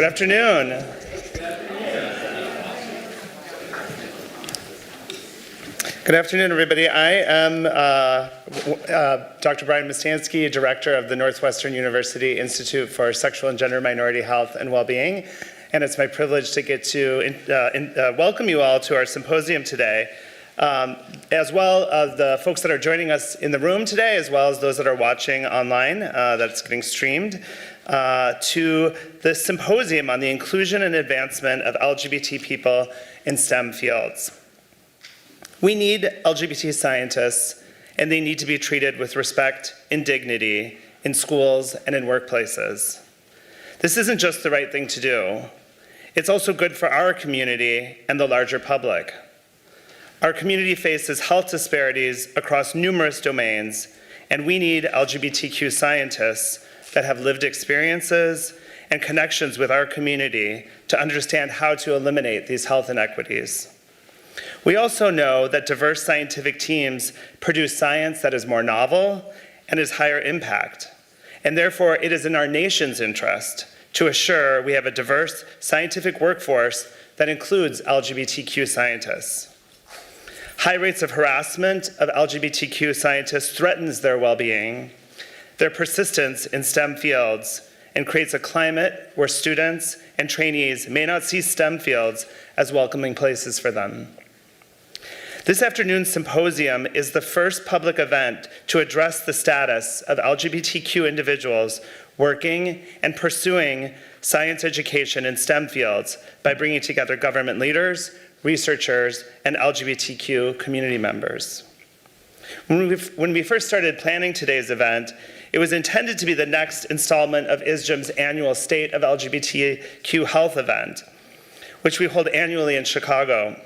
Good afternoon. Good afternoon, everybody. I am Dr. Brian Mustansky, Director of the Northwestern University Institute for Sexual and Gender Minority Health and Wellbeing, and it's my privilege to get to welcome you all to our symposium today, as well as the folks that are joining us in the room today, as well as those that are watching online, that's getting streamed, to the symposium on the inclusion and advancement of LGBT people in STEM fields. We need LGBT scientists, and they need to be treated with respect and dignity in schools and in workplaces. This isn't just the right thing to do. It's also good for our community and the larger public. Our community faces health disparities across numerous domains, and we need LGBTQ scientists that have lived experiences and connections with our community to understand how to eliminate these health inequities. We also know that diverse scientific teams produce science that is more novel and is higher impact, and therefore it is in our nation's interest to assure we have a diverse scientific workforce that includes LGBTQ scientists. High rates of harassment of LGBTQ scientists threatens their well-being, their persistence in STEM fields, and creates a climate where students and trainees may not see STEM fields as welcoming places for them. This afternoon's symposium is the first public event to address the status of LGBTQ individuals working and pursuing science education in STEM fields by bringing together government leaders, researchers, and LGBTQ community members. When we first started planning today's event, it was intended to be the next installment of ISGM's annual State of LGBTQ Health event, which we hold annually in Chicago.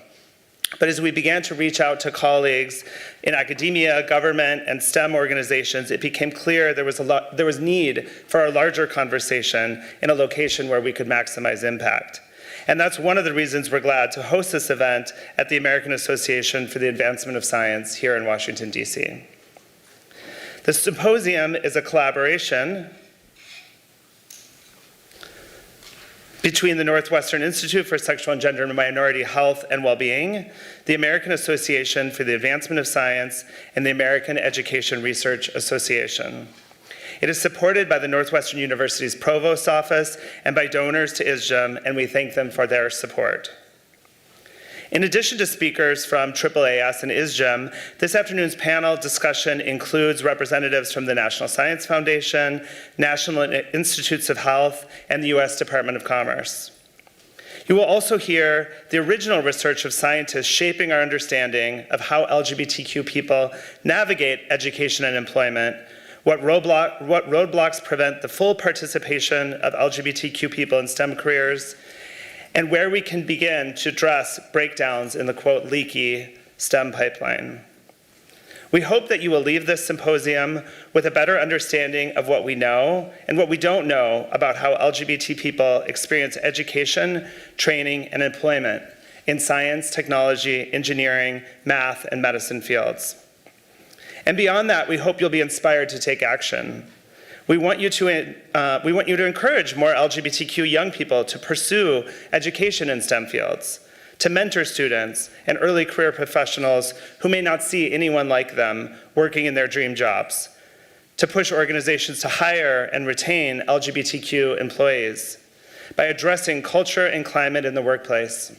But as we began to reach out to colleagues in academia, government, and STEM organizations, it became clear there was need for a larger conversation in a location where we could maximize impact. And that's one of the reasons we're glad to host this event at the American Association for the Advancement of Science here in Washington, D.C. The symposium is a collaboration between the Northwestern Institute for Sexual and Gender Minority Health and Wellbeing, the American Association for the Advancement of Science, and the American Education Research Association. It is supported by the Northwestern University's Provost's Office and by donors to ISGM, and we thank them for their support. In addition to speakers from AAAS and ISGM, this afternoon's panel discussion includes representatives from the National Science Foundation, National Institutes of Health, and the U.S. Department of Commerce. You will also hear the original research of scientists shaping our understanding of how LGBTQ people navigate education and employment, what roadblocks prevent the full participation of LGBTQ people in STEM careers, and where we can begin to address breakdowns in the, quote, leaky STEM pipeline. We hope that you will leave this symposium with a better understanding of what we know and what we don't know about how LGBT people experience education, training, and employment in science, technology, engineering, math, and medicine fields. And beyond that, we hope you'll be inspired to take action. We want you to encourage more LGBTQ young people to pursue education in STEM fields, to mentor students and early career professionals who may not see anyone like them working in their dream jobs, to push organizations to hire and retain LGBTQ employees by addressing culture and climate in the workplace,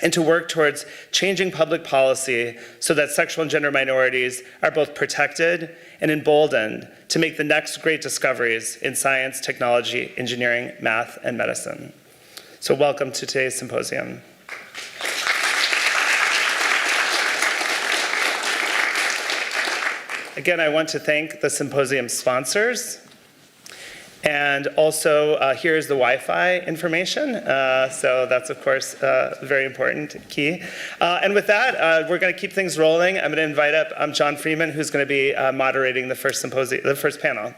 and to work towards changing public policy so that sexual and gender minorities are both protected and emboldened to make the next great discoveries in science, technology, engineering, math, and medicine. So welcome to today's symposium. Again, I want to thank the symposium sponsors. And also, here's the Wi-Fi information. So that's, of course, very important, key. And with that, we're going to keep things rolling. I'm going to invite up John Freeman, who's going to be moderating the first panel.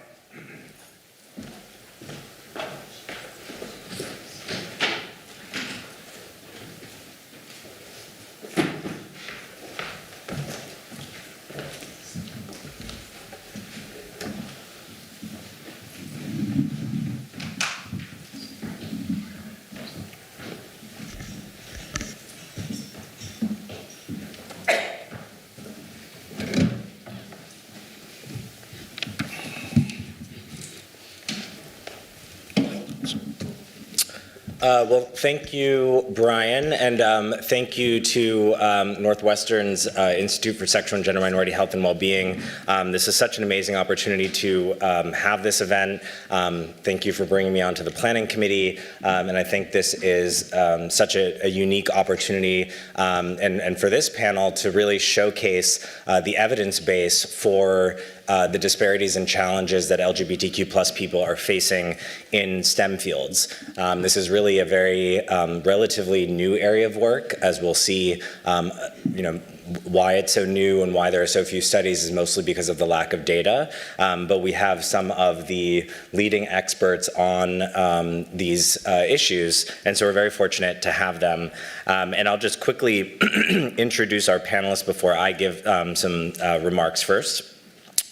Well, thank you, Brian, and thank you to Northwestern's Institute for Sexual and Gender Minority Health and Wellbeing. This is such an amazing opportunity to have this event. Thank you for bringing me onto the planning committee, and I think this is such a unique opportunity and for this panel to really showcase the evidence base for the disparities and challenges that LGBTQ plus people are facing in STEM fields. This is really a very relatively new area of work, as we'll see. Why it's so new and why there are so few studies is mostly because of the lack of data. But we have some of the leading experts on these issues, and so we're very fortunate to have them. And I'll just quickly introduce our panelists before I give some remarks first.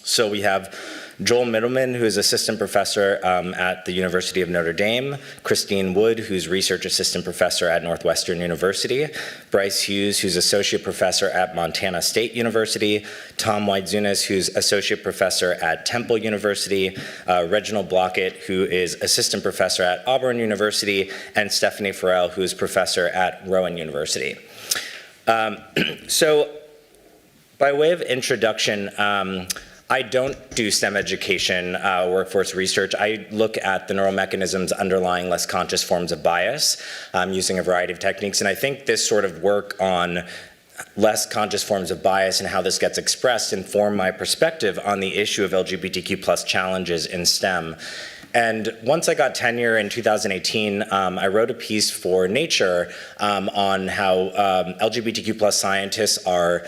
So we have Joel Middleman, who is assistant professor at the University of Notre Dame, Christine Wood, who's research assistant professor at Northwestern University, Bryce Hughes, who's associate professor at Montana State University, Tom White-Zunas, who's associate professor at Temple University, Reginald Blockett, who is assistant professor at Auburn University, and Stephanie Farrell, who is professor at Rowan University. So by way of introduction, I don't do STEM education, workforce research. I look at the neural mechanisms underlying less conscious forms of bias using a variety of techniques. And I think this sort of work on less conscious forms of bias and how this gets expressed inform my perspective on the issue of LGBTQ plus challenges in STEM. And once I got tenure in 2018, I wrote a piece for Nature on how LGBTQ plus scientists are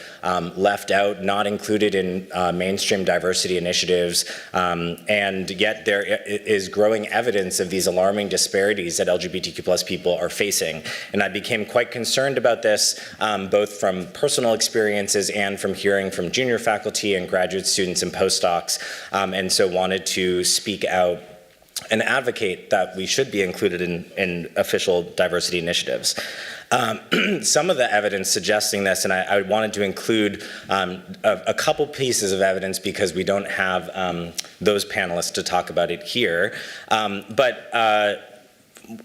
left out, not included in mainstream diversity initiatives, and yet there is growing evidence of these alarming disparities that LGBTQ plus people are facing. And I became quite concerned about this, both from personal experiences and from hearing from junior faculty and graduate students and postdocs, and so wanted to speak out and advocate that we should be included in official diversity initiatives. Some of the evidence suggesting this, and I wanted to include a couple pieces of evidence because we don't have those panelists to talk about it here. But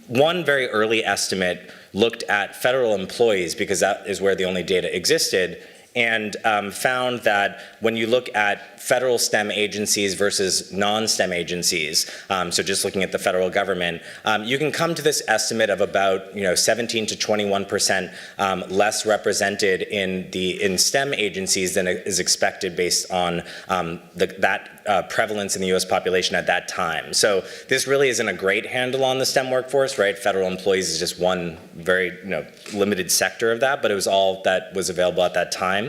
one very early estimate looked at federal employees, because that is where the only data existed, and found that when you look at federal STEM agencies versus non-STEM agencies, so just looking at the federal government, you can come to this estimate of about 17 to 21% less represented in STEM agencies than is expected based on that prevalence in the US population at that time. So this really isn't a great handle on the STEM workforce, right? Federal employees is just one very limited sector of that, but it was all that was available at that time.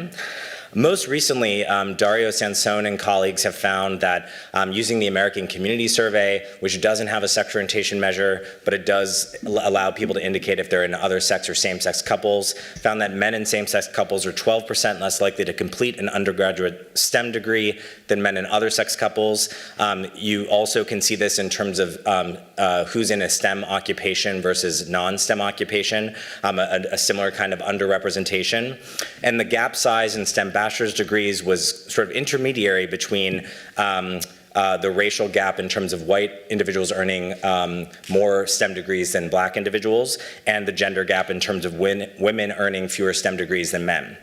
Most recently, Dario Sansone and colleagues have found that using the American Community Survey, which doesn't have a sex orientation measure, but it does allow people to indicate if they're in other sex or same-sex couples, found that men in same-sex couples are 12% less likely to complete an undergraduate STEM degree than men in other sex couples. You also can see this in terms of who's in a STEM occupation versus non-STEM occupation, a similar kind of underrepresentation. And the gap size in STEM bachelor's degrees was sort of intermediary between the racial gap in terms of white individuals earning more STEM degrees than black individuals, and the gender gap in terms of women earning fewer STEM degrees than men.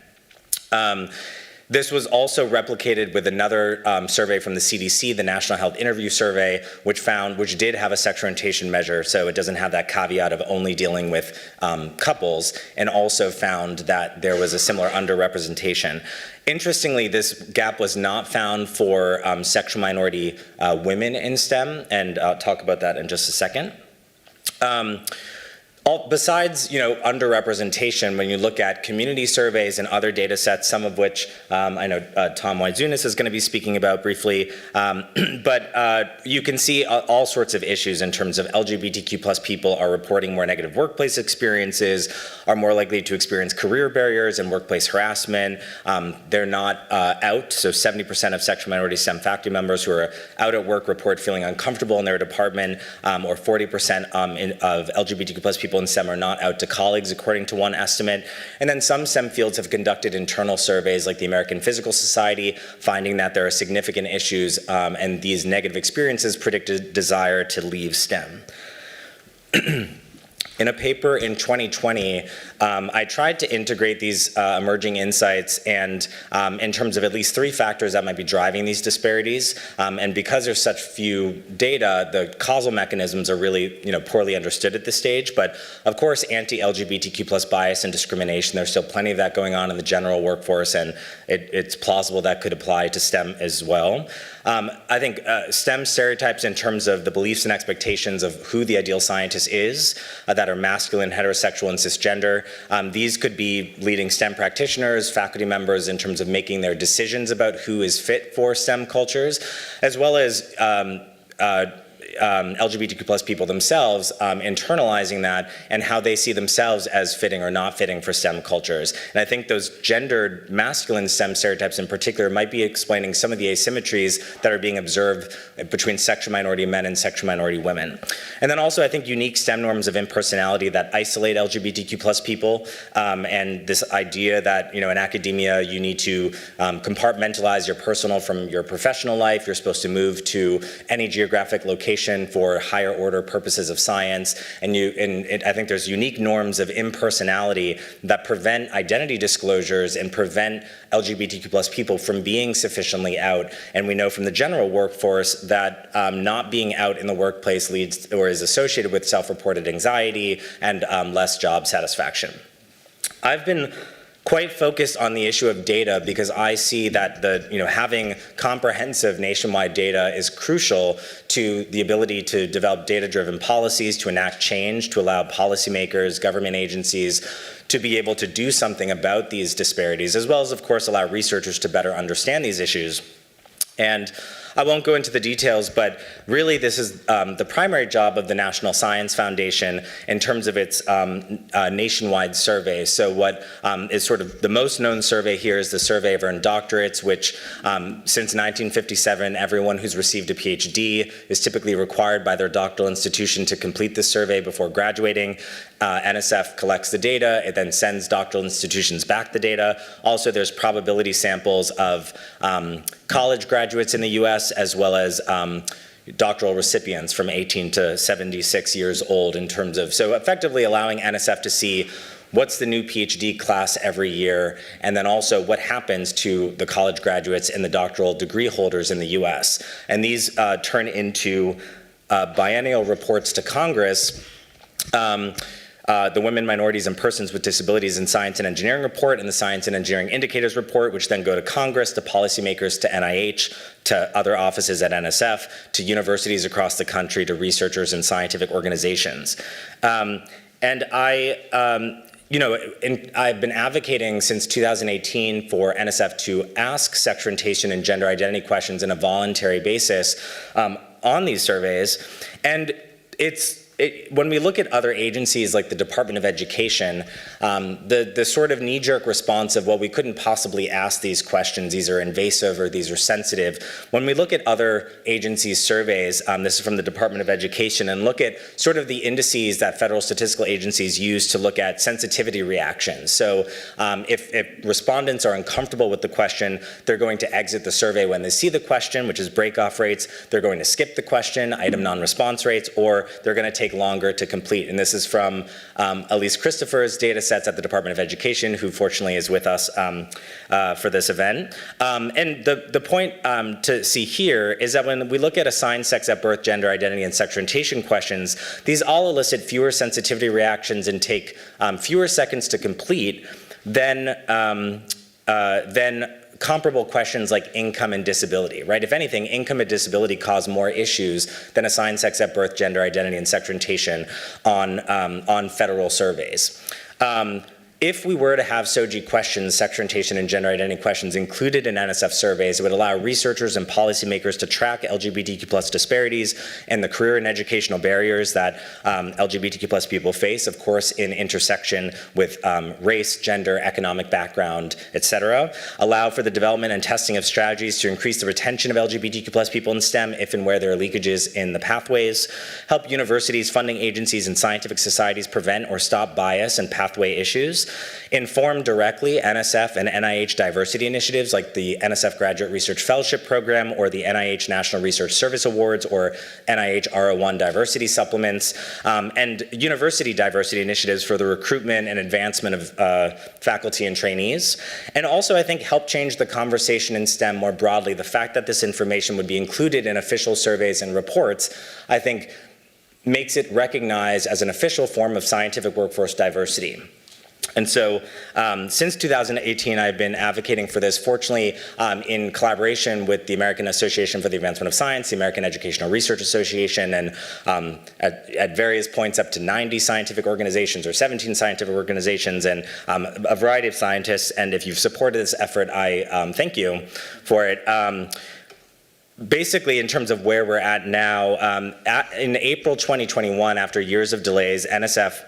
This was also replicated with another survey from the CDC, the National Health Interview Survey, which did have a sex orientation measure, so it doesn't have that caveat of only dealing with couples, and also found that there was a similar underrepresentation. Interestingly, this gap was not found for sexual minority women in STEM, and I'll talk about that in just a second. Besides, underrepresentation, when you look at community surveys and other data sets, some of which I know Tom White-Zunas is going to be speaking about briefly, but you can see all sorts of issues in terms of LGBTQ plus people are reporting more negative workplace experiences, are more likely to experience career barriers and workplace harassment. They're not out, so 70% of sexual minority STEM faculty members who are out at work report feeling uncomfortable in their department, or 40% of LGBTQ plus people in STEM are not out to colleagues, according to one estimate. And then some STEM fields have conducted internal surveys like the American Physical Society, finding that there are significant issues and these negative experiences predict a desire to leave STEM. In a paper in 2020, I tried to integrate these emerging insights and in terms of at least 3 factors that might be driving these disparities. And because there's such few data, the causal mechanisms are really poorly understood at this stage. But of course, anti-LGBTQ+ bias and discrimination, there's still plenty of that going on in the general workforce, and it's plausible that could apply to STEM as well. I think STEM stereotypes in terms of the beliefs and expectations of who the ideal scientist is, that are masculine, heterosexual, and cisgender. These could be leading STEM practitioners, faculty members in terms of making their decisions about who is fit for STEM cultures, as well as LGBTQ+ people themselves internalizing that and how they see themselves as fitting or not fitting for STEM cultures. And I think those gendered masculine STEM stereotypes in particular might be explaining some of the asymmetries that are being observed between sexual minority men and sexual minority women. And then also I think unique STEM norms of impersonality that isolate LGBTQ+ people, and this idea that in academia you need to compartmentalize your personal from your professional life. You're supposed to move to any geographic location for higher order purposes of science, and I think there's unique norms of impersonality that prevent identity disclosures and prevent LGBTQ+ people from being sufficiently out. And we know from the general workforce that not being out in the workplace leads or is associated with self-reported anxiety and less job satisfaction. I've been quite focused on the issue of data because I see that having comprehensive nationwide data is crucial to the ability to develop data-driven policies, to enact change, to allow policymakers, government agencies to be able to do something about these disparities, as well as, of course, allow researchers to better understand these issues. And I won't go into the details, but really this is the primary job of the National Science Foundation in terms of its nationwide survey. So what is sort of the most known survey here is the Survey of Earned Doctorates, which since 1957, everyone who's received a PhD is typically required by their doctoral institution to complete this survey before graduating. NSF collects the data, it then sends doctoral institutions back the data. Also, there's probability samples of college graduates in the US as well as doctoral recipients from 18 to 76 years old in terms of, so effectively allowing NSF to see what's the new PhD class every year, and then also what happens to the college graduates and the doctoral degree holders in the US. And these turn into biennial reports to Congress. The Women, Minorities, and Persons with Disabilities in Science and Engineering report and the Science and Engineering Indicators report, which then go to Congress, to policymakers, to NIH, to other offices at NSF, to universities across the country, to researchers and scientific organizations. And I've been advocating since 2018 for NSF to ask sex orientation and gender identity questions on a voluntary basis on these surveys. And when we look at other agencies like the Department of Education, the sort of knee-jerk response of, well, we couldn't possibly ask these questions, these are invasive or these are sensitive. When we look at other agencies' surveys, this is from the Department of Education, and look at sort of the indices that federal statistical agencies use to look at sensitivity reactions. So if respondents are uncomfortable with the question, they're going to exit the survey when they see the question, which is break-off rates. They're going to skip the question, item non-response rates, or they're going to take longer to complete. And this is from Elise Christopher's data sets at the Department of Education, who fortunately is with us for this event. And the point to see here is that when we look at assigned sex at birth, gender identity, and sex orientation questions, these all elicit fewer sensitivity reactions and take fewer seconds to complete than comparable questions like income and disability, right? If anything, income and disability cause more issues than assigned sex at birth, gender identity, and sex orientation on federal surveys. If we were to have SOGI questions, sex orientation and gender identity questions included in NSF surveys, it would allow researchers and policymakers to track LGBTQ+ disparities and the career and educational barriers that LGBTQ+ people face, of course, in intersection with race, gender, economic background, etc. Allow for the development and testing of strategies to increase the retention of LGBTQ+ people in STEM if and where there are leakages in the pathways. Help universities, funding agencies, and scientific societies prevent or stop bias and pathway issues. inform directly NSF and NIH diversity initiatives like the NSF Graduate Research Fellowship Program or the NIH National Research Service Awards or NIH R01 diversity supplements, and university diversity initiatives for the recruitment and advancement of faculty and trainees. And also, I think, help change the conversation in STEM more broadly. The fact that this information would be included in official surveys and reports, I think, makes it recognized as an official form of scientific workforce diversity. And so since 2018, I've been advocating for this, fortunately, in collaboration with the American Association for the Advancement of Science, the American Educational Research Association, and at various points up to 90 scientific organizations or 17 scientific organizations and a variety of scientists. And if you've supported this effort, I thank you for it. Basically, in terms of where we're at now, in April 2021, after years of delays, NSF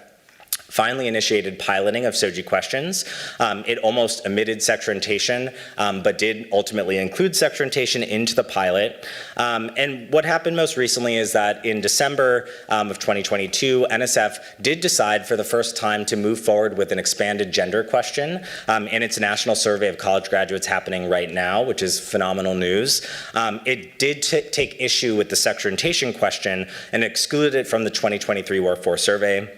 finally initiated piloting of SOGI questions. It almost omitted segmentation, but did ultimately include segmentation into the pilot. And what happened most recently is that in December of 2022, NSF did decide for the first time to move forward with an expanded gender question in its national survey of college graduates happening right now, which is phenomenal news. It did take issue with the segmentation question and excluded it from the 2023 workforce survey.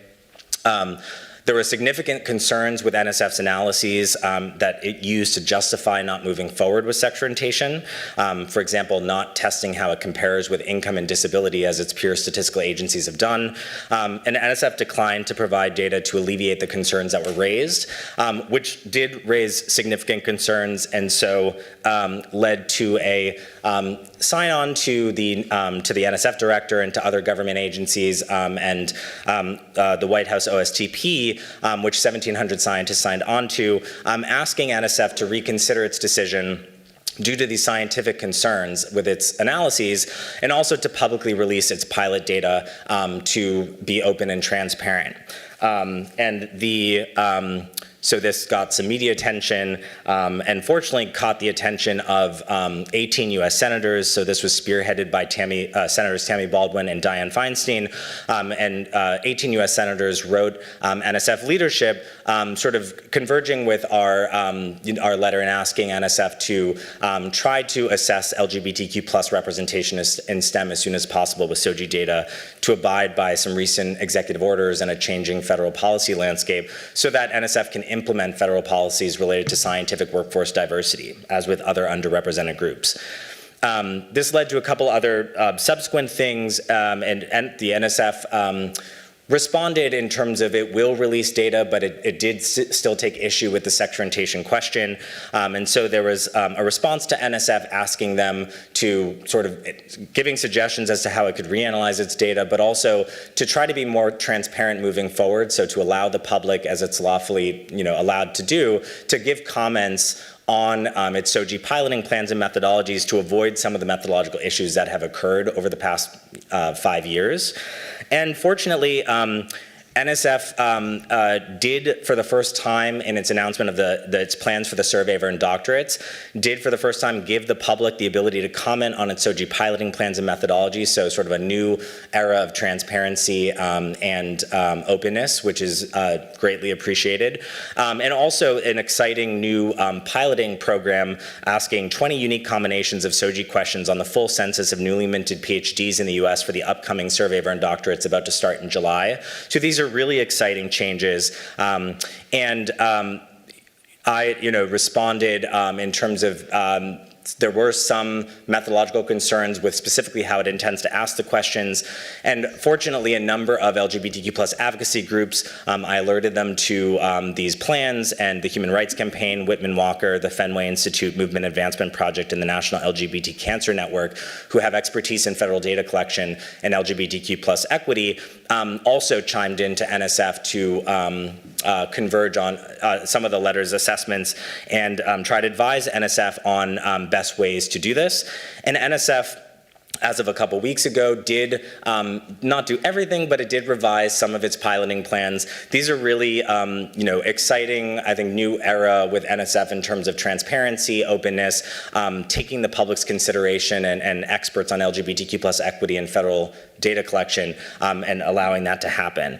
There were significant concerns with NSF's analyses that it used to justify not moving forward with segmentation. For example, not testing how it compares with income and disability as its peer statistical agencies have done. And NSF declined to provide data to alleviate the concerns that were raised, which did raise significant concerns and so led to a sign-on to the NSF director and to other government agencies and the White House OSTP, which 1,700 scientists signed on to, asking NSF to reconsider its decision due to these scientific concerns with its analyses, and also to publicly release its pilot data to be open and transparent. So this got some media attention and fortunately caught the attention of 18 US senators. So this was spearheaded by Senators Tammy Baldwin and Dianne Feinstein. 18 US senators wrote NSF leadership sort of converging with our letter and asking NSF to try to assess LGBTQ plus representation in STEM as soon as possible with SOGI data, to abide by some recent executive orders and a changing federal policy landscape so that NSF can implement federal policies related to scientific workforce diversity, as with other underrepresented groups. This led to a couple other subsequent things, and the NSF responded in terms of it will release data, but it did still take issue with the segmentation question. And so there was a response to NSF asking them to sort of giving suggestions as to how it could reanalyze its data, but also to try to be more transparent moving forward. So to allow the public, as it's lawfully allowed to do, to give comments on its SOGI piloting plans and methodologies to avoid some of the methodological issues that have occurred over the past 5 years. And fortunately, NSF did, for the first time in its announcement of its plans for the survey of earned doctorates, did for the first time give the public the ability to comment on its SOGI piloting plans and methodologies, so sort of a new era of transparency and openness, which is greatly appreciated. And also an exciting new piloting program asking 20 unique combinations of SOGI questions on the full census of newly minted PhDs in the US for the upcoming survey of earned doctorates about to start in July. So these are really exciting changes. I responded in terms of there were some methodological concerns with specifically how it intends to ask the questions. And fortunately, a number of LGBTQ plus advocacy groups, I alerted them to these plans, and the Human Rights Campaign, Whitman Walker, the Fenway Institute Movement Advancement Project, and the National LGBT Cancer Network, who have expertise in federal data collection and LGBTQ plus equity, also chimed in to NSF to converge on some of the letter's assessments and try to advise NSF on best ways to do this. And NSF as of a couple weeks ago, did not do everything, but it did revise some of its piloting plans. These are really, exciting, I think, new era with NSF in terms of transparency, openness, taking the public's consideration and experts on LGBTQ plus equity in federal data collection and allowing that to happen.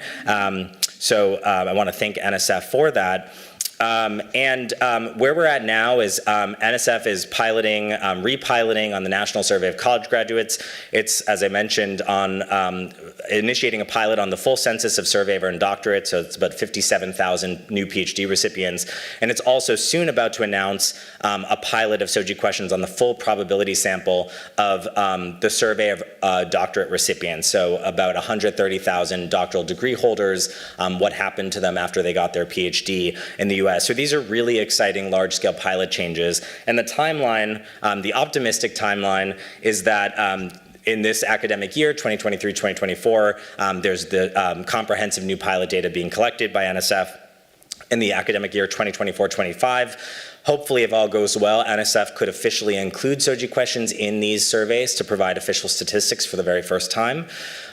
So I want to thank NSF for that. Where we're at now is NSF is piloting, repiloting on the National Survey of College Graduates. It's, as I mentioned, on initiating a pilot on the full census of surveyor and doctorate, so it's about 57,000 new PhD recipients. And it's also soon about to announce a pilot of SOGI questions on the full probability sample of the survey of doctorate recipients, so about 130,000 doctoral degree holders, what happened to them after they got their PhD in the US. So these are really exciting large-scale pilot changes. And the timeline, the optimistic timeline, is that in this academic year, 2023-2024, there's the comprehensive new pilot data being collected by NSF. In the academic year 2024-25, hopefully, if all goes well, NSF could officially include SOGI questions in these surveys to provide official statistics for the very first time.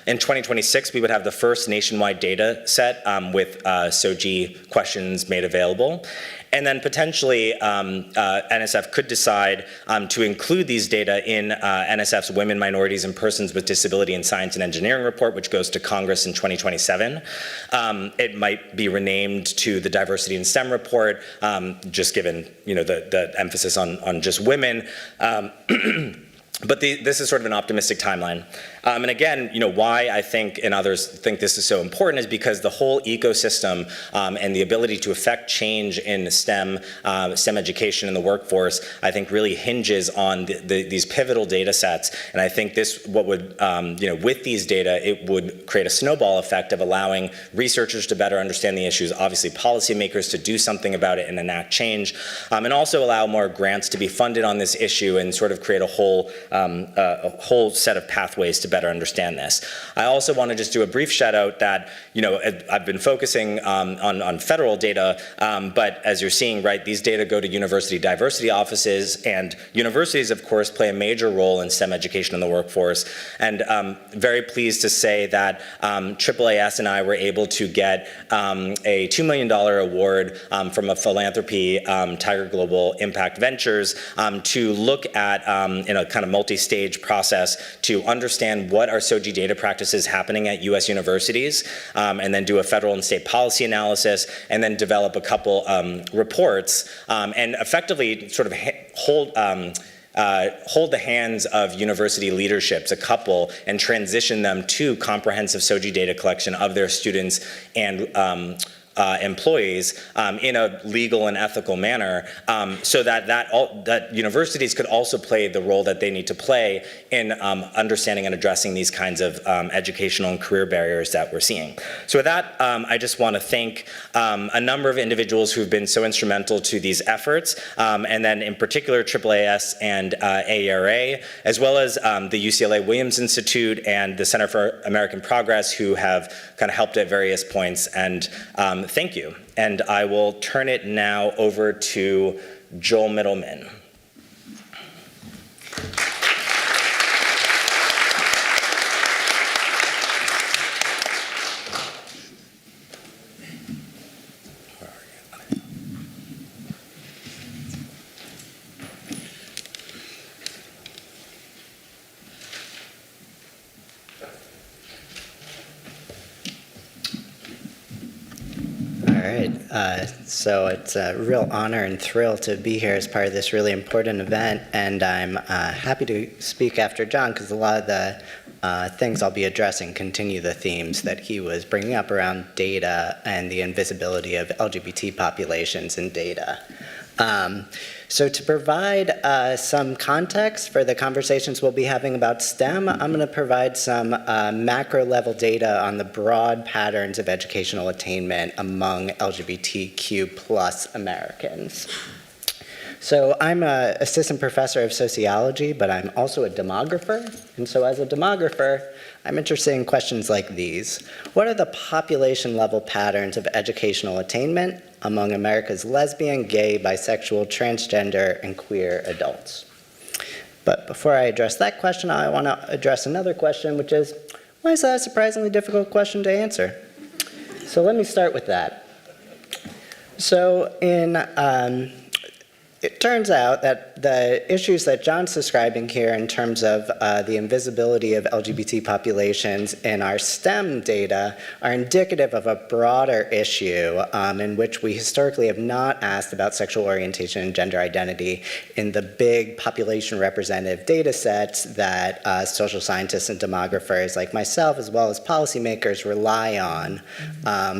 In 2026, we would have the first nationwide data set with SOGI questions made available. And then potentially, NSF could decide to include these data in NSF's Women, Minorities, and Persons with Disability in Science and Engineering report, which goes to Congress in 2027. It might be renamed to the Diversity in STEM report, just given the emphasis on just women. But this is sort of an optimistic timeline. And again, why I think and others think this is so important is because the whole ecosystem and the ability to affect change in STEM education in the workforce, I think really hinges on these pivotal data sets. And I think what would, with these data, it would create a snowball effect of allowing researchers to better understand the issues, obviously policymakers to do something about it and enact change, and also allow more grants to be funded on this issue and sort of create a whole set of pathways to better understand this. I also want to just do a brief shout out that, I've been focusing on federal data, but as you're seeing, right, these data go to university diversity offices, and universities, of course, play a major role in STEM education in the workforce. And very pleased to say that AAAS and I were able to get a $2 million award from a philanthropy, Tiger Global Impact Ventures, to look at, in a kind of multi-stage process, to understand what are SOGI data practices happening at US universities, and then do a federal and state policy analysis, and then develop a couple reports, and effectively sort of hold the hands of university leaderships, a couple, and transition them to comprehensive SOGI data collection of their students and employees in a legal and ethical manner, so that universities could also play the role that they need to play in understanding and addressing these kinds of educational and career barriers that we're seeing. So with that, I just want to thank a number of individuals who've been so instrumental to these efforts, and then in particular AAAS and AERA, as well as the UCLA Williams Institute and the Center for American Progress, who have kind of helped at various points. And thank you. And I will turn it now over to Joel Middleman. So it's a real honor and thrill to be here as part of this really important event, and I'm happy to speak after John because a lot of the things I'll be addressing continue the themes that he was bringing up around data and the invisibility of LGBT populations in data. So to provide some context for the conversations we'll be having about STEM, I'm going to provide some macro-level data on the broad patterns of educational attainment among LGBTQ plus Americans. So I'm an assistant professor of sociology, but I'm also a demographer. And so as a demographer, I'm interested in questions like these. What are the population-level patterns of educational attainment among America's lesbian, gay, bisexual, transgender, and queer adults? But before I address that question, I want to address another question, which is, why is that a surprisingly difficult question to answer? So let me start with that. So it turns out that the issues that John's describing here in terms of the invisibility of LGBT populations in our STEM data are indicative of a broader issue in which we historically have not asked about sexual orientation and gender identity in the big population representative data sets that social scientists and demographers like myself, as well as policymakers, rely on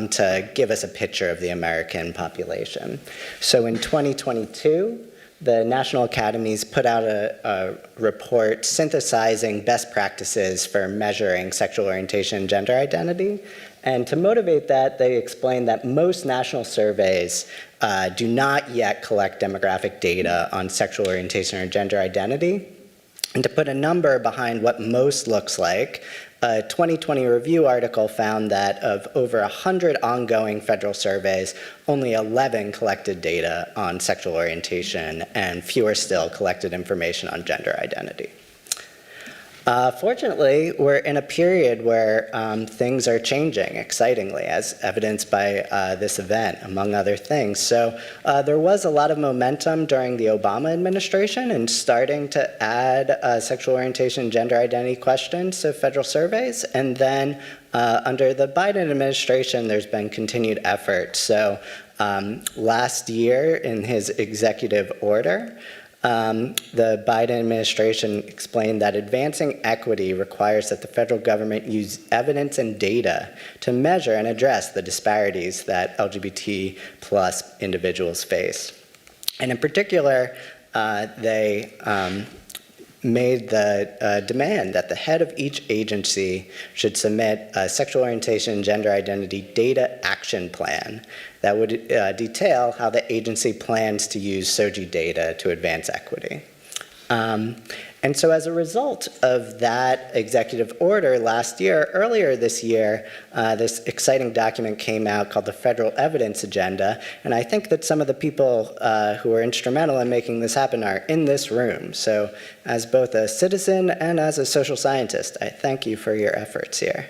to give us a picture of the American population. So in 2022, the National Academies put out a report synthesizing best practices for measuring sexual orientation and gender identity. And to motivate that, they explained that most national surveys do not yet collect demographic data on sexual orientation or gender identity. And to put a number behind what most looks like, a 2020 review article found that of over 100 ongoing federal surveys, only 11 collected data on sexual orientation, and fewer still collected information on gender identity. Fortunately, we're in a period where things are changing excitingly, as evidenced by this event, among other things. So there was a lot of momentum during the Obama administration in starting to add sexual orientation and gender identity questions to federal surveys. And then under the Biden administration, there's been continued effort. So last year, in his executive order, the Biden administration explained that advancing equity requires that the federal government use evidence and data to measure and address the disparities that LGBT plus individuals face. And in particular, they made the demand that the head of each agency should submit a sexual orientation and gender identity data action plan that would detail how the agency plans to use SOGI data to advance equity. And so as a result of that executive order last year, earlier this year, this exciting document came out called the Federal Evidence Agenda. And I think that some of the people who were instrumental in making this happen are in this room. So as both a citizen and as a social scientist, I thank you for your efforts here.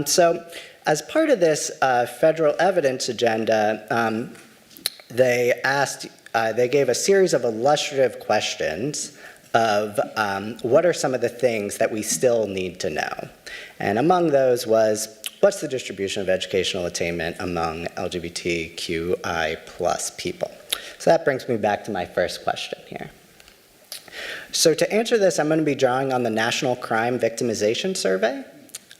So as part of this Federal Evidence Agenda, they gave a series of illustrative questions of what are some of the things that we still need to know. And among those was, what's the distribution of educational attainment among LGBTQI plus people? So that brings me back to my first question here. So to answer this, I'm going to be drawing on the National Crime Victimization Survey.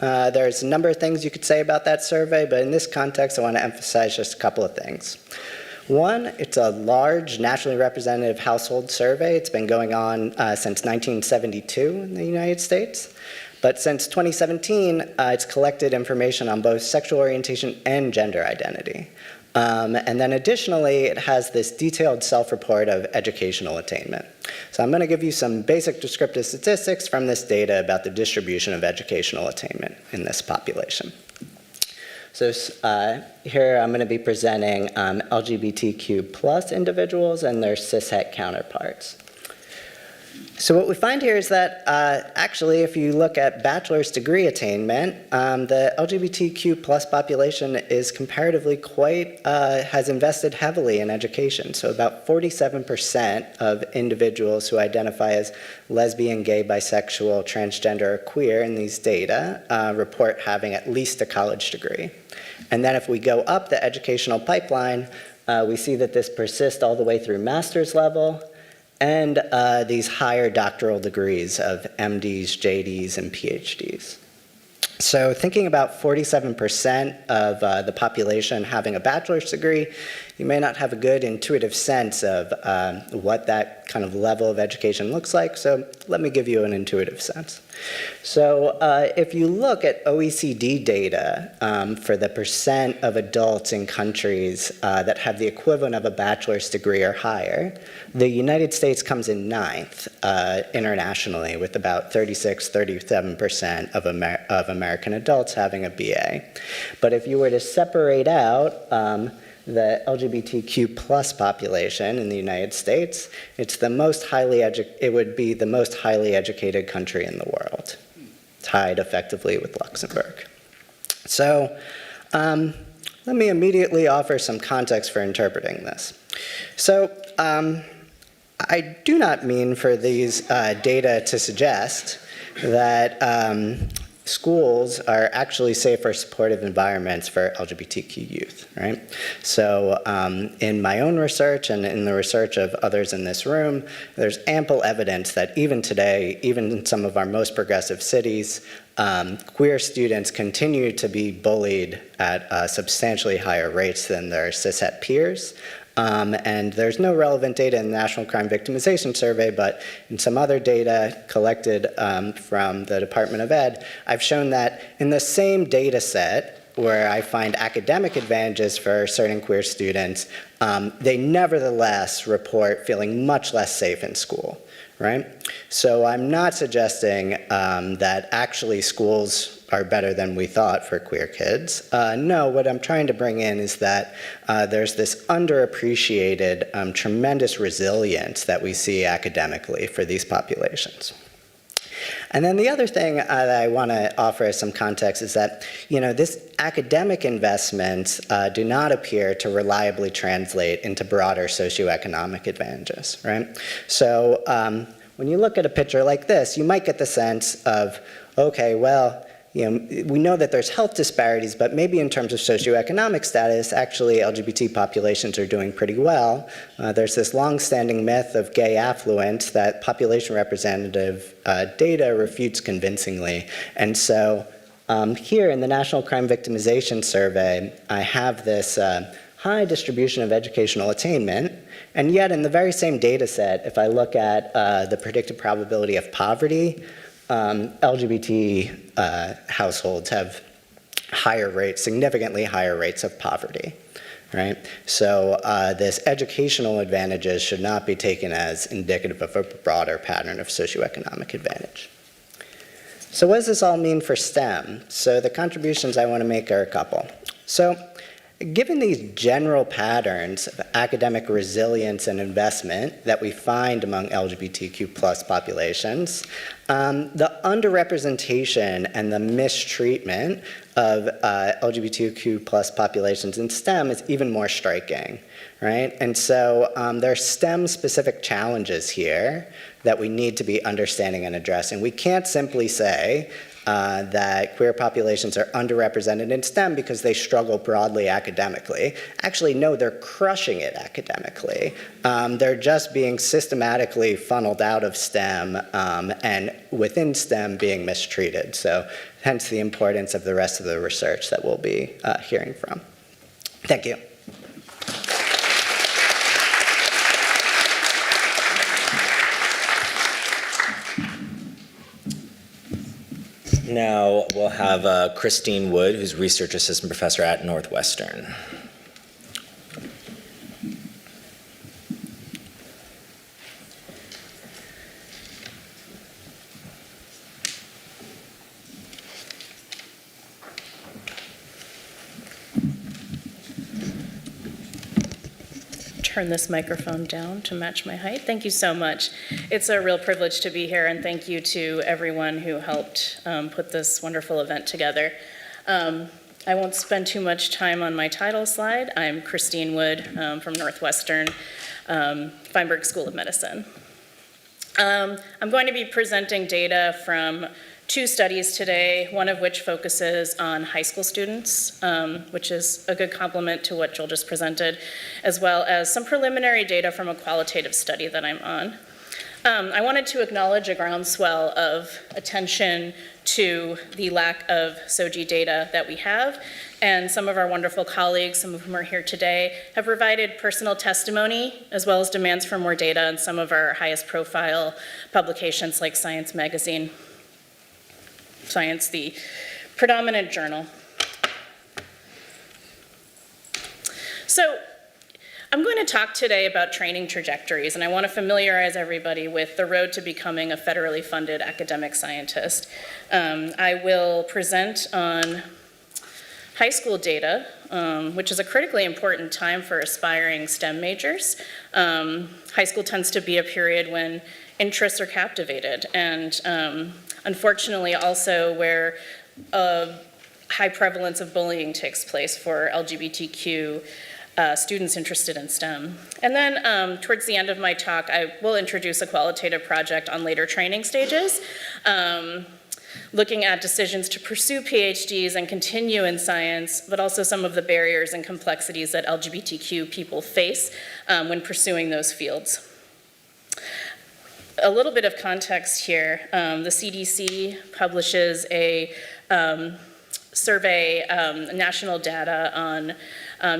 There's a number of things you could say about that survey, but in this context, I want to emphasize just a couple of things. One, it's a large nationally representative household survey. It's been going on since 1972 in the United States. But since 2017, it's collected information on both sexual orientation and gender identity. And then additionally, it has this detailed self-report of educational attainment. So I'm going to give you some basic descriptive statistics from this data about the distribution of educational attainment in this population. So here I'm going to be presenting LGBTQ plus individuals and their cishet counterparts. So what we find here is that actually if you look at bachelor's degree attainment, the LGBTQ plus population is comparatively has invested heavily in education. So about 47% of individuals who identify as lesbian, gay, bisexual, transgender, or queer in these data report having at least a college degree. And then if we go up the educational pipeline, we see that this persists all the way through master's level, and these higher doctoral degrees of MDs, JDs, and PhDs. So thinking about 47% of the population having a bachelor's degree, you may not have a good intuitive sense of what that kind of level of education looks like, so let me give you an intuitive sense. So if you look at OECD data for the percent of adults in countries that have the equivalent of a bachelor's degree or higher, the United States comes in 9th internationally with about 36-37% of American adults having a BA. But if you were to separate out the LGBTQ plus population in the United States, it would be the most highly educated country in the world, tied effectively with Luxembourg. So let me immediately offer some context for interpreting this. So I do not mean for these data to suggest that schools are actually safer, supportive environments for LGBTQ youth, right? So in my own research and in the research of others in this room, there's ample evidence that even today, even in some of our most progressive cities, queer students continue to be bullied at substantially higher rates than their cishet peers. And there's no relevant data in the National Crime Victimization Survey, but in some other data collected from the Department of Ed, I've shown that in the same data set where I find academic advantages for certain queer students, they nevertheless report feeling much less safe in school, right? So I'm not suggesting that actually schools are better than we thought for queer kids. No, what I'm trying to bring in is that there's this underappreciated tremendous resilience that we see academically for these populations. And then the other thing that I want to offer as some context is that, this academic investments do not appear to reliably translate into broader socioeconomic advantages, right? So when you look at a picture like this, you might get the sense of, okay, well, we know that there's health disparities, but maybe in terms of socioeconomic status, actually LGBT populations are doing pretty well. There's this long-standing myth of gay affluence that population representative data refutes convincingly. And so here in the National Crime Victimization Survey, I have this high distribution of educational attainment, and yet in the very same data set, if I look at the predicted probability of poverty, LGBT households have higher rates, significantly higher rates of poverty, right? So this educational advantages should not be taken as indicative of a broader pattern of socioeconomic advantage. So what does this all mean for STEM? So the contributions I want to make are a couple. So given these general patterns of academic resilience and investment that we find among LGBTQ plus populations, the underrepresentation and the mistreatment of LGBTQ plus populations in STEM is even more striking, right? And so there are STEM-specific challenges here that we need to be understanding and addressing. We can't simply say that queer populations are underrepresented in STEM because they struggle broadly academically. Actually, no, they're crushing it academically. They're just being systematically funneled out of STEM and within STEM being mistreated. So hence the importance of the rest of the research that we'll be hearing from. Thank you. Now we'll have Christine Wood, who's Research Assistant Professor at Northwestern. Turn this microphone down to match my height. Thank you so much. It's a real privilege to be here, and thank you to everyone who helped put this wonderful event together. I won't spend too much time on my title slide. I'm Christine Wood from Northwestern Feinberg School of Medicine. I'm going to be presenting data from 2 studies today, one of which focuses on high school students, which is a good complement to what Joel just presented, as well as some preliminary data from a qualitative study that I'm on. I wanted to acknowledge a groundswell of attention to the lack of SOGI data that we have, and some of our wonderful colleagues, some of whom are here today, have provided personal testimony as well as demands for more data in some of our highest profile publications like Science Magazine. Science, the predominant journal. So I'm going to talk today about training trajectories, and I want to familiarize everybody with the road to becoming a federally funded academic scientist. I will present on high school data, which is a critically important time for aspiring STEM majors. High school tends to be a period when interests are captivated, and unfortunately also where a high prevalence of bullying takes place for LGBTQ students interested in STEM. And then towards the end of my talk, I will introduce a qualitative project on later training stages, looking at decisions to pursue PhDs and continue in science, but also some of the barriers and complexities that LGBTQ people face when pursuing those fields. A little bit of context here. The CDC publishes a survey, national data on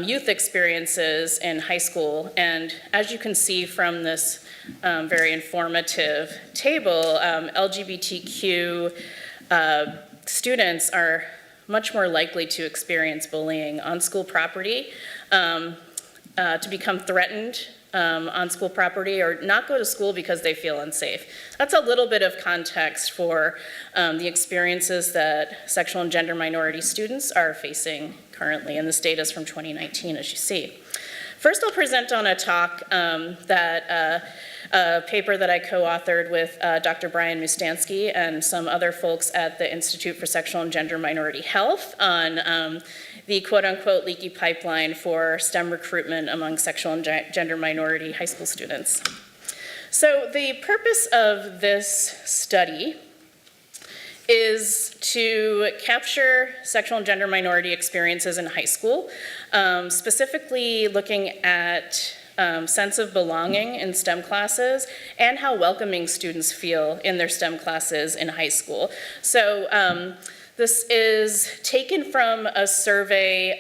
youth experiences in high school. And as you can see from this very informative table, LGBTQ students are much more likely to experience bullying on school property, to become threatened on school property, or not go to school because they feel unsafe. That's a little bit of context for the experiences that sexual and gender minority students are facing currently, and this data is from 2019, as you see. First, I'll present on a talk a paper that I co-authored with Dr. Brian Mustansky and some other folks at the Institute for Sexual and Gender Minority Health on the quote-unquote leaky pipeline for STEM recruitment among sexual and gender minority high school students. So the purpose of this study is to capture sexual and gender minority experiences in high school, specifically looking at sense of belonging in STEM classes and how welcoming students feel in their STEM classes in high school. So this is taken from a survey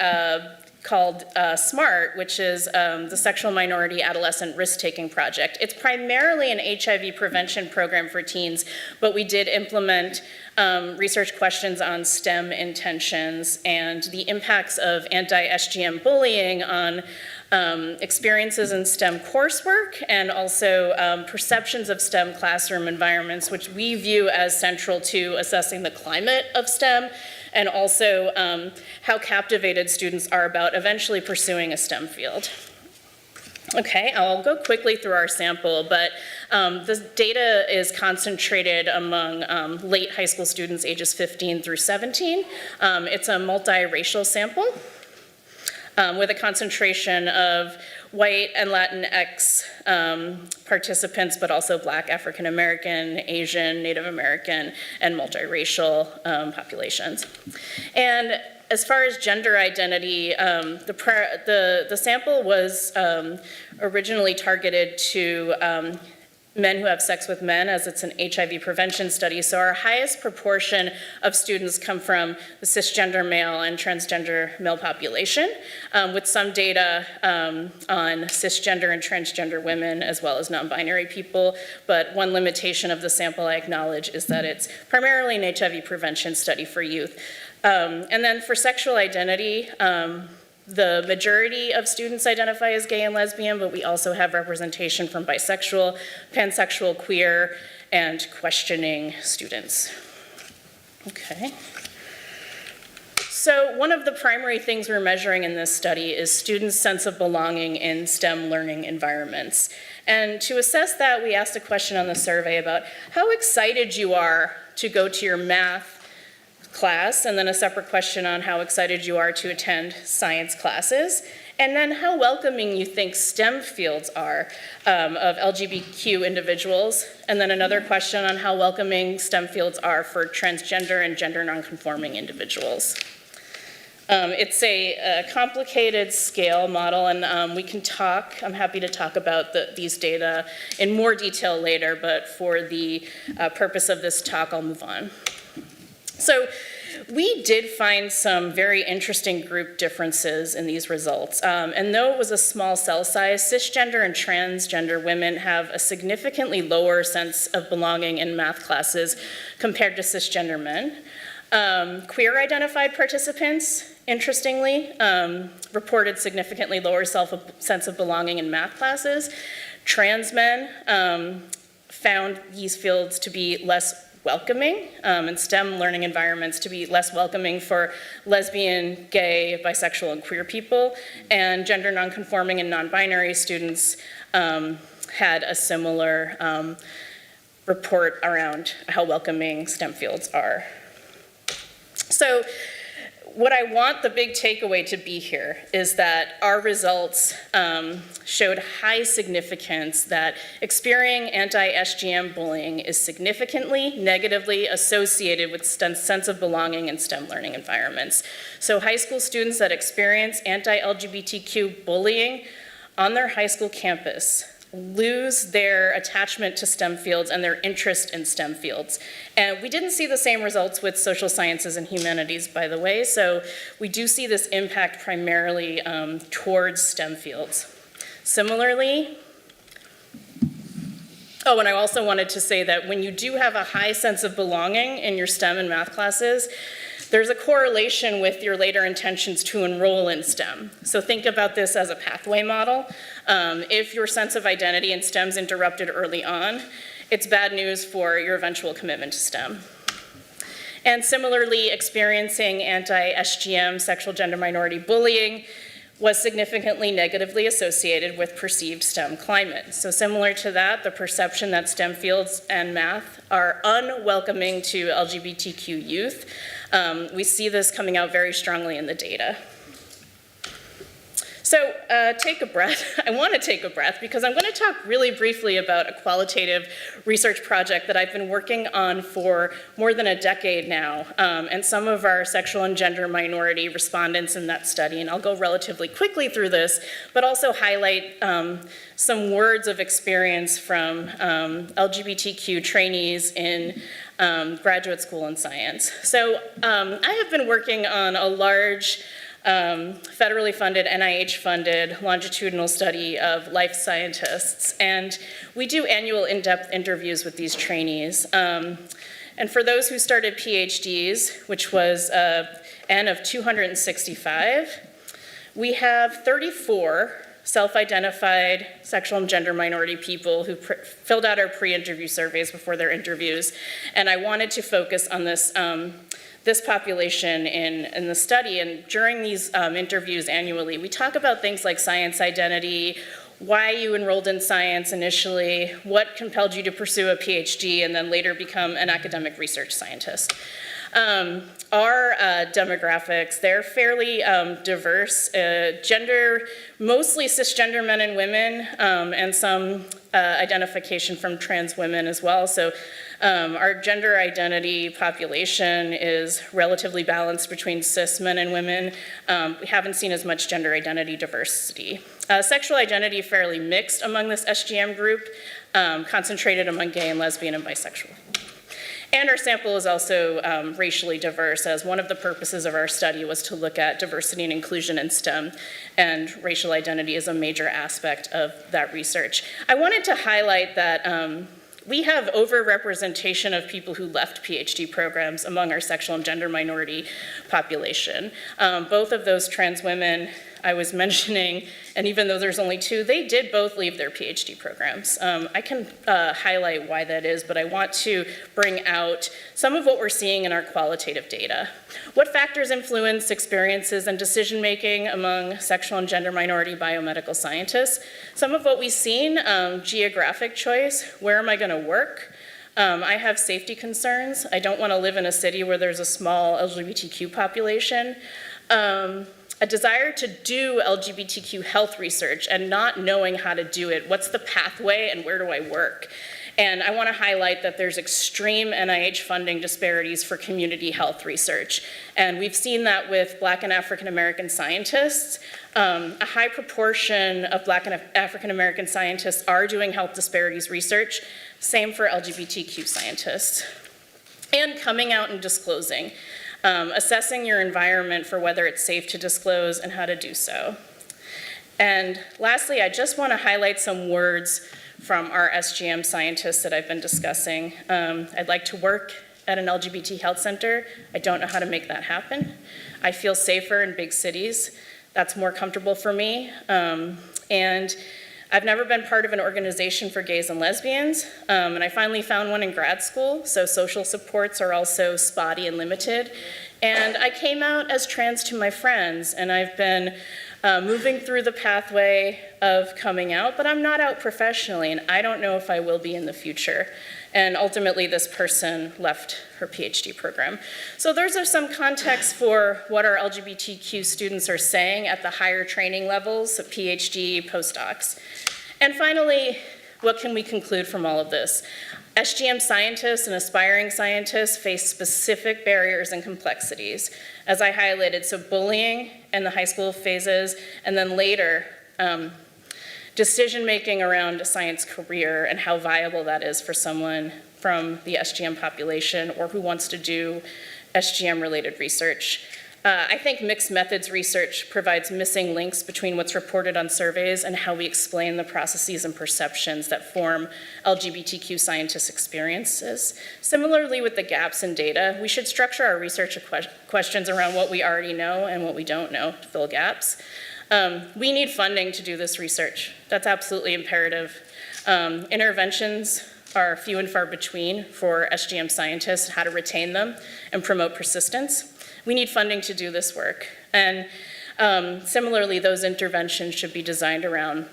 called SMART, which is the Sexual Minority Adolescent Risk-Taking Project. It's primarily an HIV prevention program for teens, but we did implement research questions on STEM intentions and the impacts of anti-SGM bullying on experiences in STEM coursework and also perceptions of STEM classroom environments, which we view as central to assessing the climate of STEM and also how captivated students are about eventually pursuing a STEM field. Okay, I'll go quickly through our sample, but this data is concentrated among late high school students ages 15 through 17. It's a multiracial sample with a concentration of white and Latinx participants, but also Black, African American, Asian, Native American, and multiracial populations. And as far as gender identity, the sample was originally targeted to men who have sex with men, as it's an HIV prevention study. So our highest proportion of students come from the cisgender male and transgender male population, with some data on cisgender and transgender women, as well as non-binary people. But one limitation of the sample, I acknowledge, is that it's primarily an HIV prevention study for youth. And then for sexual identity, the majority of students identify as gay and lesbian, but we also have representation from bisexual, pansexual, queer, and questioning students. Okay. So one of the primary things we're measuring in this study is students' sense of belonging in STEM learning environments. And to assess that, we asked a question on the survey about how excited you are to go to your math class, and then a separate question on how excited you are to attend science classes, and then how welcoming you think STEM fields are of LGBTQ individuals, and then another question on how welcoming STEM fields are for transgender and gender nonconforming individuals. It's a complicated scale model, and we can talk, I'm happy to talk about these data in more detail later, but for the purpose of this talk, I'll move on. So we did find some very interesting group differences in these results. And though it was a small cell size, cisgender and transgender women have a significantly lower sense of belonging in math classes compared to cisgender men. Queer identified participants, interestingly, reported significantly lower sense of belonging in math classes. Trans men found these fields to be less welcoming, and STEM learning environments to be less welcoming for lesbian, gay, bisexual, and queer people, and gender nonconforming and non-binary students had a similar report around how welcoming STEM fields are. So what I want the big takeaway to be here is that our results showed high significance that experiencing anti-SGM bullying is significantly negatively associated with sense of belonging in STEM learning environments. So high school students that experience anti-LGBTQ bullying on their high school campus lose their attachment to STEM fields and their interest in STEM fields. And we didn't see the same results with social sciences and humanities, by the way, so we do see this impact primarily towards STEM fields. Similarly, oh, and I also wanted to say that when you do have a high sense of belonging in your STEM and math classes, there's a correlation with your later intentions to enroll in STEM. So think about this as a pathway model. If your sense of identity in STEM is interrupted early on, it's bad news for your eventual commitment to STEM. And similarly, experiencing anti-SGM, sexual gender minority bullying, was significantly negatively associated with perceived STEM climate. So similar to that, the perception that STEM fields and math are unwelcoming to LGBTQ youth. We see this coming out very strongly in the data. So take a breath. I want to take a breath because I'm going to talk really briefly about a qualitative research project that I've been working on for more than a decade now, and some of our sexual and gender minority respondents in that study, and I'll go relatively quickly through this, but also highlight some words of experience from LGBTQ trainees in graduate school in science. So I have been working on a large federally funded, NIH-funded longitudinal study of life scientists. And we do annual in-depth interviews with these trainees. And for those who started PhDs, which was N of 265, we have 34 self-identified sexual and gender minority people who filled out our pre-interview surveys before their interviews. And I wanted to focus on this this population in the study. And during these interviews annually, we talk about things like science identity, why you enrolled in science initially, what compelled you to pursue a PhD, and then later become an academic research scientist. Our demographics, they're fairly diverse, mostly cisgender men and women, and some identification from trans women as well. So our gender identity population is relatively balanced between cis men and women. We haven't seen as much gender identity diversity. Sexual identity fairly mixed among this SGM group, concentrated among gay and lesbian and bisexual. And our sample is also racially diverse, as one of the purposes of our study was to look at diversity and inclusion in STEM, and racial identity is a major aspect of that research. I wanted to highlight that we have overrepresentation of people who left PhD programs among our sexual and gender minority population. Both of those trans women I was mentioning, and even though there's only 2, they did both leave their PhD programs. I can highlight why that is, but I want to bring out some of what we're seeing in our qualitative data. What factors influence experiences and decision-making among sexual and gender minority biomedical scientists? Some of what we've seen, geographic choice, where am I gonna work? I have safety concerns. I don't wanna live in a city where there's a small LGBTQ population. A desire to do LGBTQ health research and not knowing how to do it. What's the pathway and where do I work? And I want to highlight that there's extreme NIH funding disparities for community health research. And we've seen that with Black and African American scientists. A high proportion of Black and African American scientists are doing health disparities research. Same for LGBTQ scientists. And coming out and disclosing. Assessing your environment for whether it's safe to disclose and how to do so. And lastly, I just want to highlight some words from our SGM scientists that I've been discussing. I'd like to work at an LGBT health center. I don't know how to make that happen. I feel safer in big cities. That's more comfortable for me. And I've never been part of an organization for gays and lesbians, and I finally found one in grad school, so social supports are also spotty and limited. And I came out as trans to my friends, and I've been moving through the pathway of coming out, but I'm not out professionally, and I don't know if I will be in the future. And ultimately, this person left her PhD program. So those are some context for what our LGBTQ students are saying at the higher training levels, so PhD, postdocs. And finally, what can we conclude from all of this? SGM scientists and aspiring scientists face specific barriers and complexities, as I highlighted, so bullying in the high school phases, and then later, decision-making around a science career and how viable that is for someone from the SGM population or who wants to do SGM-related research. I think mixed methods research provides missing links between what's reported on surveys and how we explain the processes and perceptions that form LGBTQ scientists' experiences. Similarly with the gaps in data, we should structure our research questions around what we already know and what we don't know to fill gaps. We need funding to do this research. That's absolutely imperative. Interventions are few and far between for SGM scientists, how to retain them and promote persistence. We need funding to do this work. And similarly, those interventions should be designed around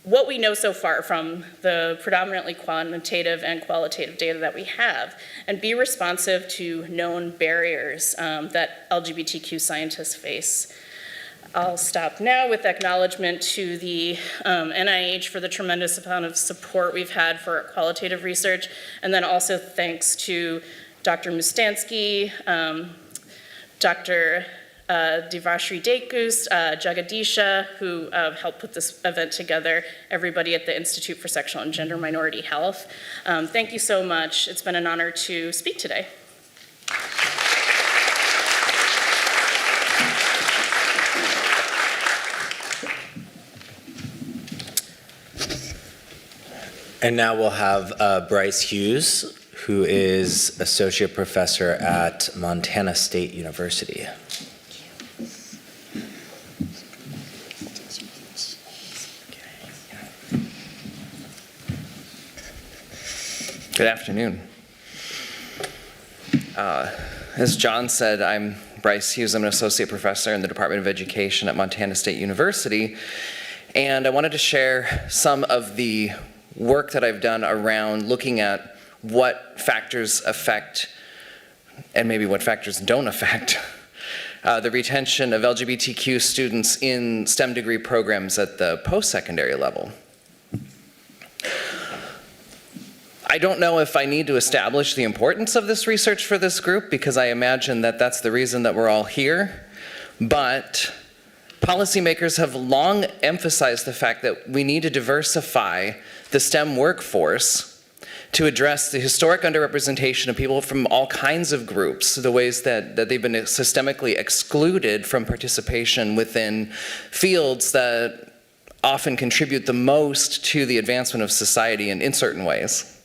what we know so far from the predominantly quantitative and qualitative data that we have, and be responsive to known barriers that LGBTQ scientists face. I'll stop now with acknowledgement to the NIH for the tremendous amount of support we've had for qualitative research, and then also thanks to Dr. Mustansky, Dr. Devashri Dekus, Jagadisha, who helped put this event together, everybody at the Institute for Sexual and Gender Minority Health. Thank you so much. It's been an honor to speak today. And now we'll have Bryce Hughes, who is Associate Professor at Montana State University. Good afternoon. As John said, I'm Bryce Hughes. I'm an associate professor in the Department of Education at Montana State University, and I wanted to share some of the work that I've done around looking at what factors affect and maybe what factors don't affect the retention of LGBTQ students in STEM degree programs at the post-secondary level. I don't know if I need to establish the importance of this research for this group, because I imagine that that's the reason that we're all here, but policymakers have long emphasized the fact that we need to diversify the STEM workforce to address the historic underrepresentation of people from all kinds of groups, the ways that they've been systemically excluded from participation within fields that often contribute the most to the advancement of society in certain ways.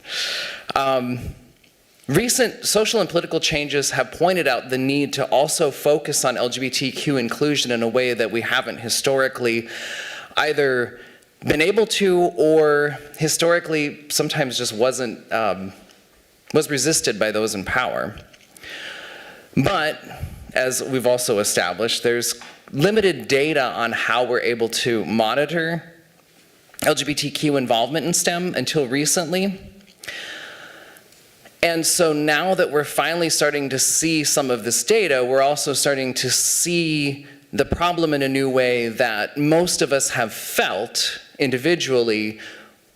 Recent social and political changes have pointed out the need to also focus on LGBTQ inclusion in a way that we haven't historically either been able to, or historically sometimes just was resisted by those in power. But as we've also established, there's limited data on how we're able to monitor LGBTQ involvement in STEM until recently. And so now that we're finally starting to see some of this data, we're also starting to see the problem in a new way that most of us have felt individually,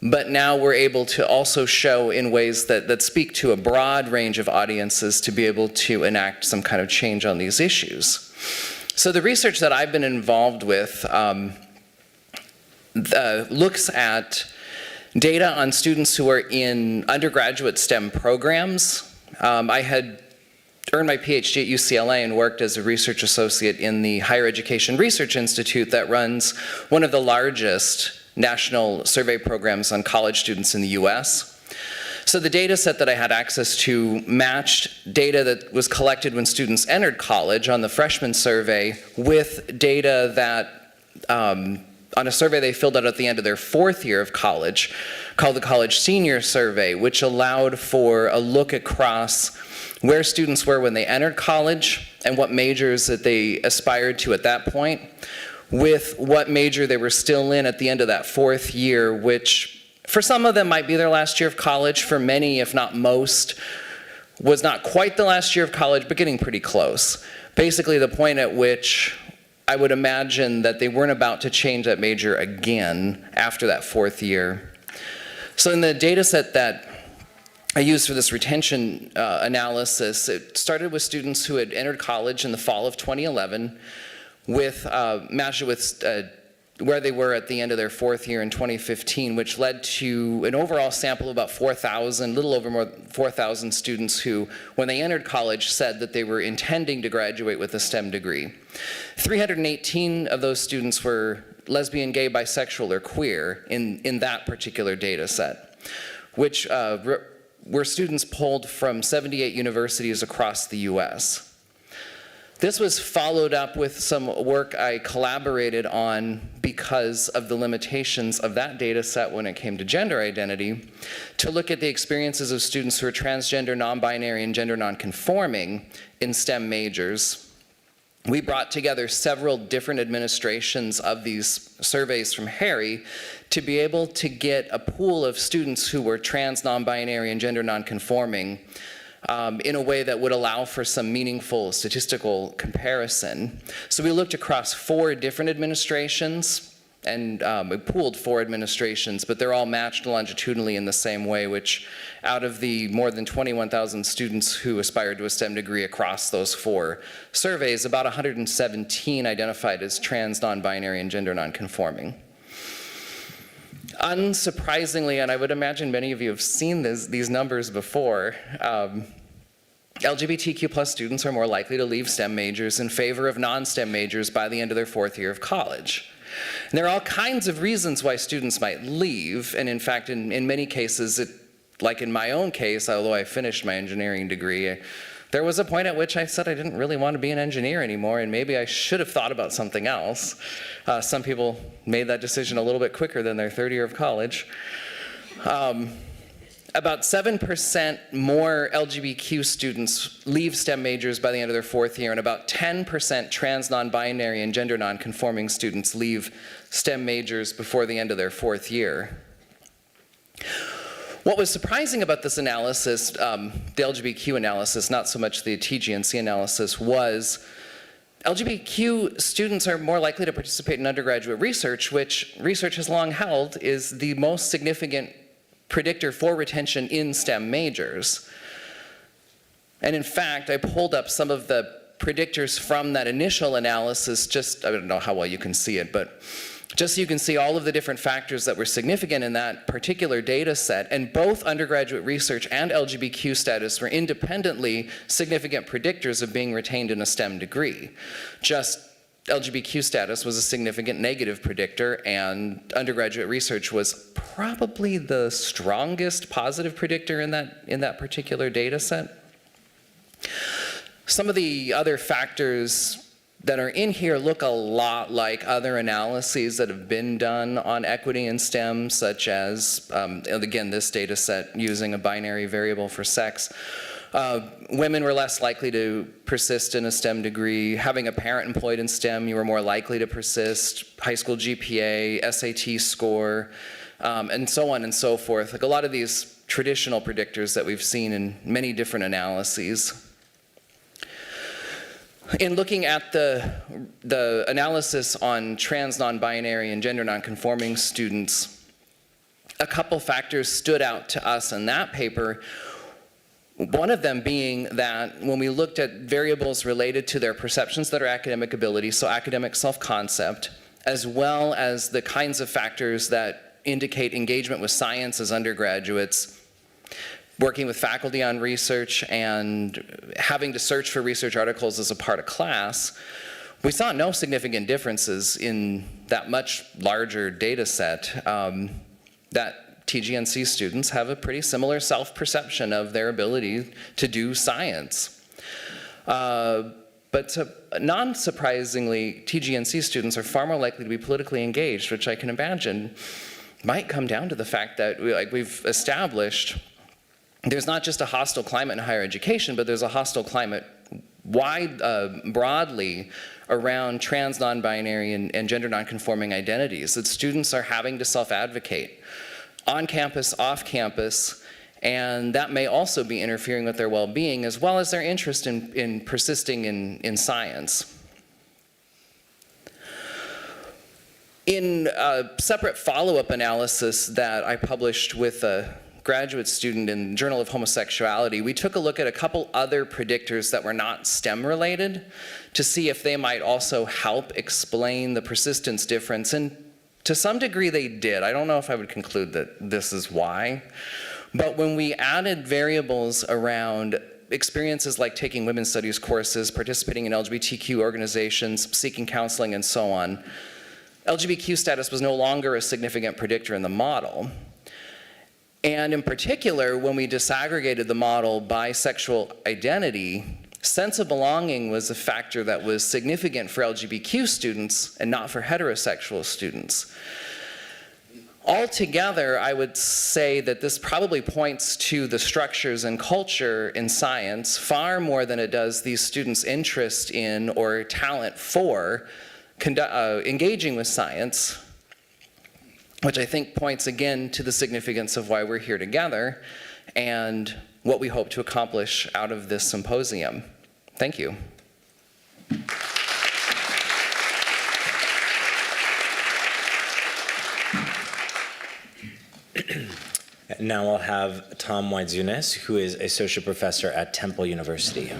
but now we're able to also show in ways that speak to a broad range of audiences to be able to enact some kind of change on these issues. So the research that I've been involved with looks at data on students who are in undergraduate STEM programs. I had earned my PhD at UCLA and worked as a research associate in the Higher Education Research Institute that runs one of the largest national survey programs on college students in the US. So the data set that I had access to matched data that was collected when students entered college on the freshman survey with data that on a survey they filled out at the end of their 4th year of college, called the College Senior Survey, which allowed for a look across where students were when they entered college and what majors that they aspired to at that point, with what major they were still in at the end of that 4th year, which for some of them might be their last year of college. For many, if not most, was not quite the last year of college, but getting pretty close. Basically the point at which I would imagine that they weren't about to change that major again after that 4th year. So in the data set that I used for this retention analysis, it started with students who had entered college in the fall of 2011, matched it with where they were at the end of their 4th year in 2015, which led to an overall sample of about 4,000, little over 4,000 students who, when they entered college, said that they were intending to graduate with a STEM degree. 318 of those students were lesbian, gay, bisexual, or queer in that particular data set, which were students polled from 78 universities across the US. This was followed up with some work I collaborated on because of the limitations of that data set when it came to gender identity, to look at the experiences of students who are transgender, non-binary, and gender non-conforming in STEM majors. We brought together several different administrations of these surveys from Harry to be able to get a pool of students who were trans, non-binary, and gender non-conforming in a way that would allow for some meaningful statistical comparison. So we looked across 4 different administrations, and we pooled 4 administrations, but they're all matched longitudinally in the same way, which out of the more than 21,000 students who aspired to a STEM degree across those 4 surveys, about 117 identified as trans, non-binary, and gender non-conforming. Unsurprisingly, and I would imagine many of you have seen these numbers before, LGBTQ plus students are more likely to leave STEM majors in favor of non-STEM majors by the end of their 4th year of college. And there are all kinds of reasons why students might leave, and in fact, in many cases, like in my own case, although I finished my engineering degree, there was a point at which I said I didn't really want to be an engineer anymore, and maybe I should have thought about something else. Some people made that decision a little bit quicker than their 3rd year of college. About 7% more LGBTQ students leave STEM majors by the end of their 4th year, and about 10% trans, non-binary, and gender non-conforming students leave STEM majors before the end of their 4th year. What was surprising about this analysis, the LGBTQ analysis, not so much the TGNC analysis, was LGBTQ students are more likely to participate in undergraduate research, which research has long held is the most significant predictor for retention in STEM majors. And in fact, I pulled up some of the predictors from that initial analysis, I don't know how well you can see it, but just so you can see all of the different factors that were significant in that particular data set, and both undergraduate research and LGBTQ status were independently significant predictors of being retained in a STEM degree. Just LGBTQ status was a significant negative predictor, and undergraduate research was probably the strongest positive predictor in that particular data set. Some of the other factors that are in here look a lot like other analyses that have been done on equity in STEM, such as, again, this data set using a binary variable for sex. Women were less likely to persist in a STEM degree. Having a parent employed in STEM, you were more likely to persist. High school GPA, SAT score, and so on and so forth. Like a lot of these traditional predictors that we've seen in many different analyses. In looking at the analysis on trans, non-binary, and gender non-conforming students, a couple factors stood out to us in that paper. One of them being that when we looked at variables related to their perceptions that are academic ability, so academic self-concept, as well as the kinds of factors that indicate engagement with science as undergraduates, working with faculty on research and having to search for research articles as a part of class, we saw no significant differences in that much larger data set. That TGNC students have a pretty similar self-perception of their ability to do science. But non-surprisingly, TGNC students are far more likely to be politically engaged, which I can imagine might come down to the fact that we've established there's not just a hostile climate in higher education, but there's a hostile climate broadly around trans, non-binary, and gender non-conforming identities, that students are having to self-advocate on campus, off campus, and that may also be interfering with their well-being as well as their interest in persisting in science. In a separate follow-up analysis that I published with a graduate student in the Journal of Homosexuality, we took a look at a couple other predictors that were not STEM related to see if they might also help explain the persistence difference, and to some degree they did. I don't know if I would conclude that this is why, but when we added variables around experiences like taking women's studies courses, participating in LGBTQ organizations, seeking counseling, and so on, LGBTQ status was no longer a significant predictor in the model. And in particular, when we disaggregated the model by sexual identity, sense of belonging was a factor that was significant for LGBTQ students and not for heterosexual students. Altogether, I would say that this probably points to the structures and culture in science far more than it does these students' interest in or talent for engaging with science, which I think points again to the significance of why we're here together and what we hope to accomplish out of this symposium. Thank you. Now I'll have Tom Waidzunas, who is associate professor at Temple University.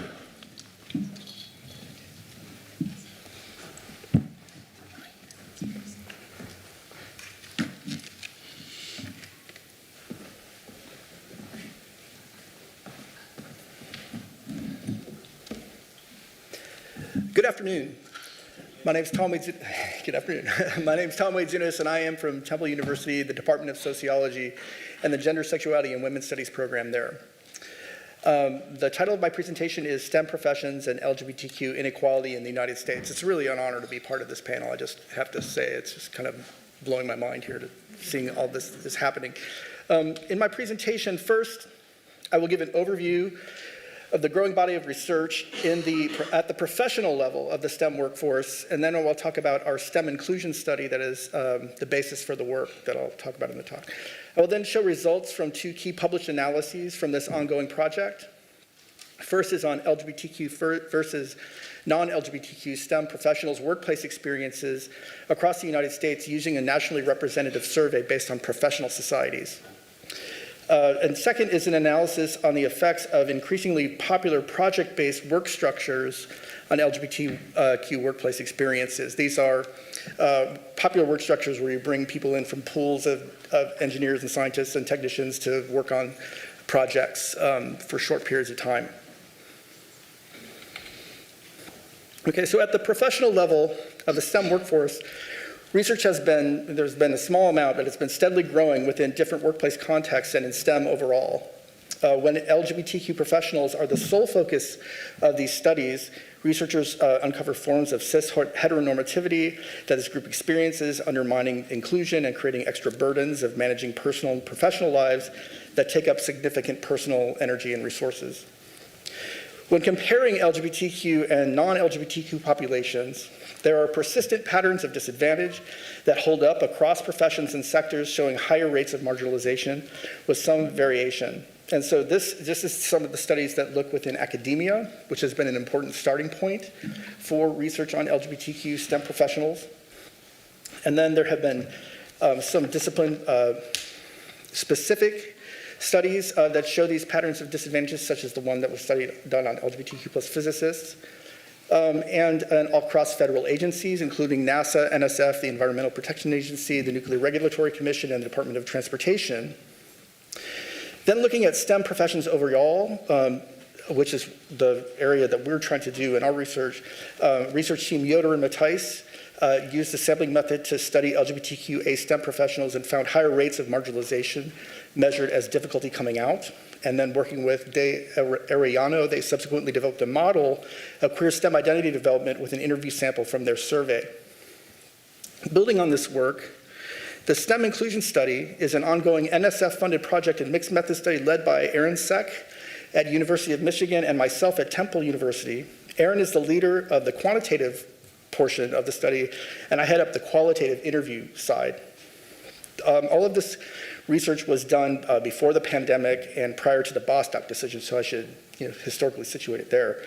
Good afternoon. My name is Tom Waidzunas. Good afternoon. My name is Tom Waidzunas, and I am from Temple University, the Department of Sociology, and the Gender, Sexuality, and Women's Studies program there. The title of my presentation is STEM Professions and LGBTQ Inequality in the United States. It's really an honor to be part of this panel. I just have to say, it's just kind of blowing my mind here to seeing all this is happening. In my presentation, first, I will give an overview of the growing body of research at the professional level of the STEM workforce, and then I will talk about our STEM inclusion study that is the basis for the work that I'll talk about in the talk. I will then show results from two key published analyses from this ongoing project. First is on LGBTQ versus non-LGBTQ STEM professionals' workplace experiences across the United States using a nationally representative survey based on professional societies. And second is an analysis on the effects of increasingly popular project-based work structures on LGBTQ workplace experiences. These are popular work structures where you bring people in from pools of engineers and scientists and technicians to work on projects for short periods of time. Okay, so at the professional level of the STEM workforce, there's been a small amount, but it's been steadily growing within different workplace contexts and in STEM overall. When LGBTQ professionals are the sole focus of these studies, researchers uncover forms of cis heteronormativity that is group experiences, undermining inclusion and creating extra burdens of managing personal and professional lives that take up significant personal energy and resources. When comparing LGBTQ and non-LGBTQ populations, there are persistent patterns of disadvantage that hold up across professions and sectors, showing higher rates of marginalization with some variation. And so this is some of the studies that look within academia, which has been an important starting point for research on LGBTQ STEM professionals. And then there have been some discipline-specific studies that show these patterns of disadvantages, such as the one that was done on LGBTQ plus physicists. And across federal agencies, including NASA, NSF, the Environmental Protection Agency, the Nuclear Regulatory Commission, and the Department of Transportation. Then looking at STEM professions overall, which is the area that we're trying to do in our research, research team Yoder and Matthijs used the sampling method to study LGBTQ STEM professionals and found higher rates of marginalization measured as difficulty coming out. And then working with De Arellano, they subsequently developed a model of queer STEM identity development with an interview sample from their survey. Building on this work, the STEM Inclusion Study is an ongoing NSF-funded project and mixed method study led by Aaron Seck at University of Michigan and myself at Temple University. Aaron is the leader of the quantitative portion of the study, and I head up the qualitative interview side. All of this research was done before the pandemic and prior to the Bostock decision, so I should historically situate it there.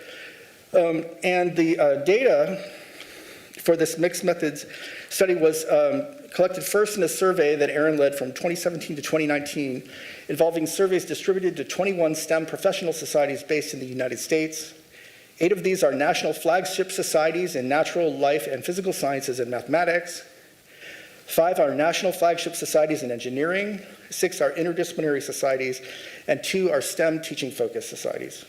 And the data for this mixed methods study was collected first in a survey that Aaron led from 2017 to 2019, involving surveys distributed to 21 STEM professional societies based in the United States. 8 of these are national flagship societies in natural, life, and physical sciences and mathematics. 5 are national flagship societies in engineering, 6 are interdisciplinary societies, and 2 are STEM teaching-focused societies.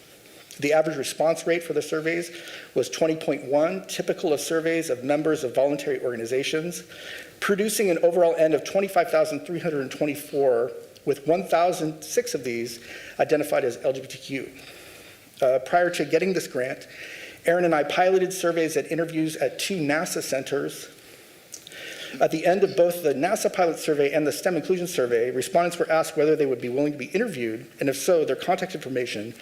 The average response rate for the surveys was 20.1, typical of surveys of members of voluntary organizations, producing an overall N of 25,324, with 1,006 of these identified as LGBTQ. Prior to getting this grant, Aaron and I piloted surveys and interviews at 2 NASA centers. At the end of both the NASA pilot survey and the STEM inclusion survey, respondents were asked whether they would be willing to be interviewed, and if so, their contact information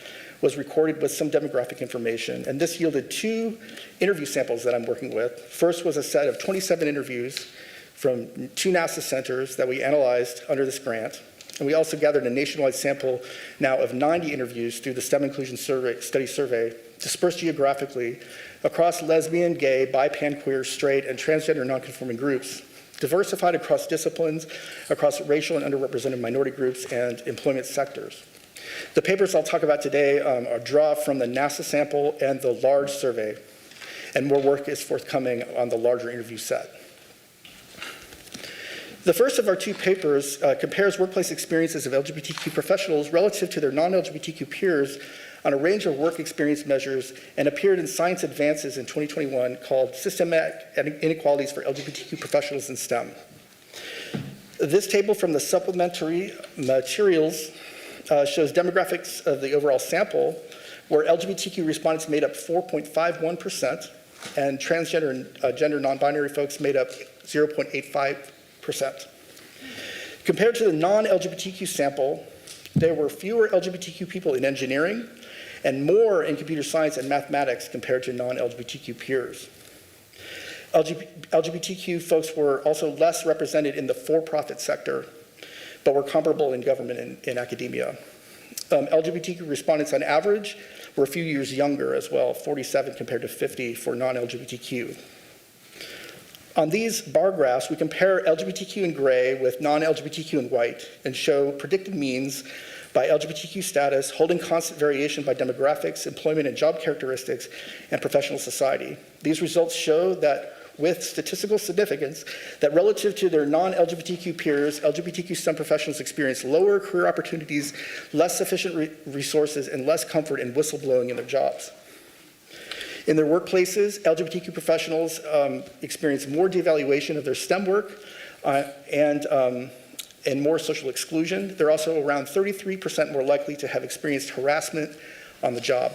was recorded with some demographic information. And this yielded 2 interview samples that I'm working with. First was a set of 27 interviews from 2 NASA centers that we analyzed under this grant. And we also gathered a nationwide sample now of 90 interviews through the STEM Inclusion Study Survey, dispersed geographically across lesbian, gay, bi, pan, queer, straight, and transgender nonconforming groups, diversified across disciplines, across racial and underrepresented minority groups and employment sectors. The papers I'll talk about today are draw from the NASA sample and the large survey, and more work is forthcoming on the larger interview set. The first of our 2 papers compares workplace experiences of LGBTQ professionals relative to their non-LGBTQ peers on a range of work experience measures and appeared in Science Advances in 2021 called Systematic Inequalities for LGBTQ Professionals in STEM. This table from the supplementary materials shows demographics of the overall sample, where LGBTQ respondents made up 4.51% and transgender and gender non-binary folks made up 0.85%. Compared to the non-LGBTQ sample, there were fewer LGBTQ people in engineering and more in computer science and mathematics compared to non-LGBTQ peers. LGBTQ folks were also less represented in the for-profit sector, but were comparable in government and in academia. LGBTQ respondents on average were a few years younger as well, 47 compared to 50 for non-LGBTQ. On these bar graphs, we compare LGBTQ in gray with non-LGBTQ in white and show predicted means by LGBTQ status, holding constant variation by demographics, employment and job characteristics, and professional society. These results show that with statistical significance, that relative to their non-LGBTQ peers, LGBTQ STEM professionals experience lower career opportunities, less sufficient resources, and less comfort in whistleblowing in their jobs. In their workplaces, LGBTQ professionals experience more devaluation of their STEM work and more social exclusion. They're also around 33% more likely to have experienced harassment on the job.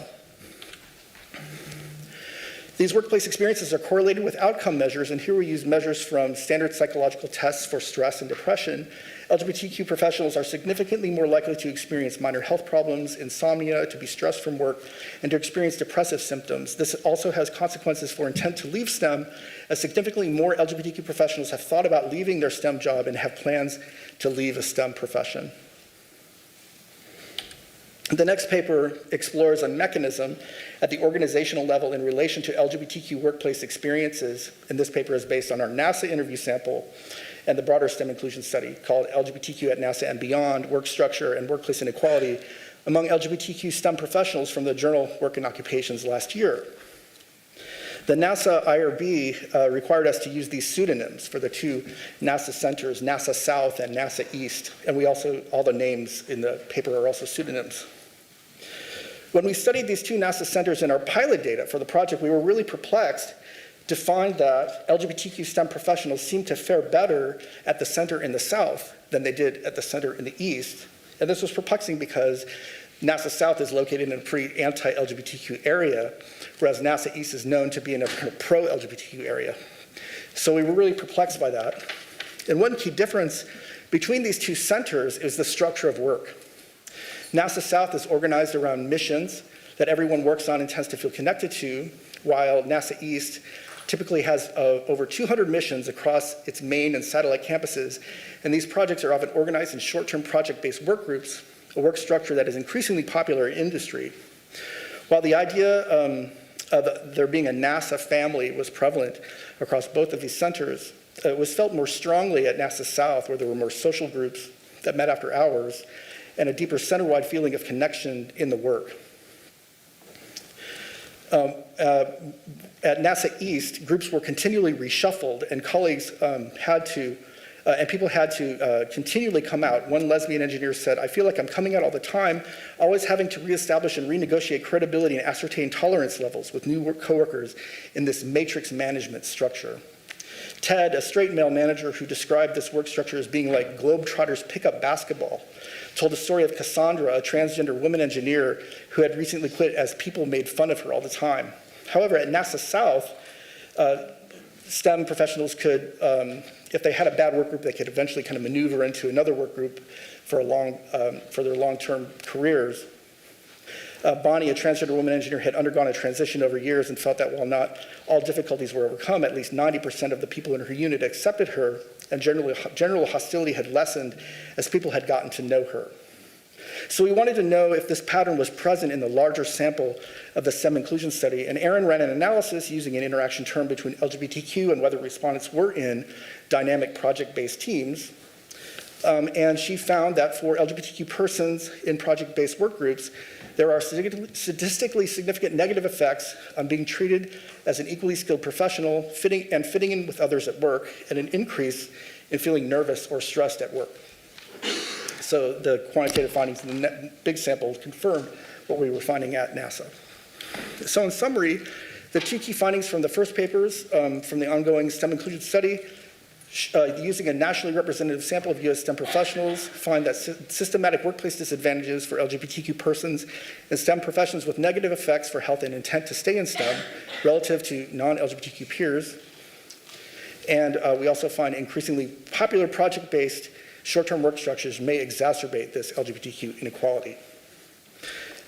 These workplace experiences are correlated with outcome measures, and here we use measures from standard psychological tests for stress and depression. LGBTQ professionals are significantly more likely to experience minor health problems, insomnia, to be stressed from work, and to experience depressive symptoms. This also has consequences for intent to leave STEM, as significantly more LGBTQ professionals have thought about leaving their STEM job and have plans to leave a STEM profession. The next paper explores a mechanism at the organizational level in relation to LGBTQ workplace experiences, and this paper is based on our NASA interview sample and the broader STEM inclusion study called LGBTQ at NASA and Beyond, Work Structure and Workplace Inequality among LGBTQ STEM professionals from the journal Work and Occupations last year. The NASA IRB required us to use these pseudonyms for the 2 NASA centers, NASA South and NASA East, and all the names in the paper are also pseudonyms. When we studied these 2 NASA centers in our pilot data for the project, we were really perplexed defined that LGBTQ STEM professionals seem to fare better at the center in the South than they did at the center in the East. And this was perplexing because NASA South is located in a pretty anti-LGBTQ area, whereas NASA East is known to be in a kind of pro-LGBTQ area. So we were really perplexed by that. And one key difference between these two centers is the structure of work. NASA South is organized around missions that everyone works on and tends to feel connected to, while NASA East typically has over 200 missions across its main and satellite campuses, and these projects are often organized in short-term project-based work groups, a work structure that is increasingly popular in industry. While the idea of there being a NASA family was prevalent across both of these centers, it was felt more strongly at NASA South, where there were more social groups that met after hours and a deeper center-wide feeling of connection in the work. At NASA East, groups were continually reshuffled, and colleagues and people had to continually come out. One lesbian engineer said, "I feel like I'm coming out all the time, always having to reestablish and renegotiate credibility and ascertain tolerance levels with new coworkers in this matrix management structure." Ted, a straight male manager who described this work structure as being like Globetrotters pickup basketball, told the story of Cassandra, a transgender woman engineer who had recently quit as people made fun of her all the time. However, at NASA South, STEM professionals could, if they had a bad work group, they could eventually kind of maneuver into another work group for their long-term careers. Bonnie, a transgender woman engineer, had undergone a transition over years and felt that while not all difficulties were overcome, at least 90% of the people in her unit accepted her, and general hostility had lessened as people had gotten to know her. So we wanted to know if this pattern was present in the larger sample of the STEM inclusion study, and Erin ran an analysis using an interaction term between LGBTQ and whether respondents were in dynamic project-based teams. And she found that for LGBTQ persons in project-based work groups, there are statistically significant negative effects on being treated as an equally skilled professional, fitting in with others at work, and an increase in feeling nervous or stressed at work. So the quantitative findings in the big sample confirmed what we were finding at NASA. So in summary, the two key findings from the first papers from the ongoing STEM inclusion study, using a nationally representative sample of US STEM professionals, find that systematic workplace disadvantages for LGBTQ persons in STEM professions with negative effects for health and intent to stay in STEM relative to non-LGBTQ peers. And we also find increasingly popular project-based short-term work structures may exacerbate this LGBTQ inequality.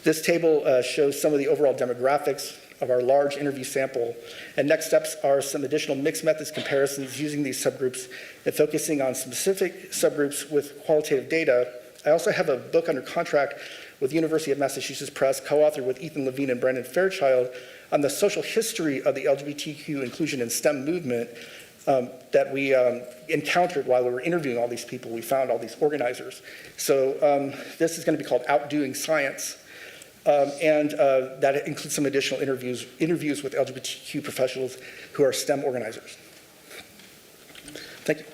This table shows some of the overall demographics of our large interview sample, and next steps are some additional mixed methods comparisons using these subgroups and focusing on specific subgroups with qualitative data. I also have a book under contract with the University of Massachusetts Press, co-authored with Ethan Levine and Brendan Fairchild, on the social history of the LGBTQ inclusion in STEM movement that we encountered while we were interviewing all these people. We found all these organizers. So this is going to be called Outdoing Science. And that includes some additional interviews with LGBTQ professionals who are STEM organizers. Thank you.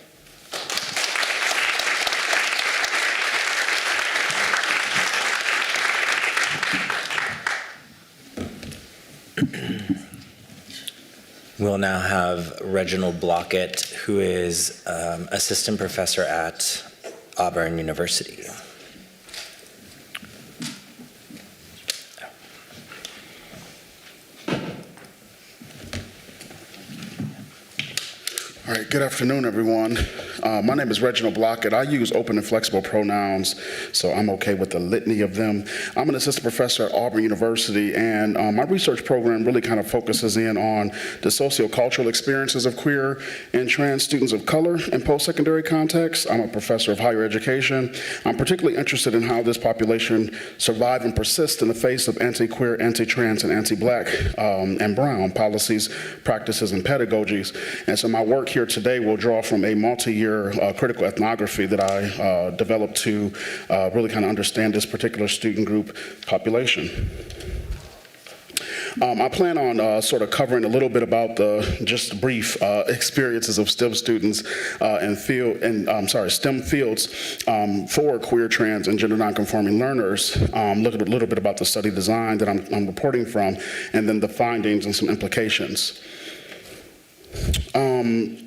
We'll now have Reginald Blockett, who is assistant professor at Auburn University. All right, good afternoon, everyone. My name is Reginald Blockett. I use open and flexible pronouns, so I'm okay with the litany of them. I'm an assistant professor at Auburn University, and my research program really kind of focuses in on the sociocultural experiences of queer and trans students of color in post-secondary contexts. I'm a professor of higher education. I'm particularly interested in how this population survive and persist in the face of anti-queer, anti-trans, and anti-Black and brown policies, practices, and pedagogies. And so my work here today will draw from a multi-year critical ethnography that I developed to really kind of understand this particular student group population. I plan on sort of covering a little bit about the just brief experiences of STEM students in STEM fields for queer, trans, and gender nonconforming learners. Look at a little bit about the study design that I'm reporting from, and then the findings and some implications.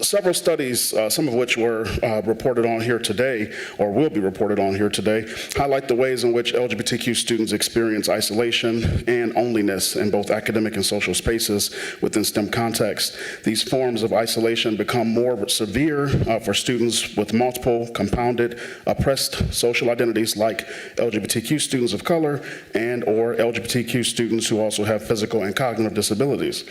Several studies, some of which were reported on here today, or will be reported on here today, highlight the ways in which LGBTQ students experience isolation and loneliness in both academic and social spaces within STEM contexts. These forms of isolation become more severe for students with multiple, compounded, oppressed social identities like LGBTQ students of color and or LGBTQ students who also have physical and cognitive disabilities.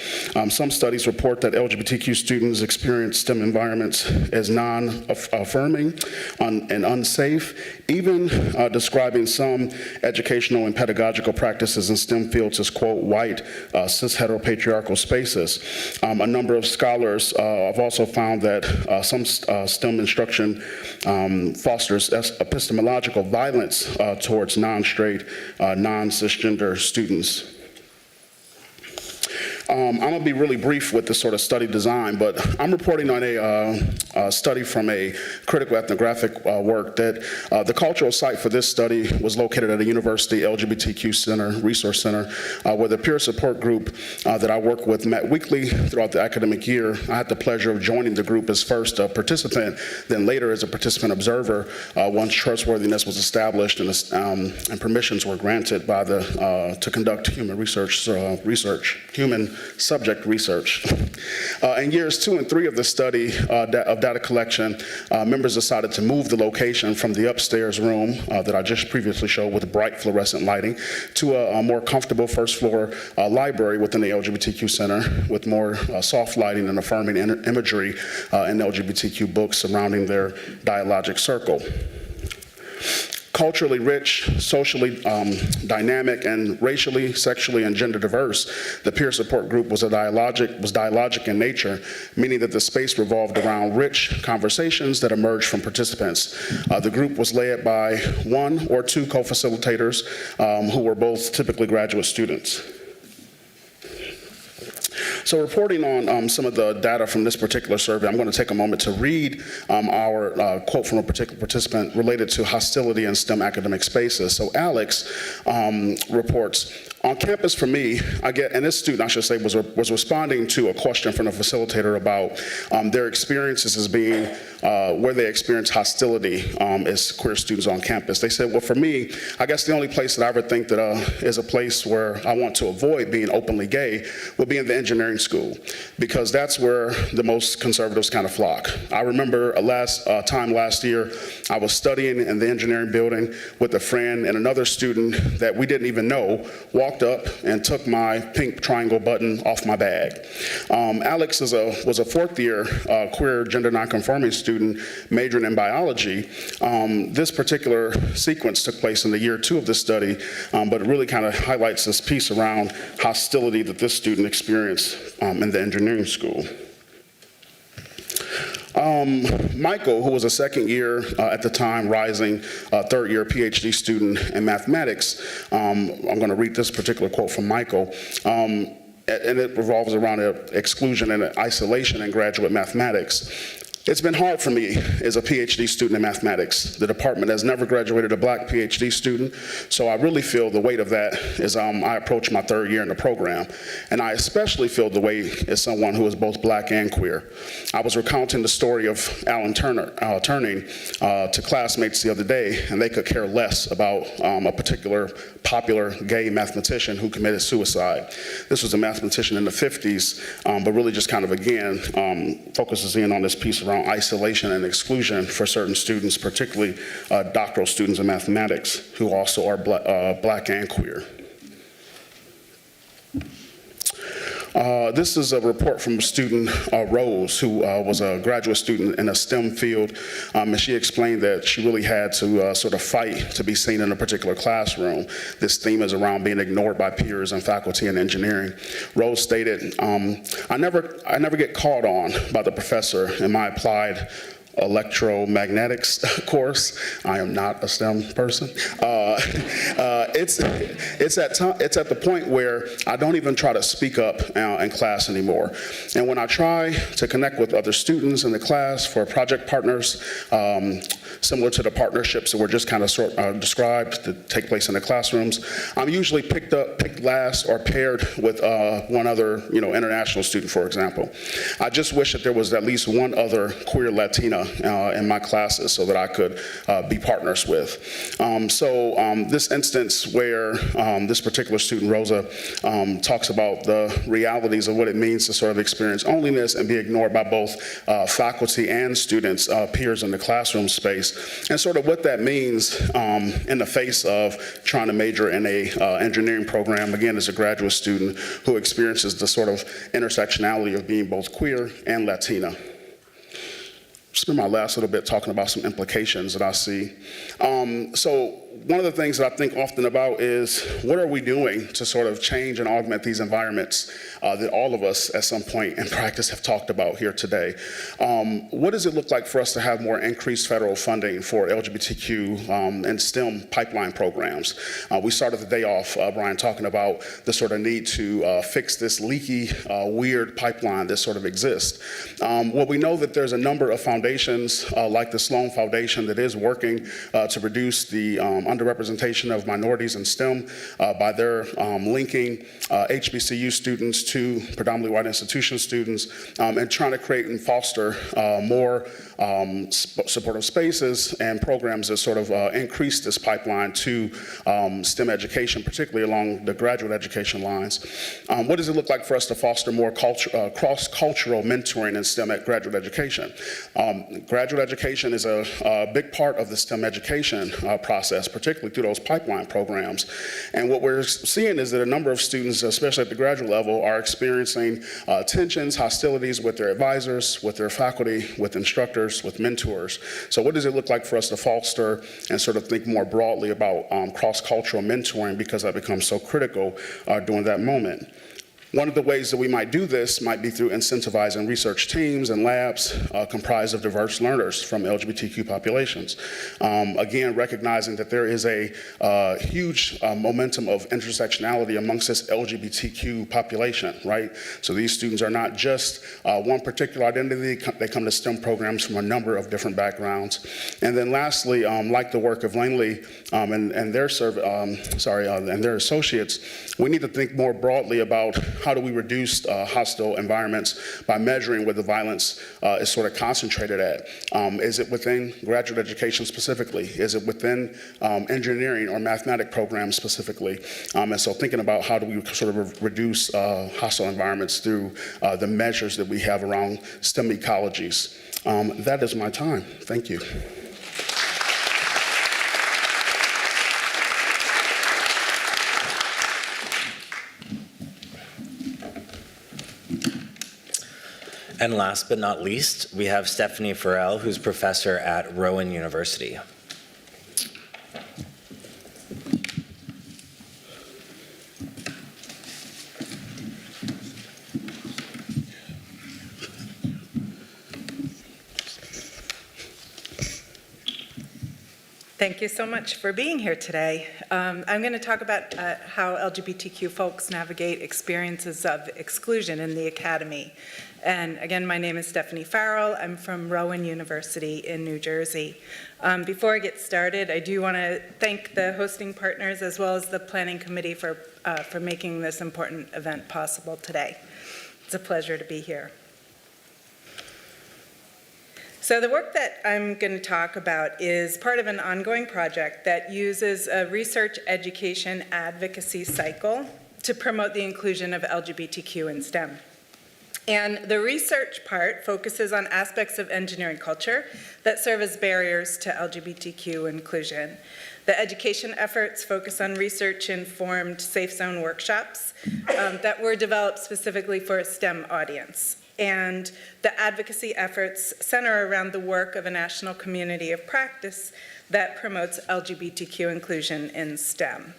Some studies report that LGBTQ students experience STEM environments as non-affirming and unsafe, even describing some educational and pedagogical practices in STEM fields as, quote, white, cis heteropatriarchal spaces. A number of scholars have also found that some STEM instruction fosters epistemological violence towards non-straight, non-cisgender students. I'm going to be really brief with this sort of study design, but I'm reporting on a study from a critical ethnographic work that the cultural site for this study was located at a university LGBTQ center, resource center, where the peer support group that I work with met weekly throughout the academic year. I had the pleasure of joining the group as first a participant, then later as a participant observer once trustworthiness was established and permissions were granted by to conduct human human subject research. In years 2 and 3 of the study of data collection, members decided to move the location from the upstairs room that I just previously showed with bright fluorescent lighting to a more comfortable first floor library within the LGBTQ center with more soft lighting and affirming imagery and LGBTQ books surrounding their dialogic circle. Culturally rich, socially dynamic, and racially, sexually, and gender diverse, the peer support group was dialogic in nature, meaning that the space revolved around rich conversations that emerged from participants. The group was led by 1 or 2 co-facilitators who were both typically graduate students. So reporting on some of the data from this particular survey, I'm going to take a moment to read our quote from a particular participant related to hostility in STEM academic spaces. So Alex reports, on campus for me, and this student, I should say, was responding to a question from a facilitator about their experiences as being where they experience hostility as queer students on campus. They said, well, for me, I guess the only place that I ever think that is a place where I want to avoid being openly gay would be in the engineering school, because that's where the most conservatives kind of flock. I remember last year, I was studying in the engineering building with a friend and another student that we didn't even know walked up and took my pink triangle button off my bag. Alex was a 4th year queer gender nonconforming student majoring in biology. This particular sequence took place in the year 2 of this study, but it really kind of highlights this piece around hostility that this student experienced in the engineering school. Michael, who was a 2nd year at the time, rising 3rd year PhD student in mathematics, I'm going to read this particular quote from Michael. And it revolves around exclusion and isolation in graduate mathematics. It's been hard for me as a PhD student in mathematics. The department has never graduated a black PhD student, so I really feel the weight of that as I approach my 3rd year in the program. And I especially feel the weight as someone who is both black and queer. I was recounting the story of Alan turning to classmates the other day, and they could care less about a particular popular gay mathematician who committed suicide. This was a mathematician in the 50s, but really just kind of, again, focuses in on this piece around isolation and exclusion for certain students, particularly doctoral students in mathematics, who also are black and queer. This is a report from student Rose, who was a graduate student in a STEM field, and she explained that she really had to sort of fight to be seen in a particular classroom. This theme is around being ignored by peers and faculty in engineering. Rose stated, I never get called on by the professor in my applied electromagnetics course. I am not a STEM person. It's at the point where I don't even try to speak up in class anymore. And when I try to connect with other students in the class for project partners, similar to the partnerships that were just kind of described to take place in the classrooms. I'm usually picked last or paired with one other, international student, for example. I just wish that there was at least one other queer Latina in my classes so that I could be partners with. This instance where this particular student, Rosa, talks about the realities of what it means to sort of experience onlyness and be ignored by both faculty and students, peers in the classroom space, and sort of what that means in the face of trying to major in a engineering program, again, as a graduate student who experiences the sort of intersectionality of being both queer and Latina. Spend my last little bit talking about some implications that I see. One of the things that I think often about is what are we doing to sort of change and augment these environments that all of us at some point in practice have talked about here today. What does it look like for us to have more increased federal funding for LGBTQ and STEM pipeline programs? We started the day off, Brian, talking about the sort of need to fix this leaky, weird pipeline that sort of exists. Well, we know that there's a number of foundations like the Sloan Foundation that is working to reduce the underrepresentation of minorities in STEM by their linking HBCU students to predominantly white institution students and trying to create and foster more supportive spaces and programs that sort of increase this pipeline to STEM education, particularly along the graduate education lines. What does it look like for us to foster more cross-cultural mentoring in STEM at graduate education? Graduate education is a big part of the STEM education process, particularly through those pipeline programs. And what we're seeing is that a number of students, especially at the graduate level, are experiencing tensions, hostilities with their advisors, with their faculty, with instructors, with mentors. So what does it look like for us to foster and sort of think more broadly about cross-cultural mentoring, because that becomes so critical during that moment? One of the ways that we might do this might be through incentivizing research teams and labs comprised of diverse learners from LGBTQ populations. Again, recognizing that there is a huge momentum of intersectionality amongst this LGBTQ population, right? So these students are not just one particular identity, they come to STEM programs from a number of different backgrounds. And then lastly, like the work of Langley and their associates, we need to think more broadly about how do we reduce hostile environments by measuring where the violence is sort of concentrated at. Is it within graduate education specifically? Is it within engineering or mathematic programs specifically? And so thinking about how do we sort of reduce hostile environments through the measures that we have around STEM ecologies. That is my time. Thank you. And last but not least, we have Stephanie Farrell, who's professor at Rowan University. Thank you so much for being here today. I'm going to talk about how LGBTQ folks navigate experiences of exclusion in the academy. And again, my name is Stephanie Farrell. I'm from Rowan University in New Jersey. Before I get started, I do want to thank the hosting partners as well as the planning committee for making this important event possible today. It's a pleasure to be here. So the work that I'm going to talk about is part of an ongoing project that uses a research education advocacy cycle to promote the inclusion of LGBTQ in STEM. And the research part focuses on aspects of engineering culture that serve as barriers to LGBTQ inclusion. The education efforts focus on research-informed safe zone workshops that were developed specifically for a STEM audience. And the advocacy efforts center around the work of a national community of practice that promotes LGBTQ inclusion in STEM.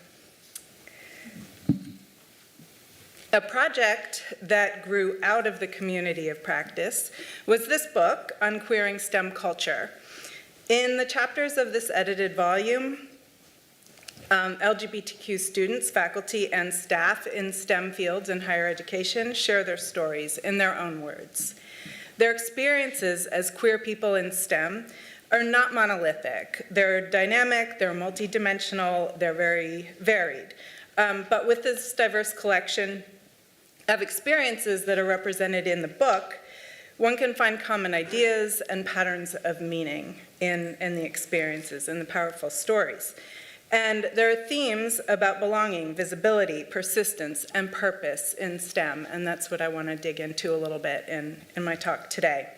A project that grew out of the community of practice was this book, Unqueering STEM Culture. In the chapters of this edited volume, LGBTQ students, faculty, and staff in STEM fields in higher education share their stories in their own words. Their experiences as queer people in STEM are not monolithic. They're dynamic, they're multidimensional, they're very varied. But with this diverse collection of experiences that are represented in the book, one can find common ideas and patterns of meaning in the experiences and the powerful stories. And there are themes about belonging, visibility, persistence, and purpose in STEM, and that's what I want to dig into a little bit in my talk today.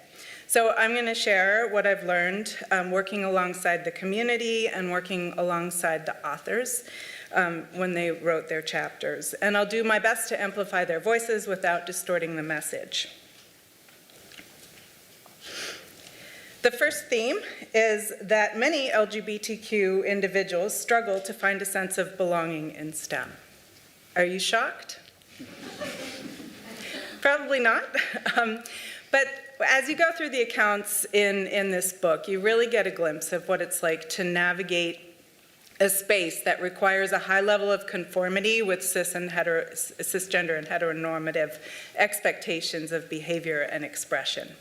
So I'm going to share what I've learned working alongside the community and working alongside the authors when they wrote their chapters. And I'll do my best to amplify their voices without distorting the message. The first theme is that many LGBTQ individuals struggle to find a sense of belonging in STEM. Are you shocked? Probably not. But as you go through the accounts in this book, you really get a glimpse of what it's like to navigate a space that requires a high level of conformity with cisgender and heteronormative expectations of behavior and expression.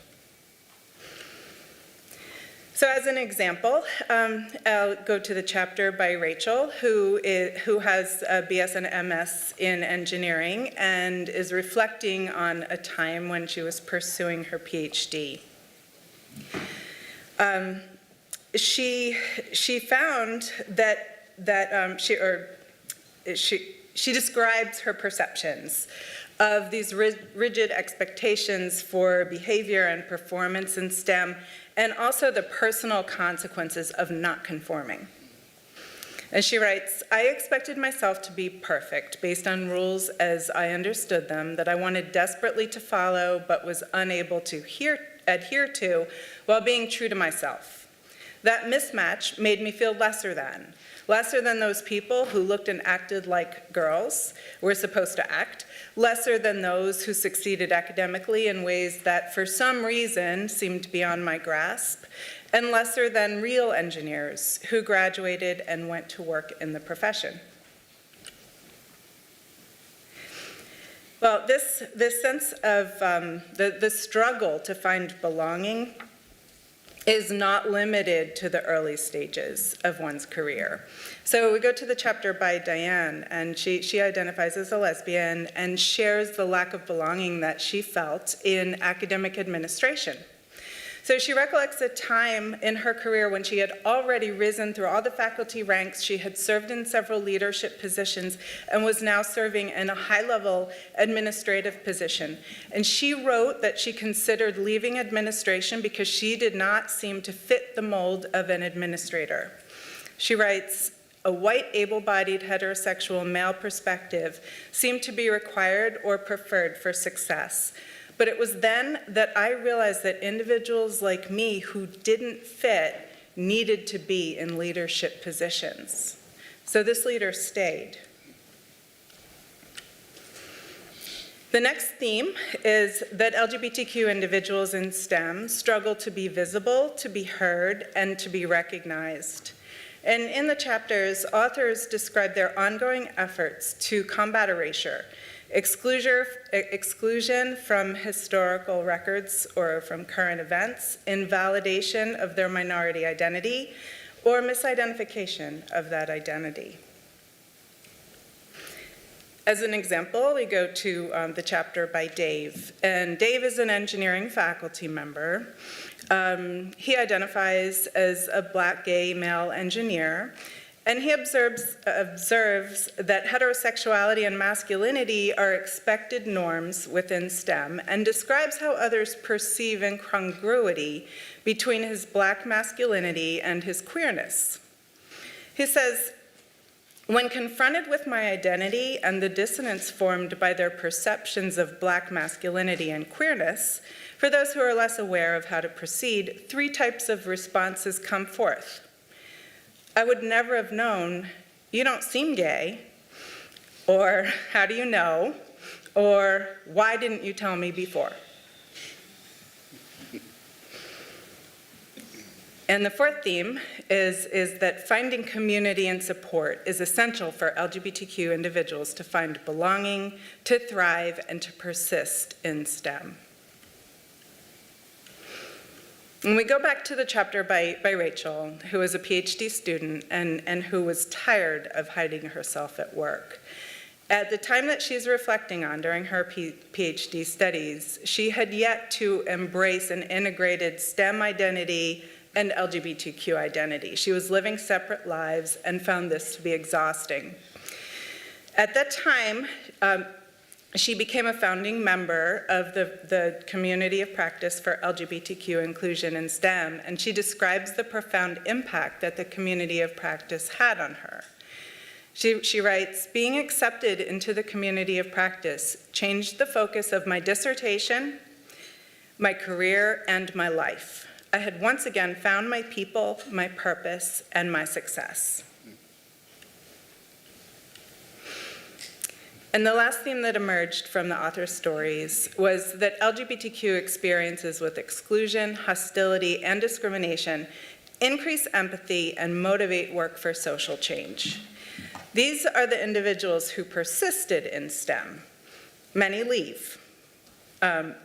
So as an example, I'll go to the chapter by Rachel, who has a BS and MS in engineering and is reflecting on a time when she was pursuing her PhD. She found that she describes her perceptions of these rigid expectations for behavior and performance in STEM, and also the personal consequences of not conforming. And she writes, "I expected myself to be perfect based on rules as I understood them that I wanted desperately to follow but was unable to adhere to while being true to myself. That mismatch made me feel lesser than those people who looked and acted like girls were supposed to act, lesser than those who succeeded academically in ways that for some reason seemed beyond my grasp, and lesser than real engineers who graduated and went to work in the profession." Well, this sense of the struggle to find belonging is not limited to the early stages of one's career. So we go to the chapter by Diane, and she identifies as a lesbian and shares the lack of belonging that she felt in academic administration. So she recollects a time in her career when she had already risen through all the faculty ranks, she had served in several leadership positions, and was now serving in a high-level administrative position. And she wrote that she considered leaving administration because she did not seem to fit the mold of an administrator. She writes, "A white, able-bodied, heterosexual male perspective seemed to be required or preferred for success. But it was then that I realized that individuals like me who didn't fit needed to be in leadership positions." So this leader stayed. The next theme is that LGBTQ individuals in STEM struggle to be visible, to be heard, and to be recognized. And in the chapters, authors describe their ongoing efforts to combat erasure, exclusion from historical records or from current events, invalidation of their minority identity, or misidentification of that identity. As an example, we go to the chapter by Dave. And Dave is an engineering faculty member. He identifies as a Black gay male engineer. And he observes that heterosexuality and masculinity are expected norms within STEM, and describes how others perceive incongruity between his Black masculinity and his queerness. He says, "When confronted with my identity and the dissonance formed by their perceptions of Black masculinity and queerness, for those who are less aware of how to proceed, 3 types of responses come forth. I would never have known, you don't seem gay, or how do you know, or why didn't you tell me before?" And the fourth theme is that finding community and support is essential for LGBTQ individuals to find belonging, to thrive, and to persist in STEM. And we go back to the chapter by Rachel, who was a PhD student and who was tired of hiding herself at work. At the time that she's reflecting on during her PhD studies, she had yet to embrace an integrated STEM identity and LGBTQ identity. She was living separate lives and found this to be exhausting. At that time, she became a founding member of the community of practice for LGBTQ inclusion in STEM, and she describes the profound impact that the community of practice had on her. She writes, "Being accepted into the community of practice changed the focus of my dissertation, my career, and my life. I had once again found my people, my purpose, and my success." And the last theme that emerged from the author's stories was that LGBTQ experiences with exclusion, hostility, and discrimination increase empathy and motivate work for social change. These are the individuals who persisted in STEM. Many leave. But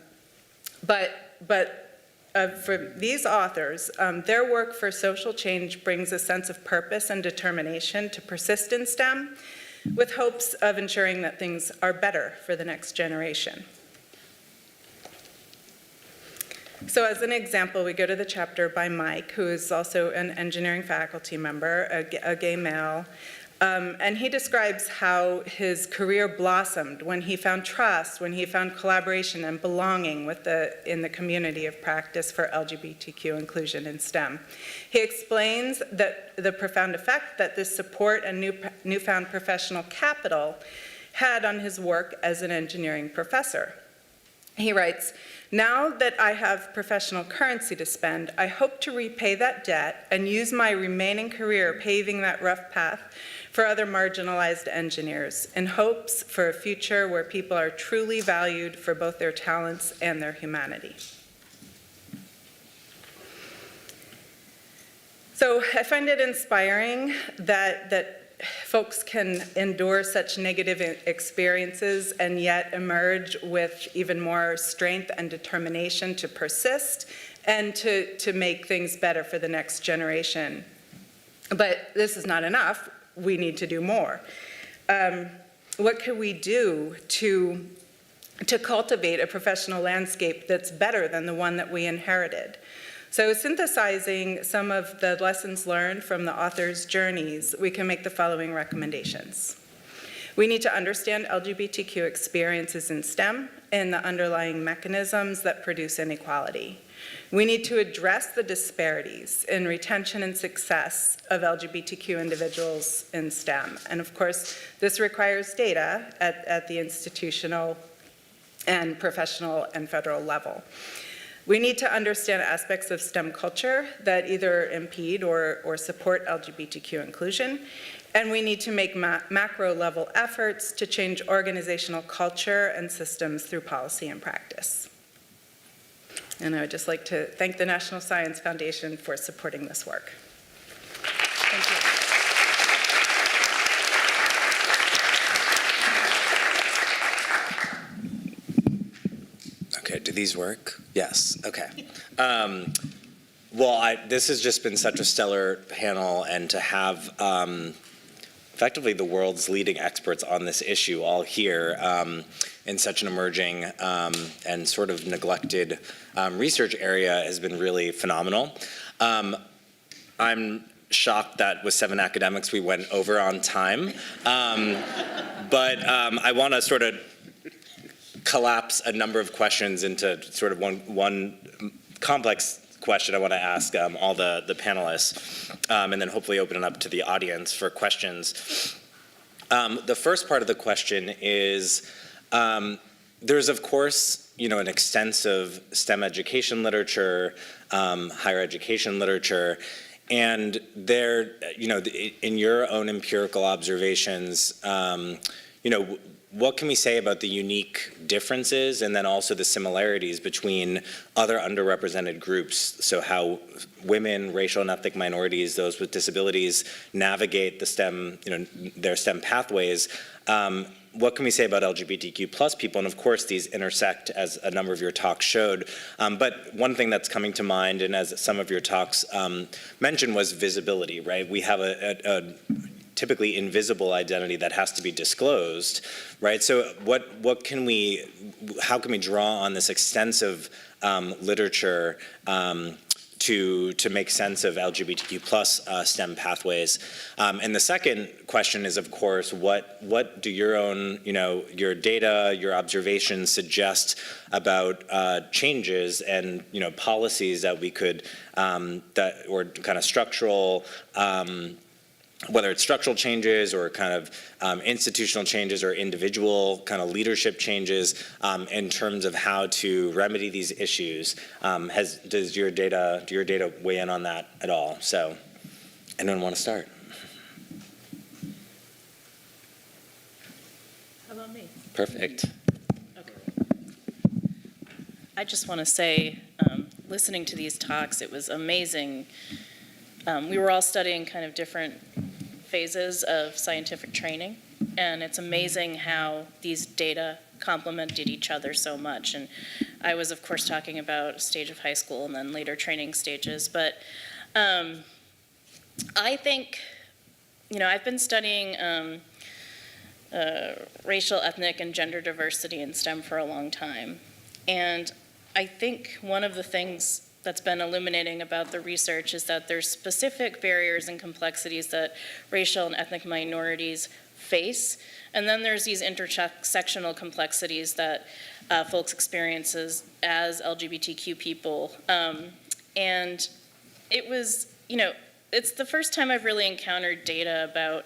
for these authors, their work for social change brings a sense of purpose and determination to persist in STEM, with hopes of ensuring that things are better for the next generation. So as an example, we go to the chapter by Mike, who is also an engineering faculty member, a gay male, and he describes how his career blossomed when he found trust, when he found collaboration and belonging in the community of practice for LGBTQ inclusion in STEM. He explains that the profound effect that this support and newfound professional capital had on his work as an engineering professor. He writes, "Now that I have professional currency to spend, I hope to repay that debt and use my remaining career paving that rough path for other marginalized engineers, in hopes for a future where people are truly valued for both their talents and their humanity." So I find it inspiring that folks can endure such negative experiences and yet emerge with even more strength and determination to persist and to make things better for the next generation. But this is not enough. We need to do more. What can we do to cultivate a professional landscape that's better than the one that we inherited? So synthesizing some of the lessons learned from the author's journeys, we can make the following recommendations. We need to understand LGBTQ experiences in STEM and the underlying mechanisms that produce inequality. We need to address the disparities in retention and success of LGBTQ individuals in STEM. And of course, this requires data at the institutional and professional and federal level. We need to understand aspects of STEM culture that either impede or support LGBTQ inclusion. And we need to make macro-level efforts to change organizational culture and systems through policy and practice. And I would just like to thank the National Science Foundation for supporting this work. Thank you. Okay, do these work? Yes, okay. This has just been such a stellar panel, and to have effectively the world's leading experts on this issue all here in such an emerging and sort of neglected research area has been really phenomenal. I'm shocked that with 7 academics we went over on time, but I want to sort of collapse a number of questions into sort of one complex question I want to ask all the panelists, and then hopefully open it up to the audience for questions. The first part of the question is, there's of course, an extensive STEM education literature, higher education literature, and there, in your own empirical observations, what can we say about the unique differences and then also the similarities between other underrepresented groups? So how women, racial and ethnic minorities, those with disabilities navigate the STEM, their STEM pathways, what can we say about LGBTQ plus people? And of course, these intersect, as a number of your talks showed. But one thing that's coming to mind, and as some of your talks mentioned, was visibility, right? We have a typically invisible identity that has to be disclosed, right? So how can we draw on this extensive literature to make sense of LGBTQ plus STEM pathways? And the second question is, of course, what do your own, your data, your observations suggest about changes and, policies that we could, or kind of structural, whether it's structural changes or kind of institutional changes or individual kind of leadership changes in terms of how to remedy these issues. Do your data weigh in on that at all? So, anyone want to start? How about me? Perfect. Okay. I just want to say, listening to these talks, it was amazing. We were all studying kind of different phases of scientific training, and it's amazing how these data complemented each other so much. And I was, of course, talking about a stage of high school and then later training stages, but I think, I've been studying racial, ethnic, and gender diversity in STEM for a long time, and I think one of the things that's been illuminating about the research is that there's specific barriers and complexities that racial and ethnic minorities face, and then there's these intersectional complexities that folks experience as LGBTQ people. And it was, it's the first time I've really encountered data about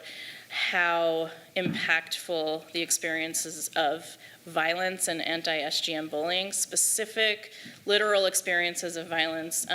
how impactful the experiences of violence and anti-SGM bullying, specific literal experiences of violence,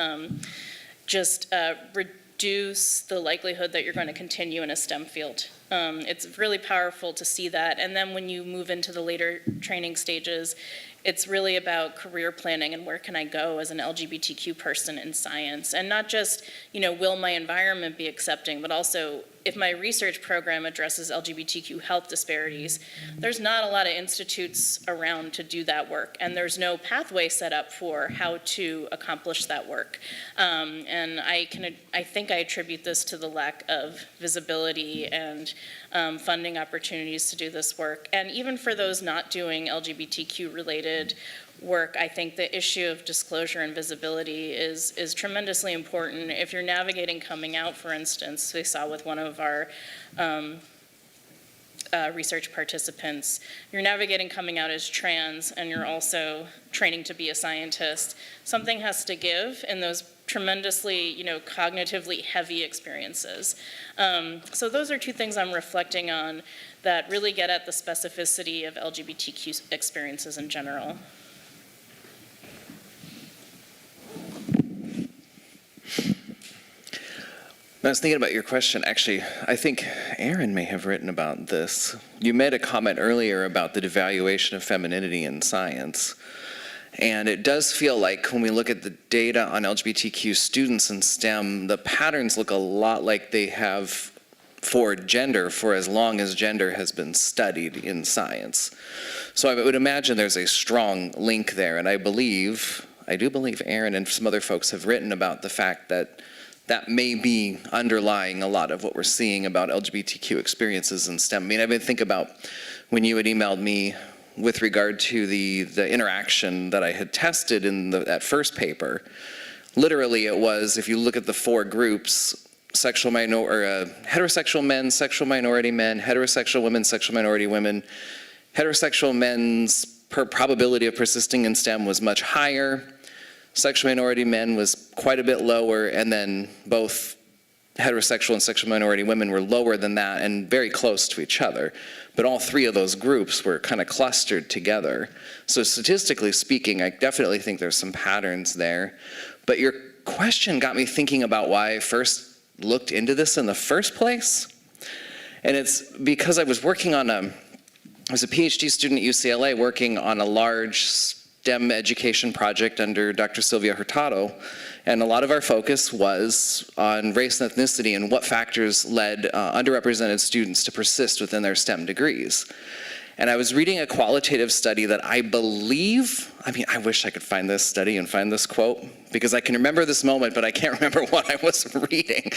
just reduce the likelihood that you're going to continue in a STEM field. It's really powerful to see that. And then when you move into the later training stages, it's really about career planning and where can I go as an LGBTQ person in science. And not just, will my environment be accepting, but also if my research program addresses LGBTQ health disparities, there's not a lot of institutes around to do that work, and there's no pathway set up for how to accomplish that work. And I think I attribute this to the lack of visibility and funding opportunities to do this work. And even for those not doing LGBTQ related work, I think the issue of disclosure and visibility is tremendously important. If you're navigating coming out, for instance, we saw with one of our research participants, you're navigating coming out as trans and you're also training to be a scientist. Something has to give in those tremendously, cognitively heavy experiences. So those are two things I'm reflecting on that really get at the specificity of LGBTQ experiences in general. I was thinking about your question. Actually, I think Aaron may have written about this. You made a comment earlier about the devaluation of femininity in science. And it does feel like when we look at the data on LGBTQ students in STEM, the patterns look a lot like they have for gender for as long as gender has been studied in science. So I would imagine there's a strong link there. And I do believe Aaron and some other folks have written about the fact that that may be underlying a lot of what we're seeing about LGBTQ experiences in STEM. I mean, I've been thinking about when you had emailed me with regard to the interaction that I had tested in that first paper. Literally, it was, if you look at the four groups, heterosexual men, sexual minority men, heterosexual women, sexual minority women, heterosexual men's probability of persisting in STEM was much higher. Sexual minority men was quite a bit lower, and then both heterosexual and sexual minority women were lower than that and very close to each other. But all three of those groups were kind of clustered together. So statistically speaking, I definitely think there's some patterns there. But your question got me thinking about why I first looked into this in the first place. And it's because I was working on I was a PhD student at UCLA working on a large STEM education project under Dr. Sylvia Hurtado, and a lot of our focus was on race and ethnicity and what factors led underrepresented students to persist within their STEM degrees. And I was reading a qualitative study that I believe, I wish I could find this study and find this quote, because I can remember this moment, but I can't remember what I was reading.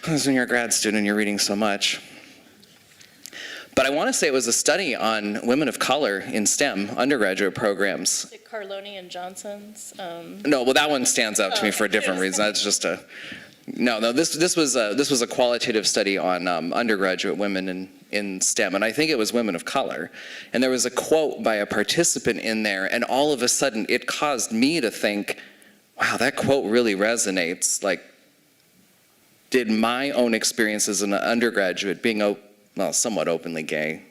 Because when you're a grad student, you're reading so much. But I want to say it was a study on women of color in STEM undergraduate programs. Is it Carloni and Johnson's? No, well, that one stands out to me for a different reason. That's just a, no, this was a qualitative study on undergraduate women in STEM, and I think it was women of color. And there was a quote by a participant in there, and all of a sudden it caused me to think, wow, that quote really resonates. Like, did my own experience as an undergraduate being somewhat openly gay,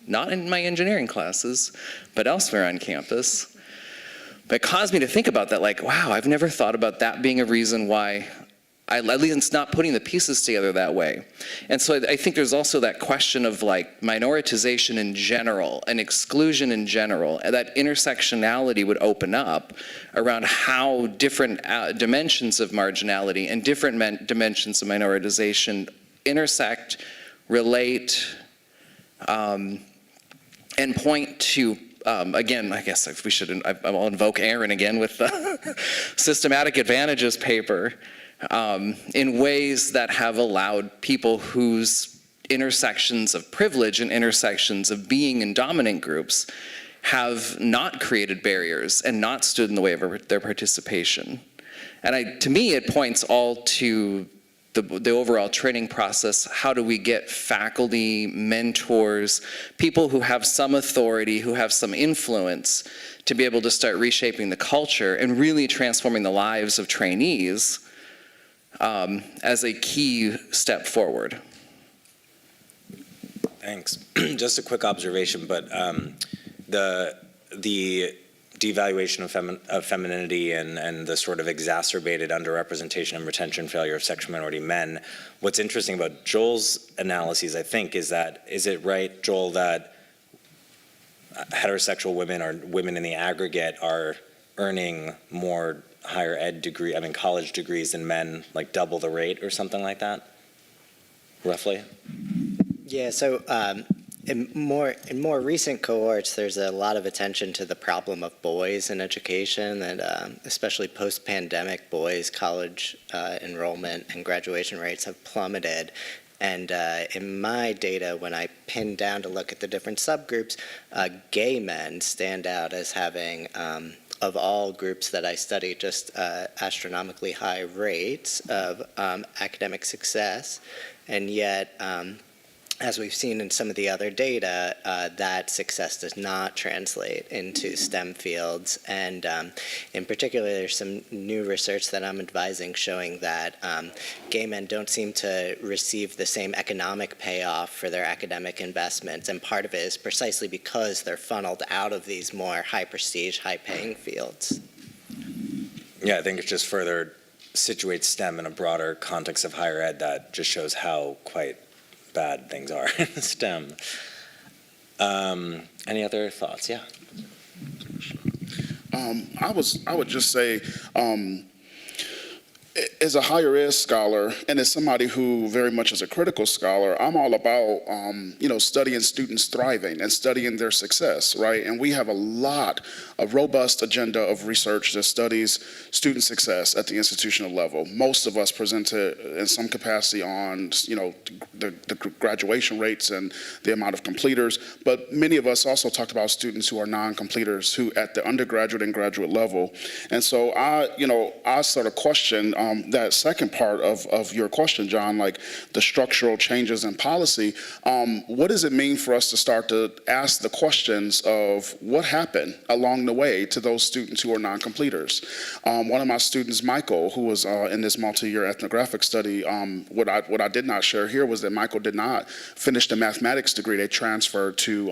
not in my engineering classes, but elsewhere on campus, but it caused me to think about that, like, wow, I've never thought about that being a reason why at least it's not putting the pieces together that way. And so I think there's also that question of like minoritization in general and exclusion in general, and that intersectionality would open up around how different dimensions of marginality and different dimensions of minoritization intersect, relate, and point to, again, I guess if we should, I'll invoke Aaron again with the systematic advantages paper, in ways that have allowed people whose intersections of privilege and intersections of being in dominant groups have not created barriers and not stood in the way of their participation. And to me, it points all to the overall training process. How do we get faculty, mentors, people who have some authority, who have some influence, to be able to start reshaping the culture and really transforming the lives of trainees as a key step forward. Thanks. Just a quick observation, but the devaluation of femininity and the sort of exacerbated underrepresentation and retention failure of sexual minority men, what's interesting about Joel's analyses, I think, is it right, Joel, that heterosexual women or women in the aggregate are earning more higher ed college degrees than men, like double the rate or something like that, roughly? Yeah, so in more recent cohorts, there's a lot of attention to the problem of boys in education, and especially post-pandemic boys' college enrollment and graduation rates have plummeted. And in my data, when I pinned down to look at the different subgroups, gay men stand out as having, of all groups that I study, just astronomically high rates of academic success. And yet, as we've seen in some of the other data, that success does not translate into STEM fields. And in particular, there's some new research that I'm advising showing that gay men don't seem to receive the same economic payoff for their academic investments. And part of it is precisely because they're funneled out of these more high prestige, high paying fields. Yeah, I think it just further situates STEM in a broader context of higher ed that just shows how quite bad things are in STEM. Any other thoughts? Yeah. I would just say, as a higher ed scholar and as somebody who very much is a critical scholar, I'm all about, studying students thriving and studying their success, right? And we have a robust agenda of research that studies student success at the institutional level. Most of us presented in some capacity on, the graduation rates and the amount of completers, but many of us also talked about students who are non-completers, who at the undergraduate and graduate level. And so I sort of question that second part of your question, John, like the structural changes in policy. What does it mean for us to start to ask the questions of what happened along the way to those students who are non-completers? One of my students, Michael, who was in this multi-year ethnographic study, what I did not share here was that Michael did not finish the mathematics degree. They transferred to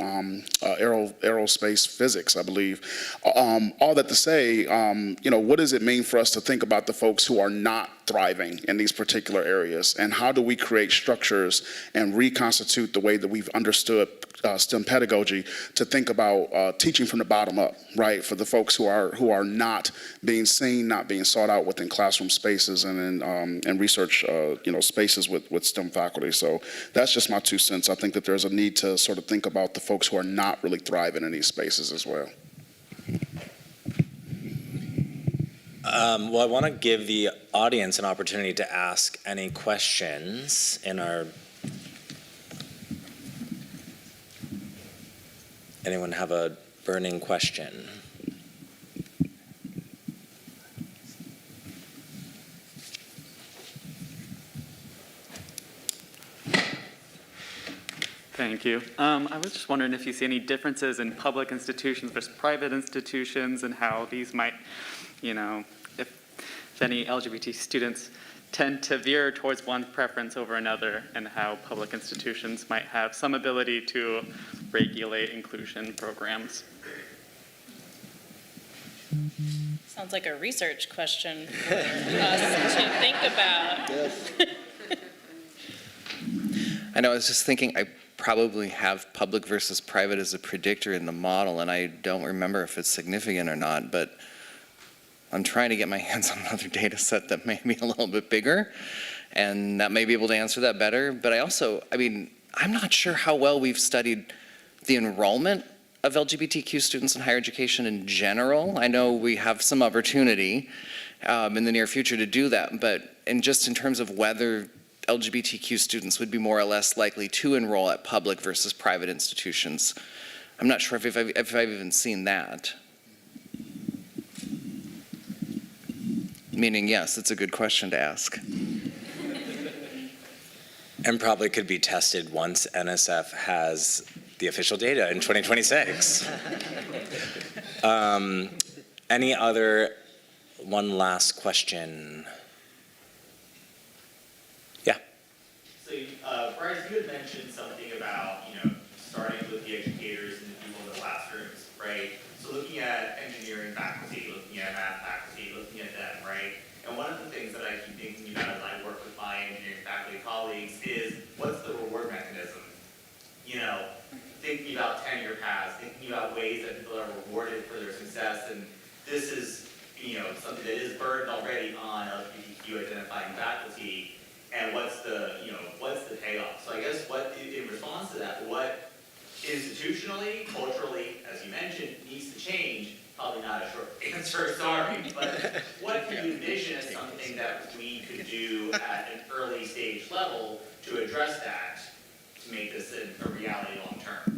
aerospace physics, I believe. All that to say, what does it mean for us to think about the folks who are not thriving in these particular areas, and how do we create structures and reconstitute the way that we've understood STEM pedagogy to think about teaching from the bottom up, right? For the folks who are not being seen, not being sought out within classroom spaces and in research spaces with STEM faculty. So that's just my 2 cents. I think that there's a need to sort of think about the folks who are not really thriving in these spaces as well. Well, I want to give the audience an opportunity to ask any questions in our. Anyone have a burning question? Thank you. I was just wondering if you see any differences in public institutions versus private institutions and how these might, if any LGBT students tend to veer towards one preference over another, and how public institutions might have some ability to regulate inclusion programs. Sounds like a research question for us to think about. Yes. I know, I was just thinking, I probably have public versus private as a predictor in the model, and I don't remember if it's significant or not, but I'm trying to get my hands on another data set that may be a little bit bigger, and that may be able to answer that better. But I'm not sure how well we've studied the enrollment of LGBTQ students in higher education in general. I know we have some opportunity in the near future to do that, but in terms of whether LGBTQ students would be more or less likely to enroll at public versus private institutions, I'm not sure if I've even seen that. Meaning, yes, it's a good question to ask. And probably could be tested once NSF has the official data in 2026. Any other, one last question? Yeah. So, Bryce, you had mentioned something about, starting with the educators and the people in the classrooms, right? So looking at engineering faculty, looking at math faculty, looking at them, right? And one of the things that I keep thinking about as I work with my engineering faculty colleagues is, what's the reward mechanism? Thinking about tenure paths, thinking about ways that people are rewarded for their success, and this is, something that is burdened already on LGBTQ identifying faculty, and what's the payoff? So I guess in response to that, what institutionally, culturally, as you mentioned, needs to change? Probably not a short answer, sorry, but what can you envision as something that we could do at an early stage level to address that, to make this a reality long term?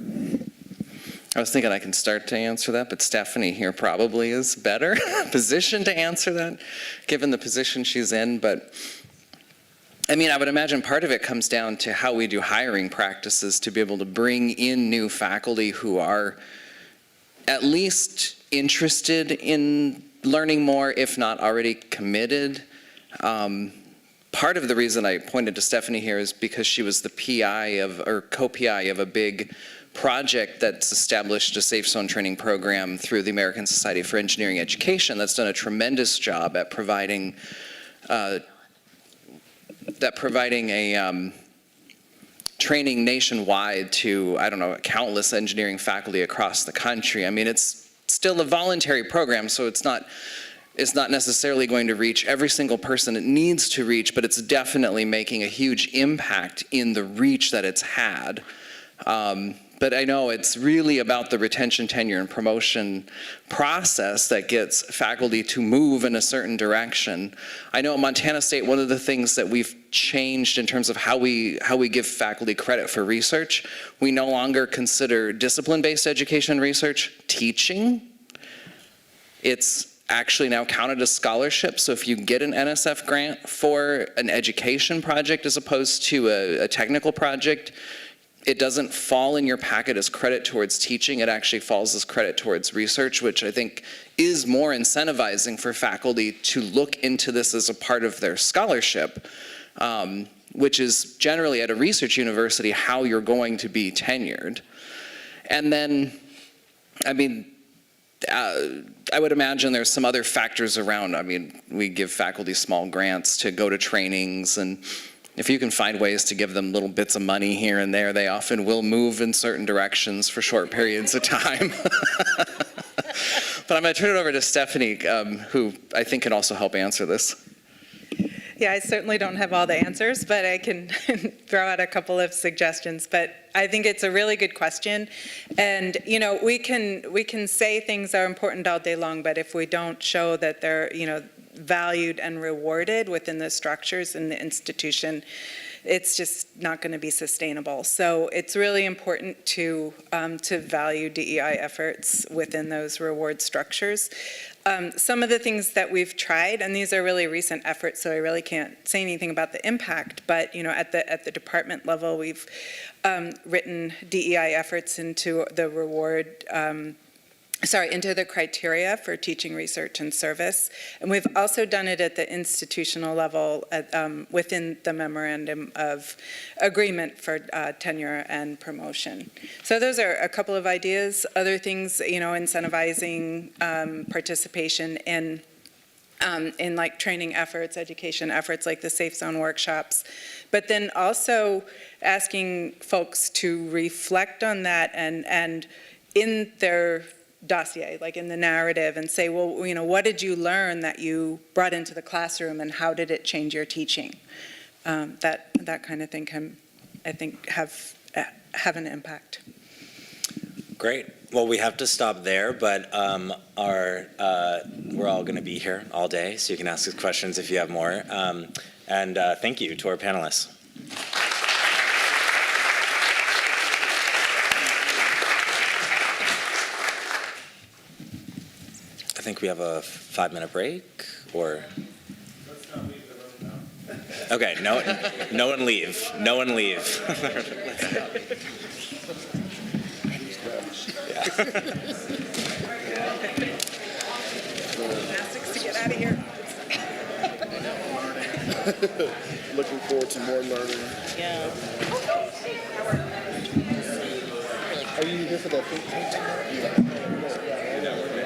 I was thinking I can start to answer that, but Stephanie here probably is better positioned to answer that, given the position she's in. But I would imagine part of it comes down to how we do hiring practices to be able to bring in new faculty who are at least interested in learning more, if not already committed. Part of the reason I pointed to Stephanie here is because she was the co-PI of a big project that's established a safe zone training program through the American Society for Engineering Education that's done a tremendous job at providing a training nationwide to, countless engineering faculty across the country. It's still a voluntary program, so it's not necessarily going to reach every single person it needs to reach, but it's definitely making a huge impact in the reach that it's had. But I know it's really about the retention, tenure, and promotion process that gets faculty to move in a certain direction. I know at Montana State, one of the things that we've changed in terms of how we give faculty credit for research, we no longer consider discipline-based education research teaching. It's actually now counted as scholarship. So if you get an NSF grant for an education project as opposed to a technical project, it doesn't fall in your packet as credit towards teaching. It actually falls as credit towards research, which I think is more incentivizing for faculty to look into this as a part of their scholarship, which is generally at a research university how you're going to be tenured. And then, I would imagine there's some other factors around. I mean, we give faculty small grants to go to trainings, and if you can find ways to give them little bits of money here and there, they often will move in certain directions for short periods of time. But I'm going to turn it over to Stephanie, who I think can also help answer this. Yeah, I certainly don't have all the answers, but I can throw out a couple of suggestions. But I think it's a really good question. And, you know, we can say things are important all day long, but if we don't show that they're, you know, valued and rewarded within the structures in the institution, it's just not going to be sustainable. So it's really important to value DEI efforts within those reward structures. Some of the things that we've tried, and these are really recent efforts, so I really can't say anything about the impact, but you know, at the department level, we've written DEI efforts into the into the criteria for teaching, research, and service. And we've also done it at the institutional level within the memorandum of agreement for tenure and promotion. So those are a couple of ideas. Other things, you know, incentivizing participation in like training efforts, education efforts like the Safe Zone workshops, but then also asking folks to reflect on that and in their dossier, like in the narrative, and say, well, you know, what did you learn that you brought into the classroom and how did it change your teaching? That kind of thing can, I think, have an impact. Great. Well, we have to stop there, but we're all going to be here all day, so you can ask us questions if you have more. And thank you to our panelists. I think we have a 5-minute break, or? Let's not leave the room now. Okay, no one leave. No one leave. Gymnastics to get out of here. Looking forward to more learning. Yeah. Are you here for the think tank?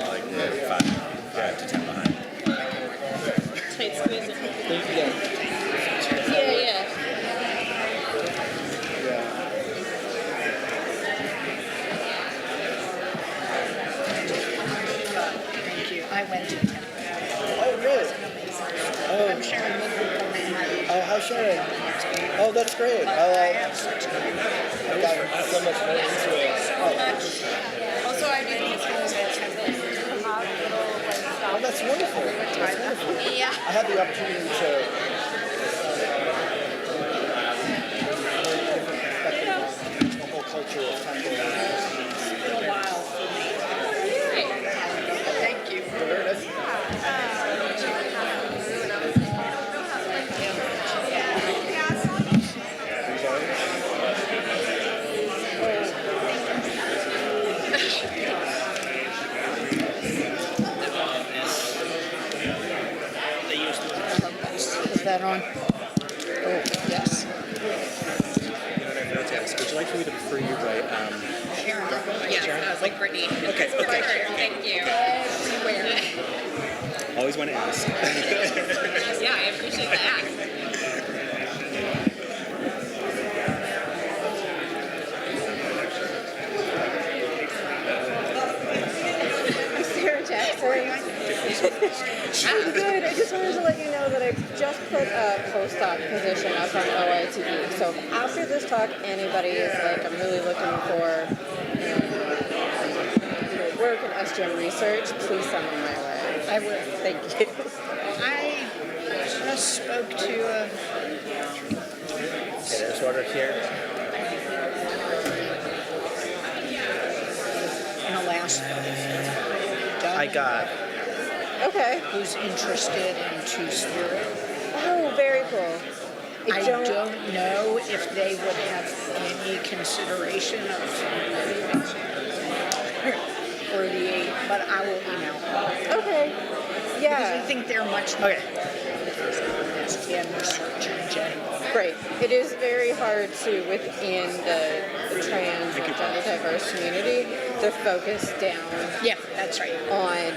Like 5 to 10 behind. Tight squeeze it. Yeah. Yeah. Thank you. I went to Oh, really? Oh, I'm Sharon Midwood. oh, how's Sharon? Oh, that's great. I've gotten so much more into it. Also, I did these Oh, that's wonderful. That's wonderful. Yeah. I had the opportunity to the whole culture of temple. Wow. Thank you. Very nice. Is that on? Oh, yes. Would you like for me to refer you by Sharon. Yeah, I was like Brittany. Okay. Thank you. Everywhere. Always want to ask. Yeah, I appreciate that. I'm good. I just wanted to let you know that I just put a postdoc position up on OITE. So after this talk, anybody is like, I'm really looking for work in SGM research, please send them my way. I will. Thank you. I just spoke to There's order here. in Alaska. I got. Okay. Who's interested in Two-Spirit. Oh, very cool. I don't know if they would have any consideration of for the 8, but I will email them. Okay. Because I Yeah. think they're much more STEM research in general. Great. It is very hard to, within the trans and gender diverse community, to focus down Yeah, that's right. on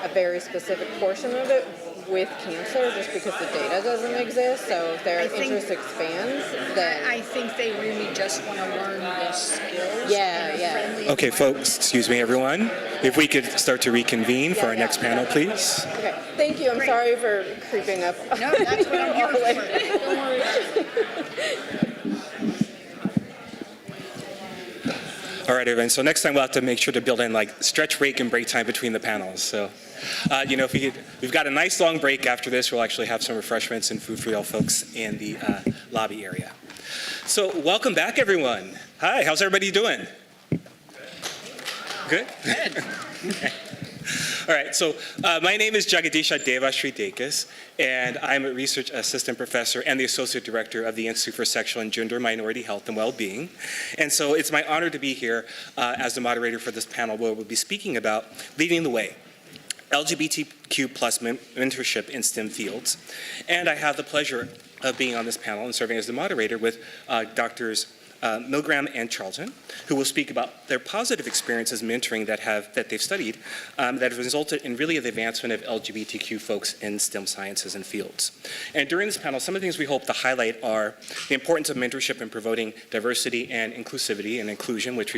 a very specific portion of it with cancer, just because the data doesn't exist. So if their I think- interest expands, then I think they really just want to learn the skills. Yeah, in a yeah. friendly Okay, folks, excuse me, everyone. If we could start to reconvene for our next panel, please. okay. Thank you. I'm sorry for creeping up. No, that's what I'm here for. Don't worry about it. All right, everyone. So next time we'll have to make sure to build in like stretch break and break time between the panels. So, if we've got a nice long break after this, we'll actually have some refreshments and food for y'all folks in the lobby area. So welcome back, everyone. Hi, how's everybody doing? Good? Good. Okay. All right, so my name is Jagadisha Devasridekis, and I'm a research assistant professor and the associate director of the Institute for Sexual and Gender Minority Health and Wellbeing. And so it's my honor to be here as the moderator for this panel, where we'll be speaking about leading the way, LGBTQ plus mentorship in STEM fields. And I have the pleasure of being on this panel and serving as the moderator with Drs. Milgram and Charlton, who will speak about their positive experiences mentoring that they've studied that have resulted in really the advancement of LGBTQ folks in STEM sciences and fields. And during this panel, some of the things we hope to highlight are the importance of mentorship in promoting diversity and inclusivity and inclusion, which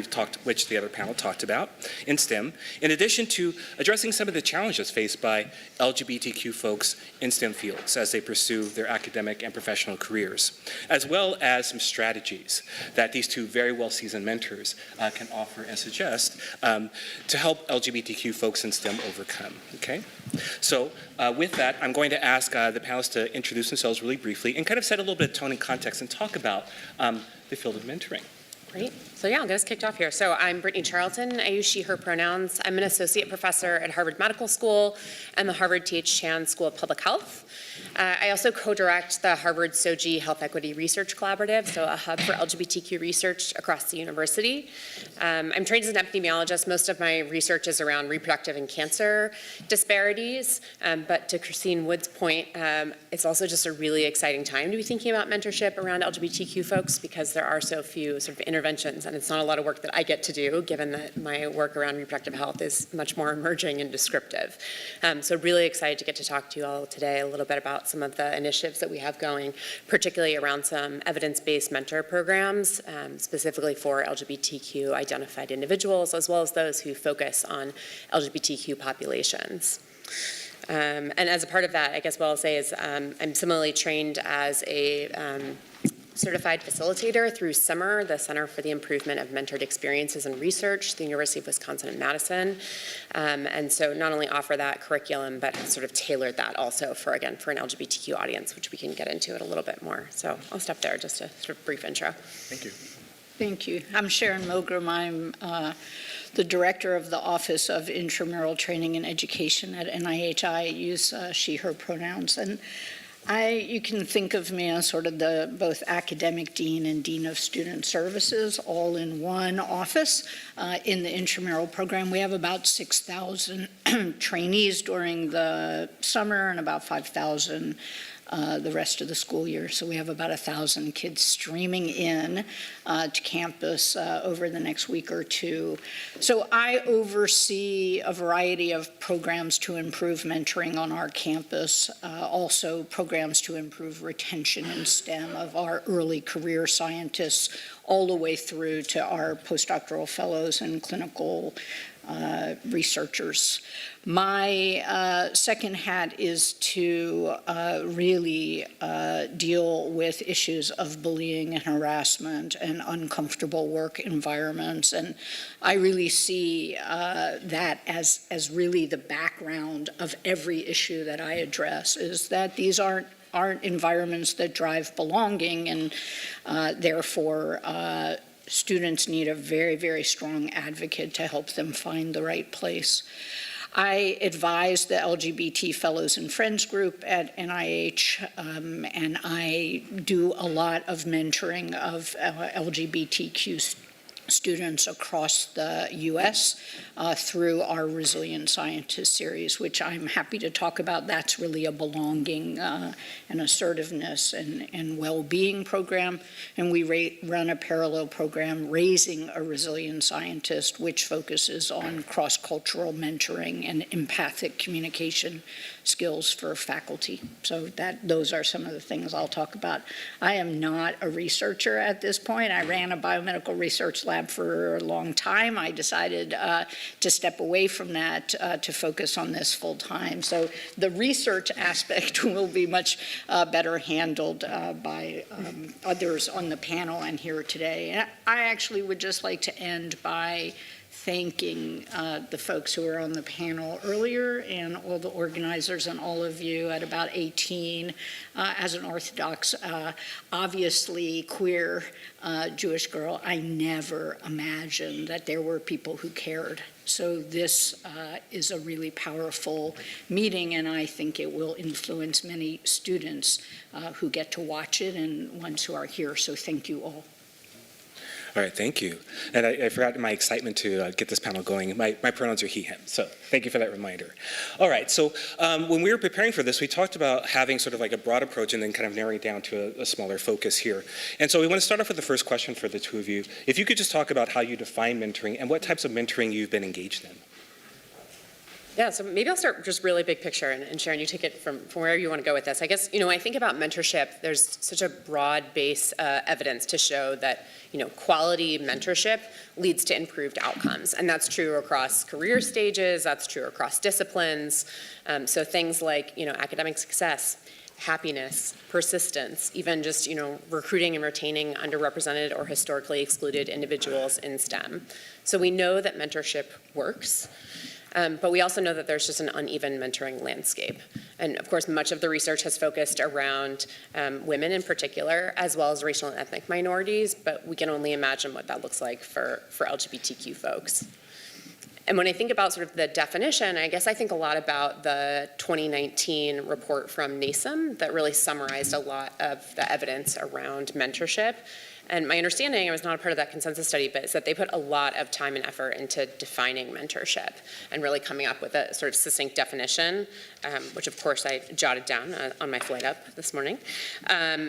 the other panel talked about in STEM, in addition to addressing some of the challenges faced by LGBTQ folks in STEM fields as they pursue their academic and professional careers, as well as some strategies that these two very well-seasoned mentors can offer and suggest to help LGBTQ folks in STEM overcome, okay? So with that, I'm going to ask the panelists to introduce themselves really briefly and kind of set a little bit of tone and context and talk about the field of mentoring. Great. So yeah, I'll get us kicked off here. So I'm Brittany Charlton. I use she, her pronouns. I'm an associate professor at Harvard Medical School and the Harvard T.H. Chan School of Public Health. I also co-direct the Harvard SOGI Health Equity Research Collaborative, so a hub for LGBTQ research across the university. I'm trained as an epidemiologist. Most of my research is around reproductive and cancer disparities, but to Christine Wood's point, it's also just a really exciting time to be thinking about mentorship around LGBTQ folks because there are so few sort of interventions, and it's not a lot of work that I get to do, given that my work around reproductive health is much more emerging and descriptive. So really excited to get to talk to you all today a little bit about some of the initiatives that we have going, particularly around some evidence-based mentor programs, specifically for LGBTQ identified individuals, as well as those who focus on LGBTQ populations. And as a part of that, I guess what I'll say is I'm similarly trained as a certified facilitator through CIMR, the Center for the Improvement of Mentored Experiences and Research, the University of Wisconsin in Madison. And so not only offer that curriculum, but have sort of tailored that also for an LGBTQ audience, which we can get into it a little bit more. So I'll stop there, just a sort of brief intro. Thank you. Thank you. I'm Sharon Milgram. I'm the director of the Office of Intramural Training and Education at NIH. I use she, her pronouns. And you can think of me as sort of the both academic dean and dean of student services all in one office in the intramural program. We have about 6,000 trainees during the summer and about 5,000 the rest of the school year. So we have about 1,000 kids streaming in to campus over the next week or two. So I oversee a variety of programs to improve mentoring on our campus, also programs to improve retention in STEM of our early career scientists, all the way through to our postdoctoral fellows and clinical researchers. My second hat is to really deal with issues of bullying and harassment and uncomfortable work environments. And I really see that as really the background of every issue that I address, is that these aren't environments that drive belonging, and therefore students need a very, very strong advocate to help them find the right place. I advise the LGBT Fellows and Friends group at NIH, and I do a lot of mentoring of LGBTQ students across the U.S. Through our Resilient Scientist series, which I'm happy to talk about. That's really a belonging and assertiveness and well-being program. And we run a parallel program, Raising a Resilient Scientist, which focuses on cross-cultural mentoring and empathic communication skills for faculty. So those are some of the things I'll talk about. I am not a researcher at this point. I ran a biomedical research lab for a long time. I decided to step away from that to focus on this full time. So the research aspect will be much better handled by others on the panel and here today. And I actually would just like to end by thanking the folks who were on the panel earlier and all the organizers and all of you at about 18 as an Orthodox, obviously queer Jewish girl. I never imagined that there were people who cared. So this is a really powerful meeting, and I think it will influence many students who get to watch it and ones who are here. So thank you all. All right, thank you. And I forgot my excitement to get this panel going. My pronouns are he, him, so thank you for that reminder. All right, so when we were preparing for this, we talked about having sort of like a broad approach and then kind of narrowing it down to a smaller focus here. And so we want to start off with the first question for the two of you. If you could just talk about how you define mentoring and what types of mentoring you've been engaged in. Yeah, so maybe I'll start just really big picture, and Sharon, you take it from wherever you want to go with this. I guess, I think about mentorship, there's such a broad base evidence to show that, quality mentorship leads to improved outcomes. And that's true across career stages, that's true across disciplines. So things like, academic success, happiness, persistence, even just, recruiting and retaining underrepresented or historically excluded individuals in STEM. So we know that mentorship works. But we also know that there's just an uneven mentoring landscape. And of course, much of the research has focused around women in particular, as well as racial and ethnic minorities, but we can only imagine what that looks like for LGBTQ folks. And when I think about sort of the definition, I guess I think a lot about the 2019 report from NASEM that really summarized a lot of the evidence around mentorship. And my understanding, I was not a part of that consensus study, but is that they put a lot of time and effort into defining mentorship and really coming up with a sort of succinct definition, which of course I jotted down on my flight up this morning.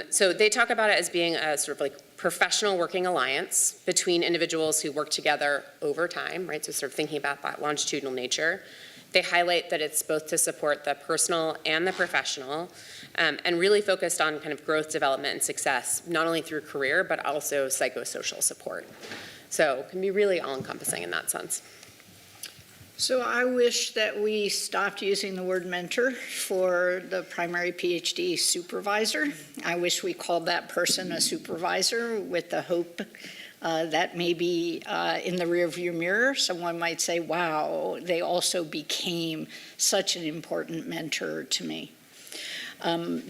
So they talk about it as being a sort of like professional working alliance between individuals who work together over time, right? So sort of thinking about that longitudinal nature. They highlight that it's both to support the personal and the professional, and really focused on kind of growth, development, and success, not only through career, but also psychosocial support. So it can be really all-encompassing in that sense. So I wish that we stopped using the word mentor for the primary PhD supervisor. I wish we called that person a supervisor with the hope that maybe in the rearview mirror, someone might say, wow, they also became such an important mentor to me.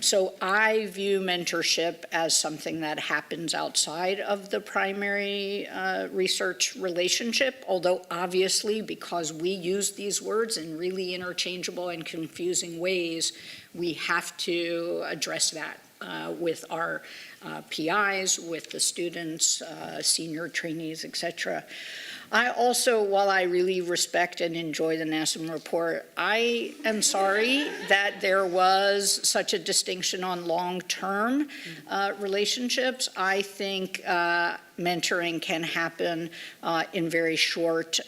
So I view mentorship as something that happens outside of the primary research relationship, although obviously because we use these words in really interchangeable and confusing ways, we have to address that with our PIs, with the students, senior trainees, etc. I also, while I really respect and enjoy the NASEM report, I am sorry that there was such a distinction on long-term relationships. I think mentoring can happen in very short,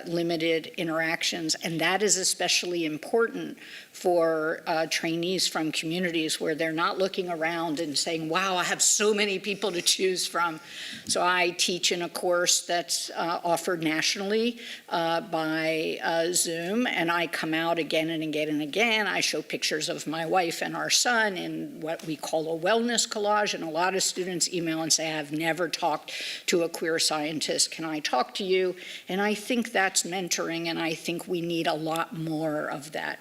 limited interactions, and that is especially important for trainees from communities where they're not looking around and saying, wow, I have so many people to choose from. So I teach in a course that's offered nationally by Zoom, and I come out again and again and again. I show pictures of my wife and our son in what we call a wellness collage, and a lot of students email and say, I've never talked to a queer scientist. Can I talk to you? And I think that's mentoring, and I think we need a lot more of that.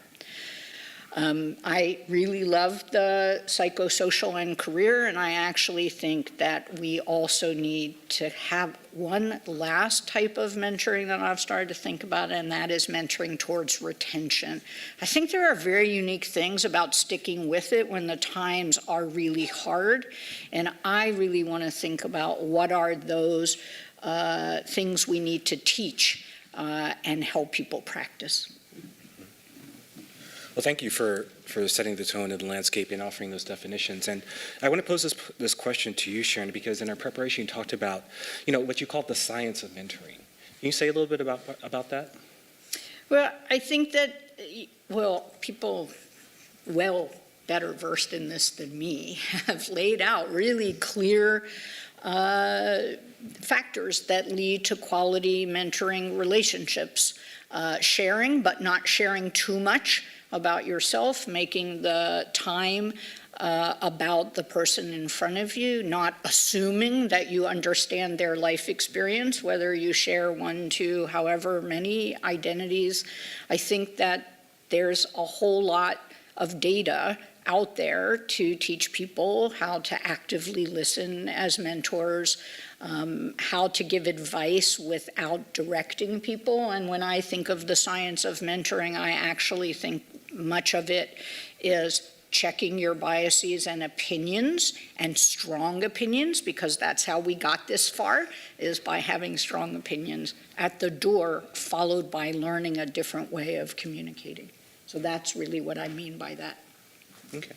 I really love the psychosocial and career, and I actually think that we also need to have one last type of mentoring that I've started to think about, and that is mentoring towards retention. I think there are very unique things about sticking with it when the times are really hard, and I really want to think about what are those things we need to teach and help people practice. Well, thank you for setting the tone and the landscape and offering those definitions. And I want to pose this question to you, Sharon, because in our preparation you talked about, what you called the science of mentoring. Can you say a little bit about that? Well, I think that, people better versed in this than me have laid out really clear factors that lead to quality mentoring relationships. Sharing, but not sharing too much about yourself, making the time about the person in front of you, not assuming that you understand their life experience, whether you share 1, 2, however many identities. I think that there's a whole lot of data out there to teach people how to actively listen as mentors, how to give advice without directing people. And when I think of the science of mentoring, I actually think much of it is checking your biases and opinions, and strong opinions, because that's how we got this far, is by having strong opinions at the door, followed by learning a different way of communicating. So that's really what I mean by that. Okay.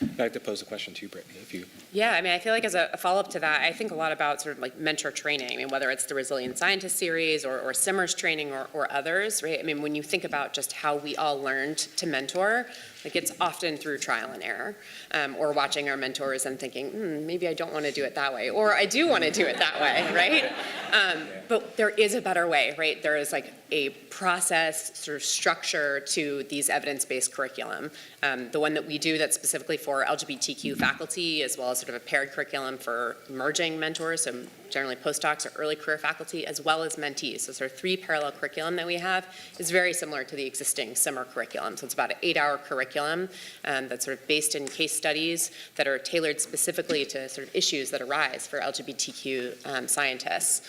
I'd like to pose a question to you, Brittany, if you... Yeah, I mean, I feel like as a follow-up to that, I think a lot about sort of like mentor training. I mean, whether it's the Resilient Scientist series or Simmer's training or others, right? I mean, when you think about just how we all learned to mentor, like it's often through trial and error, or watching our mentors and thinking, maybe I don't want to do it that way, or I do want to do it that way, right? But there is a better way, right? There is like a process, sort of structure to these evidence-based curriculum. The one that we do that's specifically for LGBTQ faculty, as well as sort of a paired curriculum for emerging mentors, so generally postdocs or early career faculty, as well as mentees. So sort of 3 parallel curriculum that we have is very similar to the existing Simmer curriculum. So it's about an 8-hour curriculum that's sort of based in case studies that are tailored specifically to sort of issues that arise for LGBTQ scientists.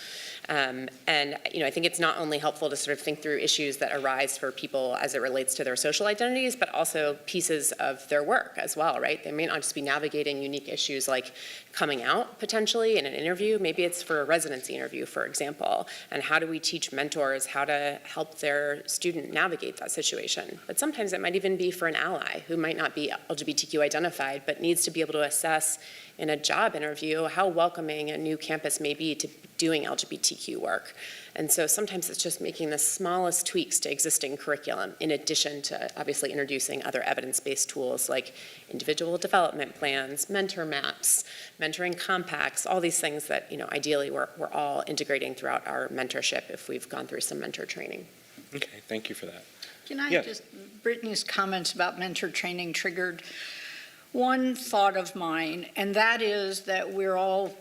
And I think it's not only helpful to sort of think through issues that arise for people as it relates to their social identities, but also pieces of their work as well, right? They may not just be navigating unique issues like coming out potentially in an interview. Maybe it's for a residency interview, for example. And how do we teach mentors how to help their student navigate that situation? But sometimes it might even be for an ally who might not be LGBTQ identified, but needs to be able to assess in a job interview how welcoming a new campus may be to doing LGBTQ work. And so sometimes it's just making the smallest tweaks to existing curriculum, in addition to obviously introducing other evidence-based tools like individual development plans, mentor maps, mentoring compacts, all these things that ideally we're all integrating throughout our mentorship if we've gone through some mentor training. Okay, thank you for that. Can I Brittany's comments about mentor training triggered one thought of mine, and that is that we're all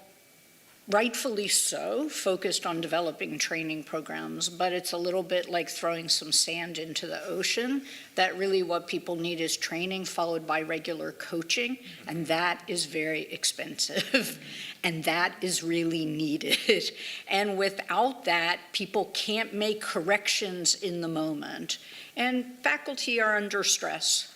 rightfully so focused on developing training programs, but it's a little bit like throwing some sand into the ocean, that really what people need is training followed by regular coaching, and that is very expensive, and that is really needed. And without that, people can't make corrections in the moment, and faculty are under stress.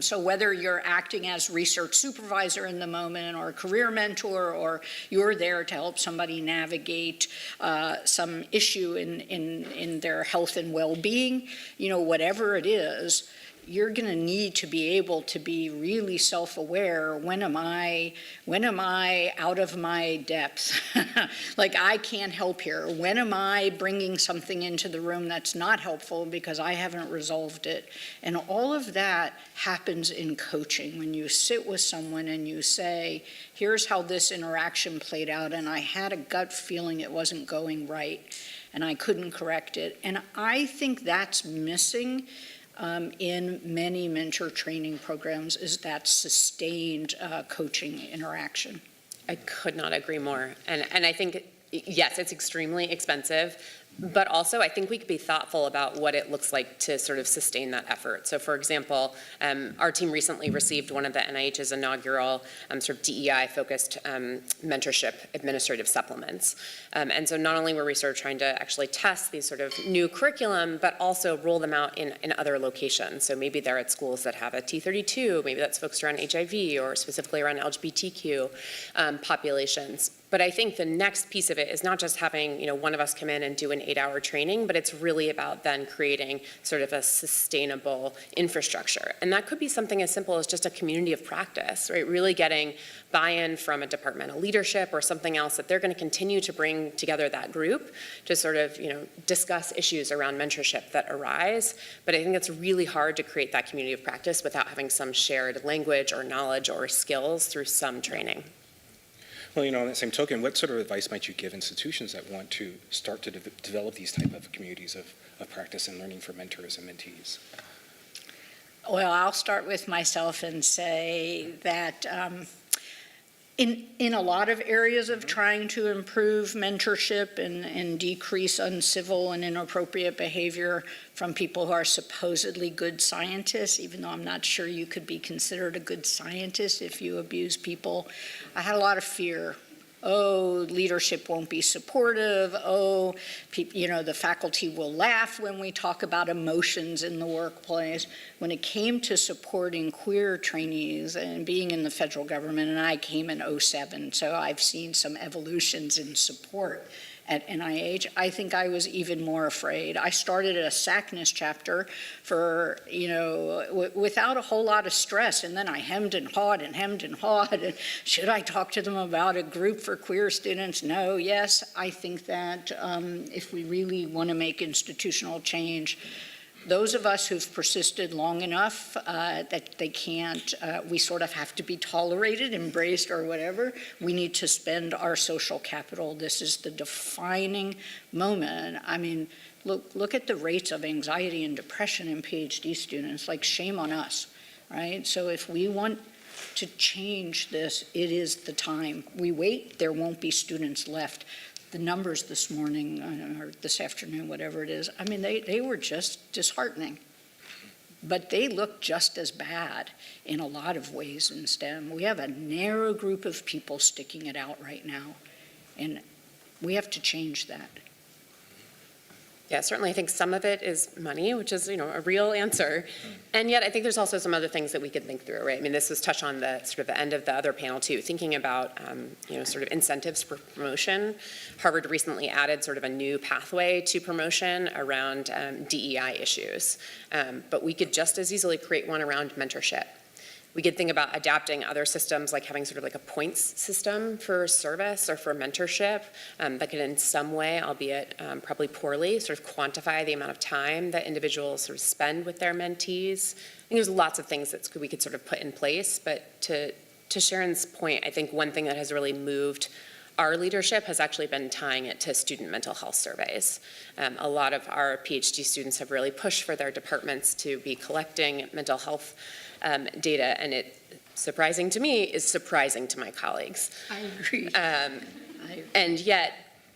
So whether you're acting as research supervisor in the moment or a career mentor, or you're there to help somebody navigate some issue in their health and well-being, whatever it is, you're going to need to be able to be really self-aware. When am I out of my depth? Like, I can't help here. When am I bringing something into the room that's not helpful because I haven't resolved it? And all of that happens in coaching. When you sit with someone and you say, here's how this interaction played out, and I had a gut feeling it wasn't going right, and I couldn't correct it. And I think that's missing in many mentor training programs, is that sustained coaching interaction. I could not agree more. And I think, yes, it's extremely expensive, but also I think we could be thoughtful about what it looks like to sort of sustain that effort. So for example, our team recently received one of the NIH's inaugural sort of DEI-focused mentorship administrative supplements. And so not only were we sort of trying to actually test these sort of new curriculum, but also roll them out in other locations. So maybe they're at schools that have a T32, maybe that's focused around HIV or specifically around LGBTQ populations. But I think the next piece of it is not just having, one of us come in and do an 8-hour training, but it's really about then creating sort of a sustainable infrastructure. And that could be something as simple as just a community of practice, right? Really getting buy-in from a departmental leadership or something else that they're going to continue to bring together that group to sort of, discuss issues around mentorship that arise. But I think it's really hard to create that community of practice without having some shared language or knowledge or skills through some training. Well, on that same token, what sort of advice might you give institutions that want to start to develop these type of communities of practice and learning for mentors and mentees? Well, I'll start with myself and say that in a lot of areas of trying to improve mentorship and decrease uncivil and inappropriate behavior from people who are supposedly good scientists, even though I'm not sure you could be considered a good scientist if you abuse people, I had a lot of fear. Oh, leadership won't be supportive. Oh, the faculty will laugh when we talk about emotions in the workplace. When it came to supporting queer trainees and being in the federal government, and I came in 2007, so I've seen some evolutions in support at NIH, I think I was even more afraid. I started a SACNIS chapter for, without a whole lot of stress, and then I hemmed and hawed. And should I talk to them about a group for queer students? No, yes. I think that if we really want to make institutional change, those of us who've persisted long enough that they can't, we sort of have to be tolerated, embraced, or whatever. We need to spend our social capital. This is the defining moment. I mean, look at the rates of anxiety and depression in PhD students. Like, shame on us, right? So if we want to change this, it is the time. We wait, there won't be students left. The numbers this morning or this afternoon, whatever it is, I mean, they were just disheartening. But they look just as bad in a lot of ways in STEM. We have a narrow group of people sticking it out right now, and we have to change that. Yeah, certainly I think some of it is money, which is, a real answer. And yet I think there's also some other things that we could think through, right? I mean, this was touched on the sort of the end of the other panel too, thinking about, sort of incentives for promotion. Harvard recently added sort of a new pathway to promotion around DEI issues. But we could just as easily create one around mentorship. We could think about adapting other systems, like having sort of like a points system for service or for mentorship that could in some way, albeit probably poorly, sort of quantify the amount of time that individuals sort of spend with their mentees. I think there's lots of things that we could sort of put in place, but to Sharon's point, I think one thing that has really moved our leadership has actually been tying it to student mental health surveys. A lot of our PhD students have really pushed for their departments to be collecting mental health data, and it, surprising to me, is surprising to my colleagues. I agree. And yet,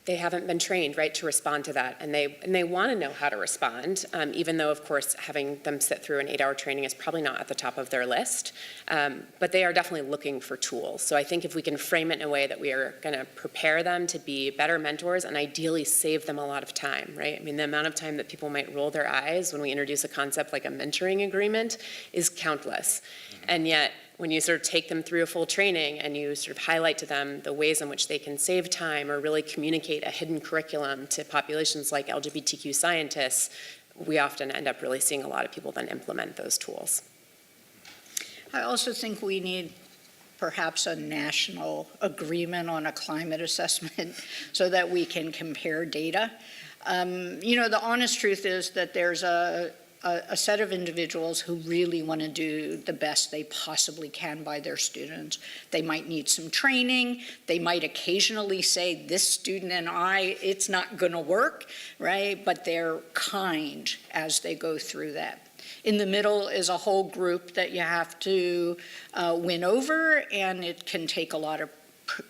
they haven't been trained, right, to respond to that, and they want to know how to respond, even though, of course, having them sit through an 8-hour training is probably not at the top of their list, but they are definitely looking for tools. So I think if we can frame it in a way that we are going to prepare them to be better mentors and ideally save them a lot of time, right? I mean, the amount of time that people might roll their eyes when we introduce a concept like a mentoring agreement is countless, and yet, when you sort of take them through a full training and you sort of highlight to them the ways in which they can save time or really communicate a hidden curriculum to populations like LGBTQ scientists, we often end up really seeing a lot of people then implement those tools. I also think we need perhaps a national agreement on a climate assessment so that we can compare data. The honest truth is that there's a set of individuals who really want to do the best they possibly can by their students. They might need some training. They might occasionally say, this student and I, it's not going to work, right? But they're kind as they go through that. In the middle is a whole group that you have to win over, and it can take a lot of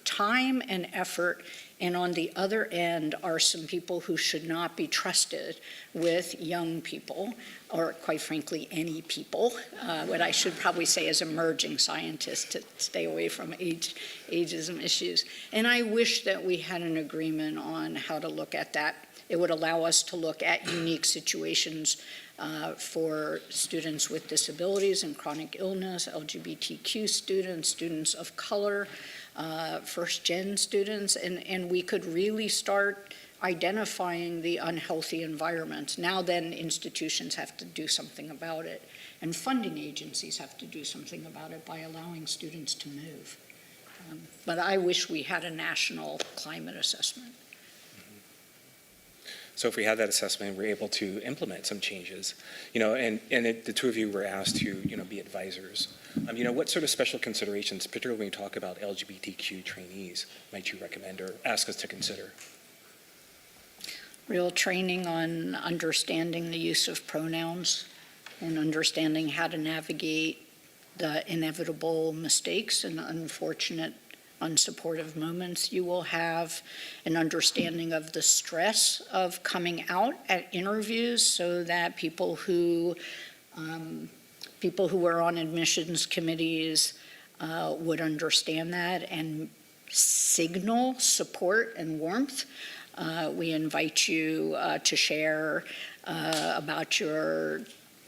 time and effort. And on the other end are some people who should not be trusted with young people, or quite frankly, any people. What I should probably say is emerging scientists, to stay away from ageism issues. And I wish that we had an agreement on how to look at that. It would allow us to look at unique situations for students with disabilities and chronic illness, LGBTQ students, students of color, first-gen students, and we could really start identifying the unhealthy environment. Now then, institutions have to do something about it, and funding agencies have to do something about it by allowing students to move. But I wish we had a national climate assessment. So if we had that assessment, we're able to implement some changes, and the two of you were asked to, be advisors. What sort of special considerations, particularly when you talk about LGBTQ trainees, might you recommend or ask us to consider? Real training on understanding the use of pronouns and understanding how to navigate the inevitable mistakes and unfortunate unsupportive moments you will have, an understanding of the stress of coming out at interviews so that people who are on admissions committees would understand that and signal support and warmth. We invite you to share about your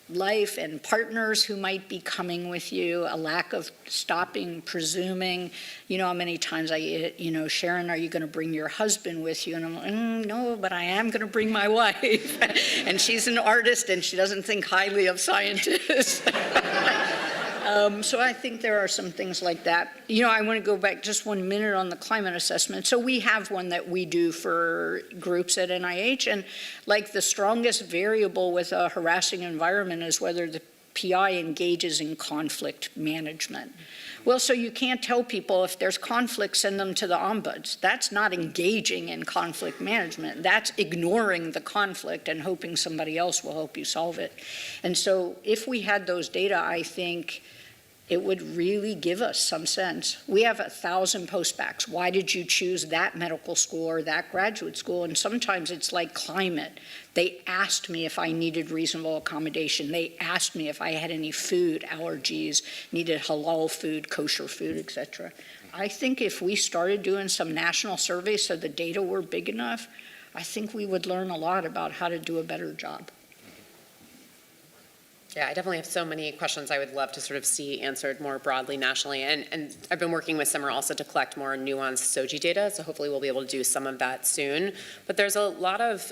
life and partners who might be coming with you, a lack of stopping, presuming. How many times I get, Sharon, are you going to bring your husband with you? And I'm like, no, but I am going to bring my wife. And she's an artist and she doesn't think highly of scientists. So I think there are some things like that. I want to go back just 1 minute on the climate assessment. So we have one that we do for groups at NIH, and like the strongest variable with a harassing environment is whether the PI engages in conflict management. Well, so you can't tell people if there's conflict, send them to the ombuds. That's not engaging in conflict management. That's ignoring the conflict and hoping somebody else will help you solve it. And so if we had those data, I think it would really give us some sense. We have 1,000 postbacks. Why did you choose that medical school or that graduate school? And sometimes it's like climate. They asked me if I needed reasonable accommodation. They asked me if I had any food allergies, needed halal food, kosher food, etc. I think if we started doing some national surveys so the data were big enough, I think we would learn a lot about how to do a better job. Yeah, I definitely have so many questions I would love to sort of see answered more broadly nationally. And I've been working with Simmer also to collect more nuanced SOGI data, so hopefully we'll be able to do some of that soon. But there's a lot of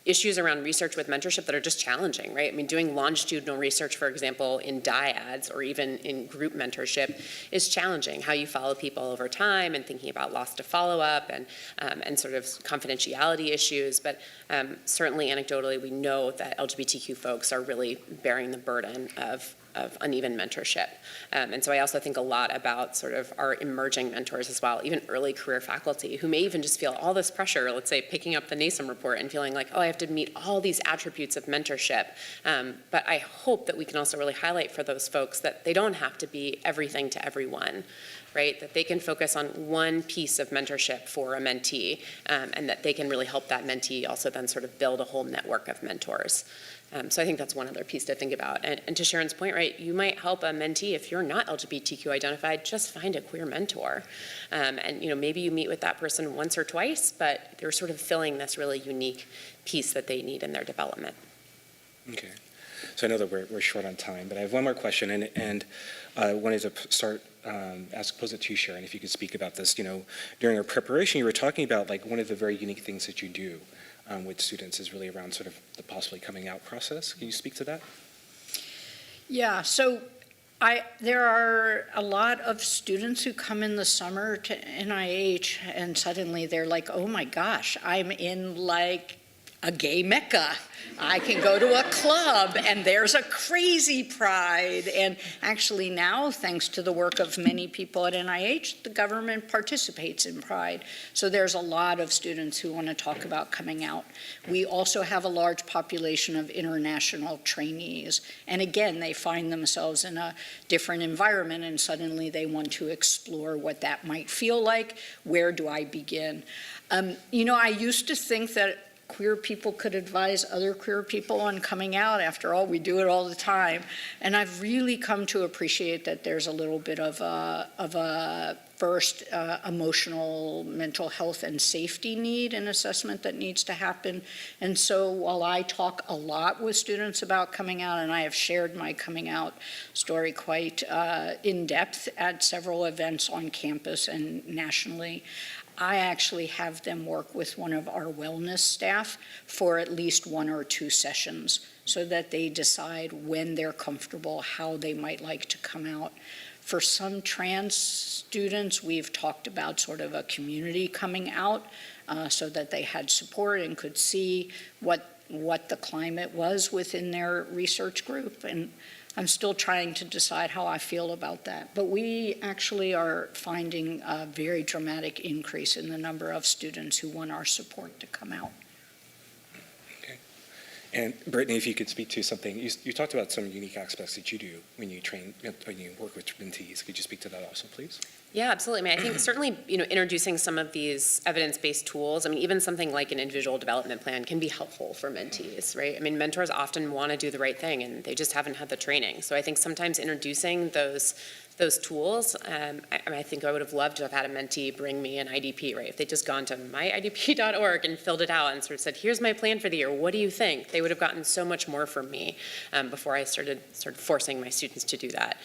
issues around research with mentorship that are just challenging, right? I mean, doing longitudinal research, for example, in dyads or even in group mentorship is challenging. How you follow people over time and thinking about loss to follow-up and sort of confidentiality issues. But certainly anecdotally, we know that LGBTQ folks are really bearing the burden of uneven mentorship. And so I also think a lot about sort of our emerging mentors as well, even early career faculty who may even just feel all this pressure, let's say picking up the NASM report and feeling like, oh, I have to meet all these attributes of mentorship. But I hope that we can also really highlight for those folks that they don't have to be everything to everyone, right? That they can focus on one piece of mentorship for a mentee, and that they can really help that mentee also then sort of build a whole network of mentors. So I think that's one other piece to think about. And to Sharon's point, right, you might help a mentee if you're not LGBTQ identified, just find a queer mentor. And maybe you meet with that person once or twice, but they're sort of filling this really unique piece that they need in their development. Okay. So I know that we're short on time, but I have one more question, and I wanted to pose it to you, Sharon, if you could speak about this. During our preparation, you were talking about like one of the very unique things that you do with students is really around sort of the possibly coming out process. Can you speak to that? Yeah, so there are a lot of students who come in the summer to NIH and suddenly they're like, oh my gosh, I'm in like a gay mecca. I can go to a club and there's a crazy pride. And actually now, thanks to the work of many people at NIH, the government participates in pride. So there's a lot of students who want to talk about coming out. We also have a large population of international trainees. And again, they find themselves in a different environment and suddenly they want to explore what that might feel like. Where do I begin? I used to think that queer people could advise other queer people on coming out. After all, we do it all the time. And I've really come to appreciate that there's a little bit of a first emotional, mental health and safety need and assessment that needs to happen. And so while I talk a lot with students about coming out, and I have shared my coming out story quite in depth at several events on campus and nationally, I actually have them work with one of our wellness staff for at least 1 or 2 sessions so that they decide when they're comfortable, how they might like to come out. For some trans students, we've talked about sort of a community coming out so that they had support and could see what the climate was within their research group. And I'm still trying to decide how I feel about that. But we actually are finding a very dramatic increase in the number of students who want our support to come out. Okay. And Brittany, if you could speak to something, you talked about some unique aspects that you do when you train, when you work with mentees. Could you speak to that also, please? Yeah, absolutely. I mean, I think certainly, introducing some of these evidence-based tools, I mean, even something like an individual development plan can be helpful for mentees, right? I mean, mentors often want to do the right thing and they just haven't had the training. So I think sometimes introducing those tools, I think I would have loved to have had a mentee bring me an IDP, right? If they'd just gone to myidp.org and filled it out and sort of said, here's my plan for the year, what do you think? They would have gotten so much more from me before I started forcing my students to do that.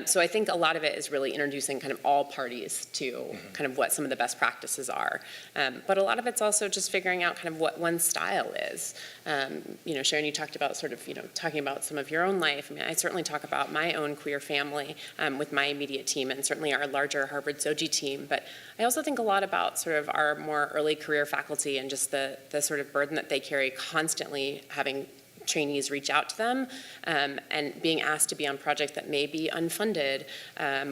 So I think a lot of it is really introducing kind of all parties to kind of what some of the best practices are. But a lot of it's also just figuring out kind of what one's style is. Sharon, you talked about sort of, talking about some of your own life. I mean, I certainly talk about my own queer family with my immediate team and certainly our larger Harvard SOGI team. But I also think a lot about sort of our more early career faculty and just the sort of burden that they carry constantly having trainees reach out to them and being asked to be on projects that may be unfunded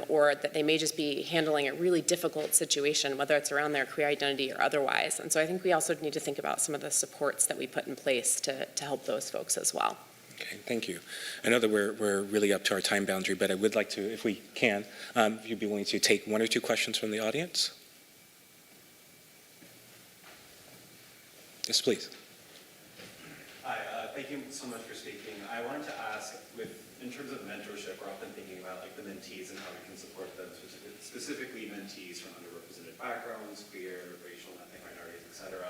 or that they may just be handling a really difficult situation, whether it's around their queer identity or otherwise. And so I think we also need to think about some of the supports that we put in place to help those folks as well. Okay, thank you. I know that we're really up to our time boundary, but I would like to, if we can, if you'd be willing to take 1 or 2 questions from the audience. Yes, please. Hi, thank you so much for speaking. I wanted to ask, in terms of mentorship, we're often thinking about like the mentees and how we can support them, specifically mentees from underrepresented backgrounds, queer, racial, and ethnic minorities, etc.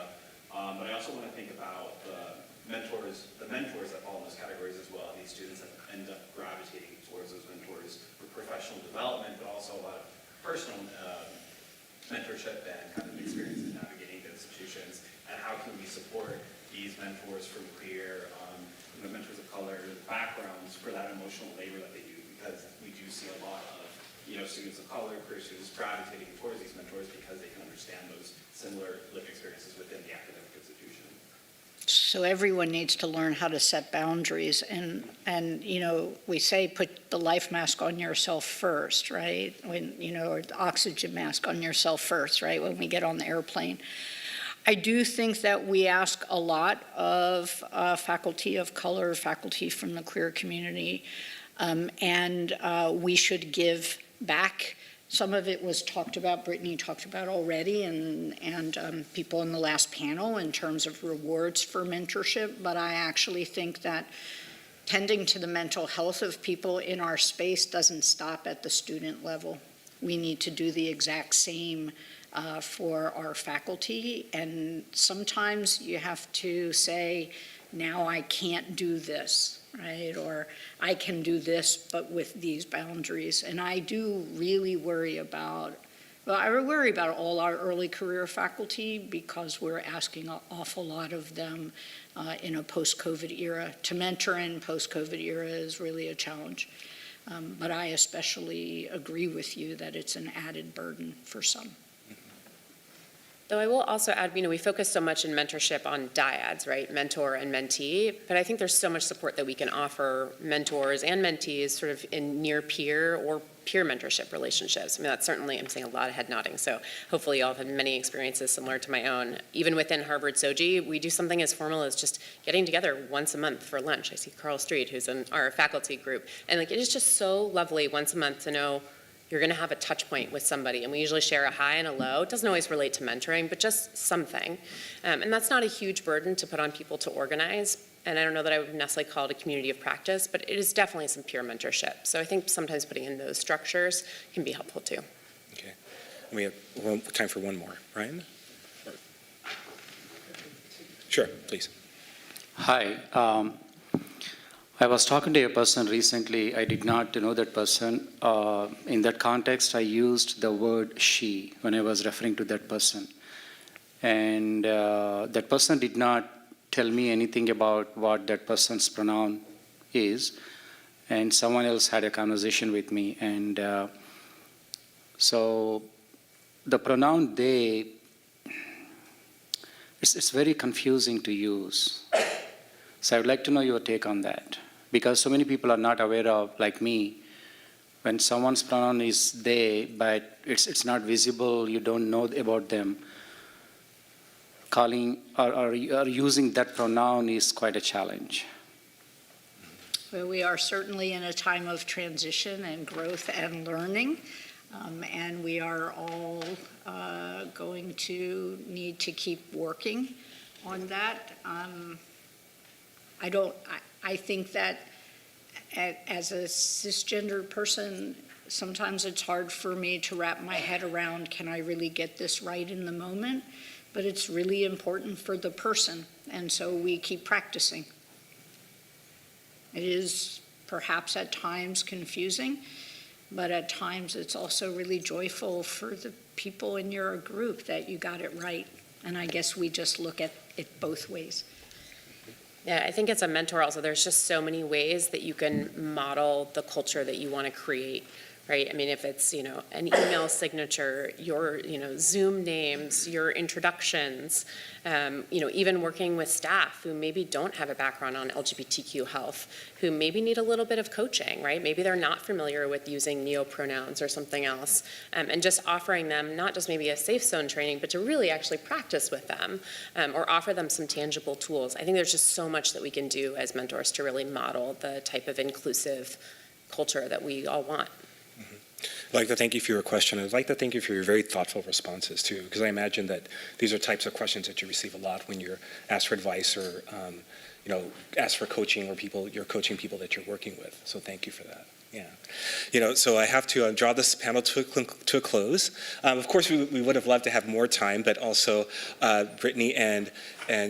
But I also want to think about the mentors that fall in those categories as well. These students that end up gravitating towards those mentors for professional development, but also a lot of personal mentorship and kind of experience in navigating the institutions. And how can we support these mentors from queer, mentors of color backgrounds for that emotional labor that they do, because we do see a lot of students of color, queer students gravitating towards these mentors because they can understand those similar lived experiences within the academic institution. So everyone needs to learn how to set boundaries, and we say put the life mask on yourself first, right? When or the oxygen mask on yourself first, right? When we get on the airplane. I do think that we ask a lot of faculty of color, faculty from the queer community, and we should give back. Some of it was talked about, Brittany talked about already, and people in the last panel in terms of rewards for mentorship, but I actually think that tending to the mental health of people in our space doesn't stop at the student level. We need to do the exact same for our faculty, and sometimes you have to say, now I can't do this, right? Or I can do this, but with these boundaries. And I do really worry about, I worry about all our early career faculty because we're asking an awful lot of them in a post-COVID era. To mentor in post-COVID era is really a challenge. But I especially agree with you that it's an added burden for some. Though I will also add, we focus so much in mentorship on dyads, right? Mentor and mentee, but I think there's so much support that we can offer mentors and mentees sort of in near peer or peer mentorship relationships. I mean, that's certainly, I'm seeing a lot of head nodding, so hopefully y'all have had many experiences similar to my own. Even within Harvard SOGI, we do something as formal as just getting together once a month for lunch. I see Carl Street, who's in our faculty group, and it is just so lovely once a month to know you're going to have a touch point with somebody, and we usually share a high and a low. It doesn't always relate to mentoring, but just something. And that's not a huge burden to put on people to organize. And I don't know that I would necessarily call it a community of practice, but it is definitely some peer mentorship. So I think sometimes putting in those structures can be helpful too. Okay. We have time for one more. Ryan? Sure, please. Hi. I was talking to a person recently. I did not know that person. In that context, I used the word she when I was referring to that person. And that person did not tell me anything about what that person's pronoun is. And someone else had a conversation with me. And so the pronoun they, it's very confusing to use. So I would like to know your take on that. Because so many people are not aware of, like me, when someone's pronoun is they, but it's not visible, you don't know about them, calling or using that pronoun is quite a challenge. Well, we are certainly in a time of transition and growth and learning, and we are all going to need to keep working on that. I think that as a cisgender person, sometimes it's hard for me to wrap my head around, can I really get this right in the moment? But it's really important for the person, and so we keep practicing. It is perhaps at times confusing, but at times it's also really joyful for the people in your group that you got it right. And I guess we just look at it both ways. Yeah, I think it's a mentor also. There's just so many ways that you can model the culture that you want to create, right? I mean, if it's, an email signature, your, Zoom names, your introductions, even working with staff who maybe don't have a background on LGBTQ health, who maybe need a little bit of coaching, right? Maybe they're not familiar with using neopronouns or something else, and just offering them not just maybe a safe zone training, but to really actually practice with them, or offer them some tangible tools. I think there's just so much that we can do as mentors to really model the type of inclusive culture that we all want. I'd like to thank you for your question. I'd like to thank you for your very thoughtful responses too, because I imagine that these are types of questions that you receive a lot when you're asked for advice or, asked for coaching or you're coaching people that you're working with. So thank you for that. Yeah. So I have to draw this panel to a close. Of course, we would have loved to have more time, but also Brittany and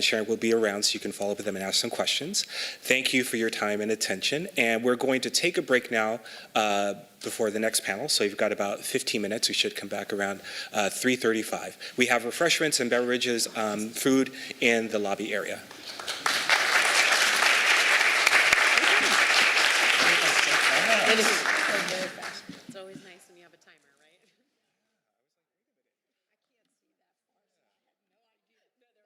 Sharon will be around so you can follow up with them and ask some questions. Thank you for your time and attention. And we're going to take a break now before the next panel. So you've got about 15 minutes. We should come back around 3:35. We have refreshments and beverages, food in the lobby area. It's always nice when you have a timer, right? I'm going to try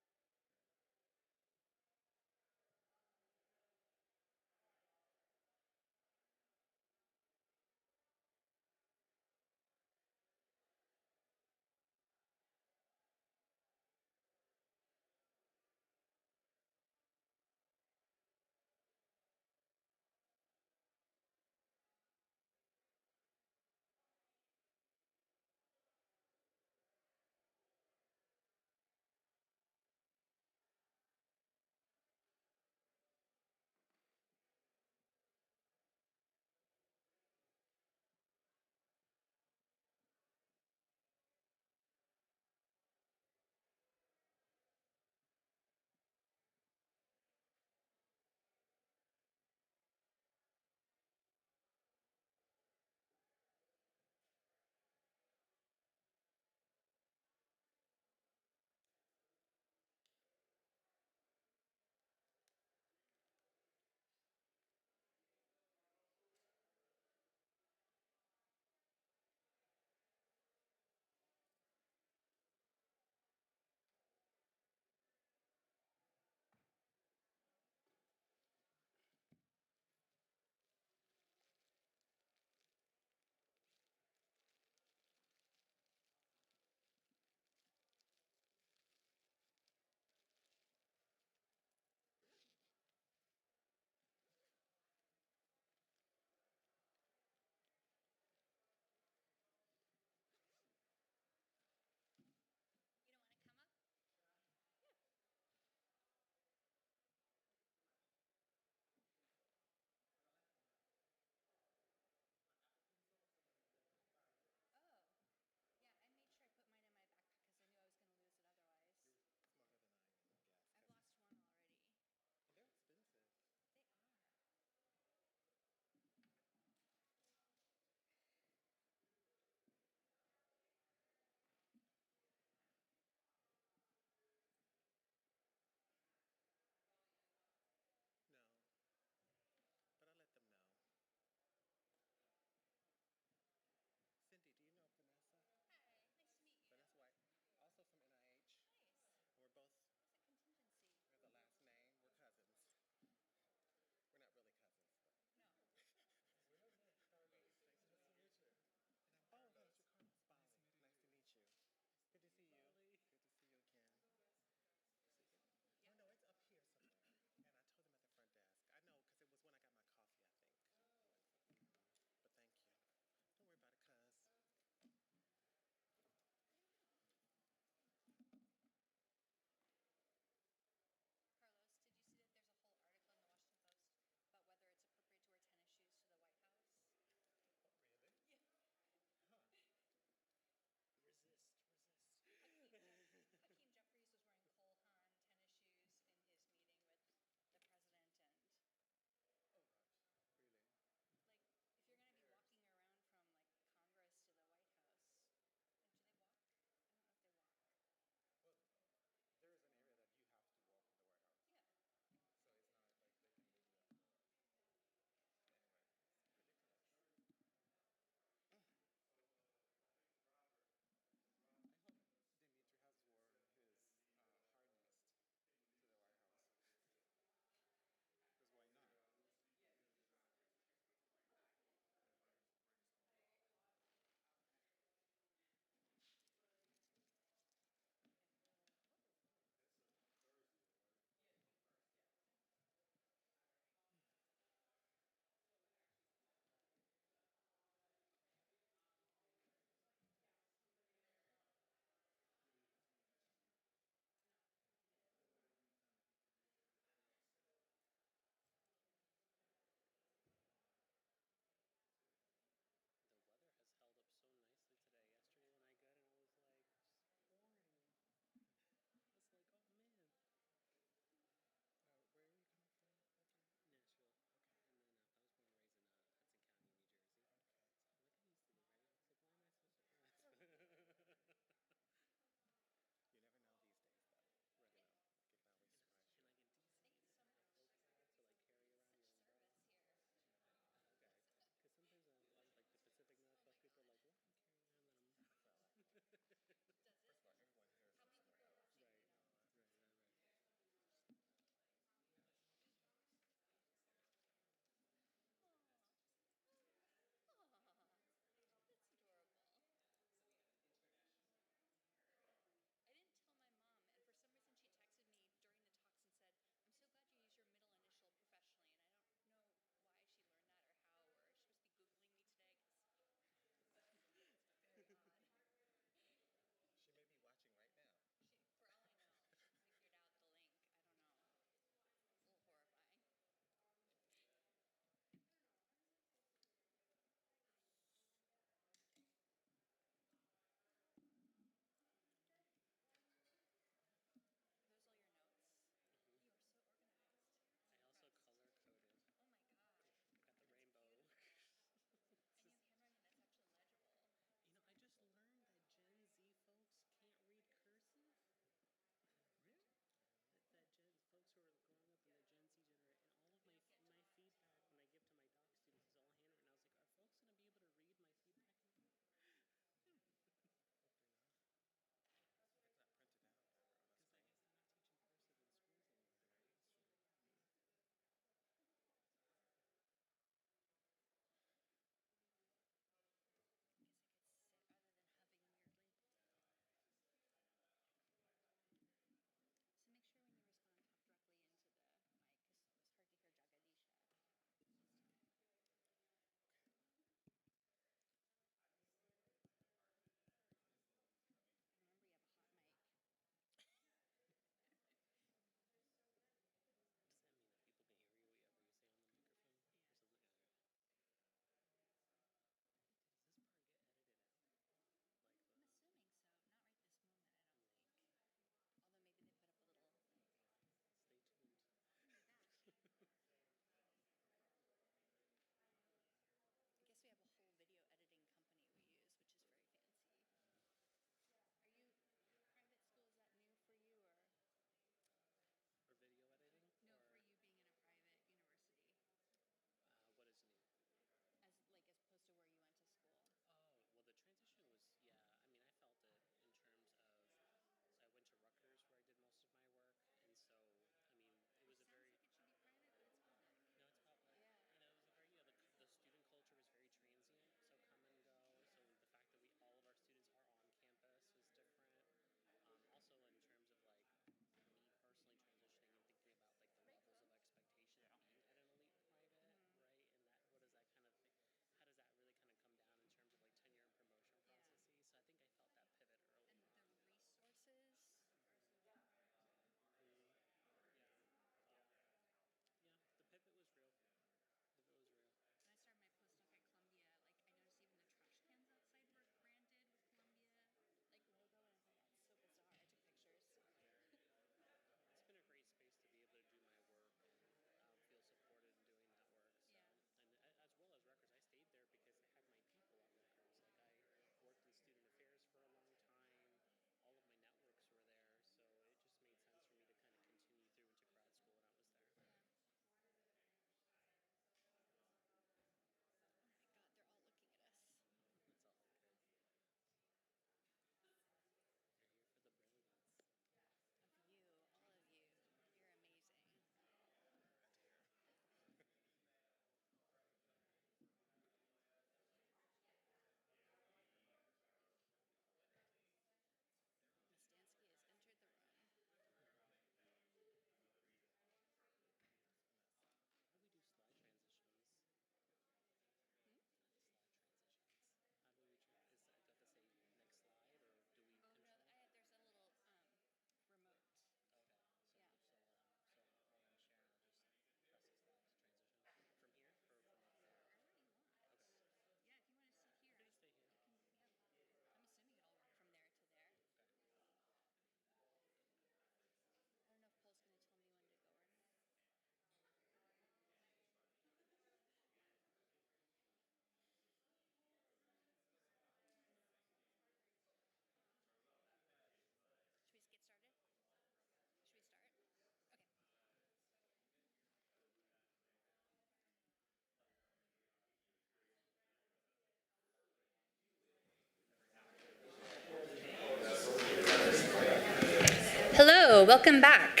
welcome back.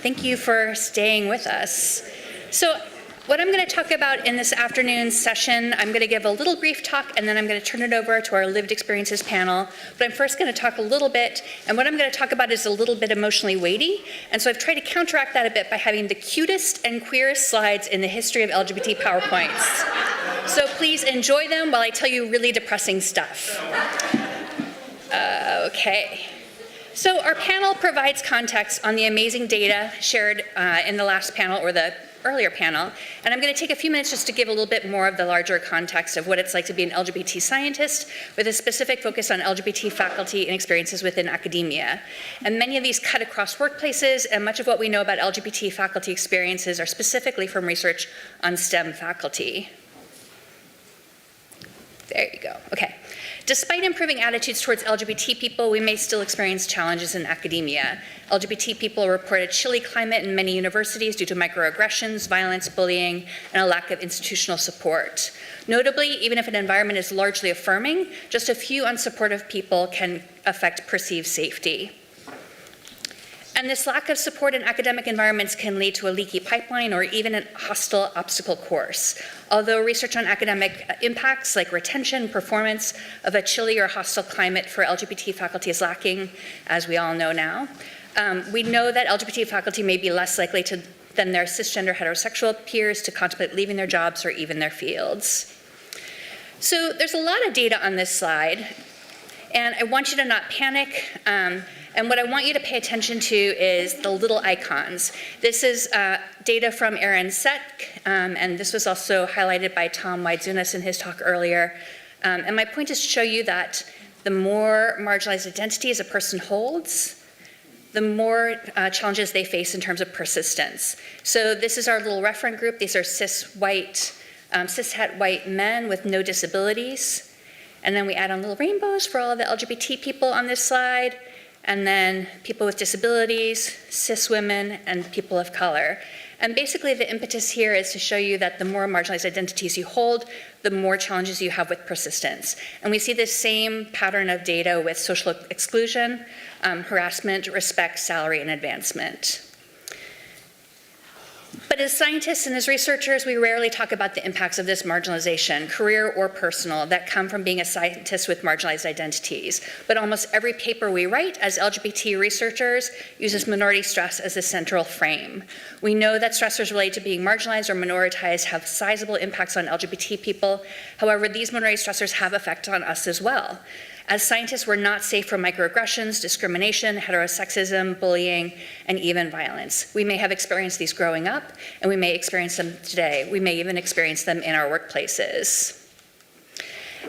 Thank you for staying with us. So what I'm going to talk about in this afternoon's session, I'm going to give a little brief talk, and then I'm going to turn it over to our lived experiences panel. But I'm first going to talk a little bit, and what I'm going to talk about is a little bit emotionally weighty. And so I've tried to counteract that a bit by having the cutest and queerest slides in the history of LGBT PowerPoints. So please enjoy them while I tell you really depressing stuff. Okay. So our panel provides context on the amazing data shared in the last panel, or the earlier panel, and I'm going to take a few minutes just to give a little bit more of the larger context of what it's like to be an LGBT scientist with a specific focus on LGBT faculty and experiences within academia. And many of these cut across workplaces, and much of what we know about LGBT faculty experiences are specifically from research on STEM faculty. There you go. Okay. Despite improving attitudes towards LGBT people, we may still experience challenges in academia. LGBT people report a chilly climate in many universities due to microaggressions, violence, bullying, and a lack of institutional support. Notably, even if an environment is largely affirming, just a few unsupportive people can affect perceived safety. And this lack of support in academic environments can lead to a leaky pipeline or even a hostile obstacle course. Although research on academic impacts like retention, performance of a chilly or hostile climate for LGBT faculty is lacking, as we all know now, we know that LGBT faculty may be less likely than their cisgender heterosexual peers to contemplate leaving their jobs or even their fields. So there's a lot of data on this slide, and I want you to not panic. And what I want you to pay attention to is the little icons. This is data from Aaron Seck, and this was also highlighted by Tom Waidzunas in his talk earlier. And my point is to show you that the more marginalized identities a person holds, the more challenges they face in terms of persistence. So this is our little referent group. These are cishet white men with no disabilities. And then we add on little rainbows for all the LGBT people on this slide, and then people with disabilities, cis women, and people of color. And basically the impetus here is to show you that the more marginalized identities you hold, the more challenges you have with persistence. And we see this same pattern of data with social exclusion, harassment, respect, salary, and advancement. But as scientists and as researchers, we rarely talk about the impacts of this marginalization, career or personal, that come from being a scientist with marginalized identities. But almost every paper we write as LGBT researchers uses minority stress as the central frame. We know that stressors related to being marginalized or minoritized have sizable impacts on LGBT people. However, these minority stressors have effect on us as well. As scientists, we're not safe from microaggressions, discrimination, heterosexism, bullying, and even violence. We may have experienced these growing up, and we may experience them today. We may even experience them in our workplaces.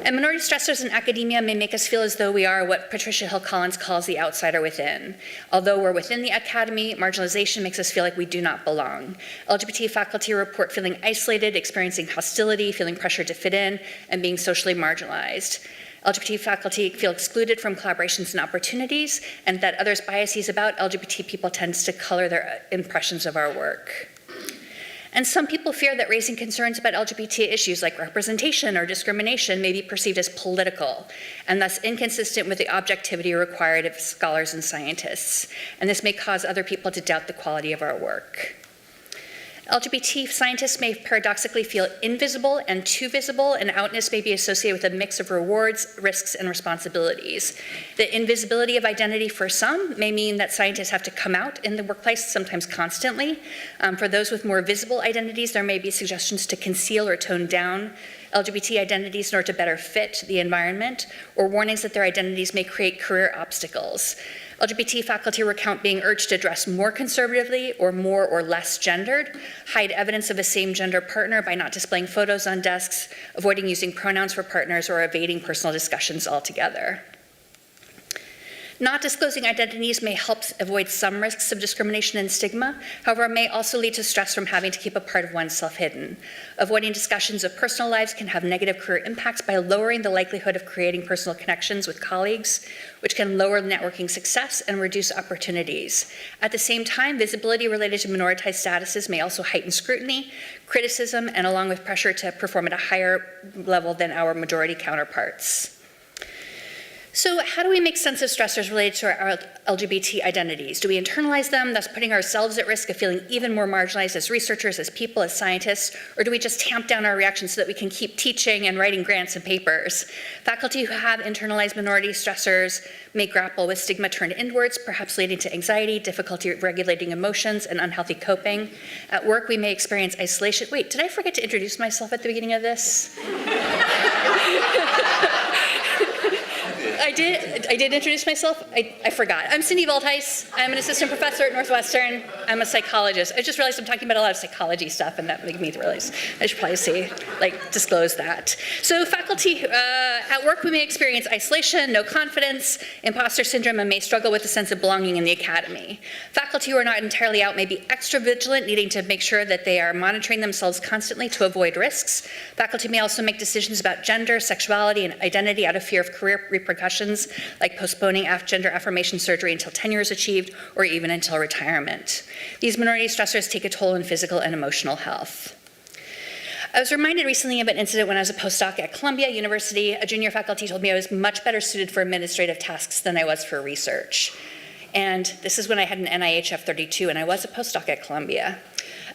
And minority stressors in academia may make us feel as though we are what Patricia Hill Collins calls the outsider within. Although we're within the academy, marginalization makes us feel like we do not belong. LGBT faculty report feeling isolated, experiencing hostility, feeling pressure to fit in, and being socially marginalized. LGBT faculty feel excluded from collaborations and opportunities, and that others' biases about LGBT people tends to color their impressions of our work. And some people fear that raising concerns about LGBT issues like representation or discrimination may be perceived as political, and thus inconsistent with the objectivity required of scholars and scientists. And this may cause other people to doubt the quality of our work. LGBT scientists may paradoxically feel invisible and too visible, and outness may be associated with a mix of rewards, risks, and responsibilities. The invisibility of identity for some may mean that scientists have to come out in the workplace, sometimes constantly. For those with more visible identities, there may be suggestions to conceal or tone down LGBT identities in order to better fit the environment, or warnings that their identities may create career obstacles. LGBT faculty recount being urged to dress more conservatively or more or less gendered, hide evidence of a same-gender partner by not displaying photos on desks, avoiding using pronouns for partners, or evading personal discussions altogether. Not disclosing identities may help avoid some risks of discrimination and stigma, however, it may also lead to stress from having to keep a part of oneself hidden. Avoiding discussions of personal lives can have negative career impacts by lowering the likelihood of creating personal connections with colleagues, which can lower networking success and reduce opportunities. At the same time, visibility related to minoritized statuses may also heighten scrutiny, criticism, and along with pressure to perform at a higher level than our majority counterparts. So how do we make sense of stressors related to our LGBT identities? Do we internalize them, thus putting ourselves at risk of feeling even more marginalized as researchers, as people, as scientists? Or do we just tamp down our reactions so that we can keep teaching and writing grants and papers? Faculty who have internalized minority stressors may grapple with stigma turned inwards, perhaps leading to anxiety, difficulty regulating emotions, and unhealthy coping. At work, we may experience isolation. Wait, did I forget to introduce myself at the beginning of this? I did introduce myself. I forgot. I'm Cindy Veldhuis. I'm an assistant professor at Northwestern. I'm a psychologist. I just realized I'm talking about a lot of psychology stuff, and that made me realize I should probably disclose that. So faculty at work, we may experience isolation, no confidence, imposter syndrome, and may struggle with a sense of belonging in the academy. Faculty who are not entirely out may be extra vigilant, needing to make sure that they are monitoring themselves constantly to avoid risks. Faculty may also make decisions about gender, sexuality, and identity out of fear of career repercussions, like postponing gender affirmation surgery until tenure is achieved, or even until retirement. These minority stressors take a toll on physical and emotional health. I was reminded recently of an incident when I was a postdoc at Columbia University. A junior faculty told me I was much better suited for administrative tasks than I was for research. And this is when I had an NIH F32 and I was a postdoc at Columbia.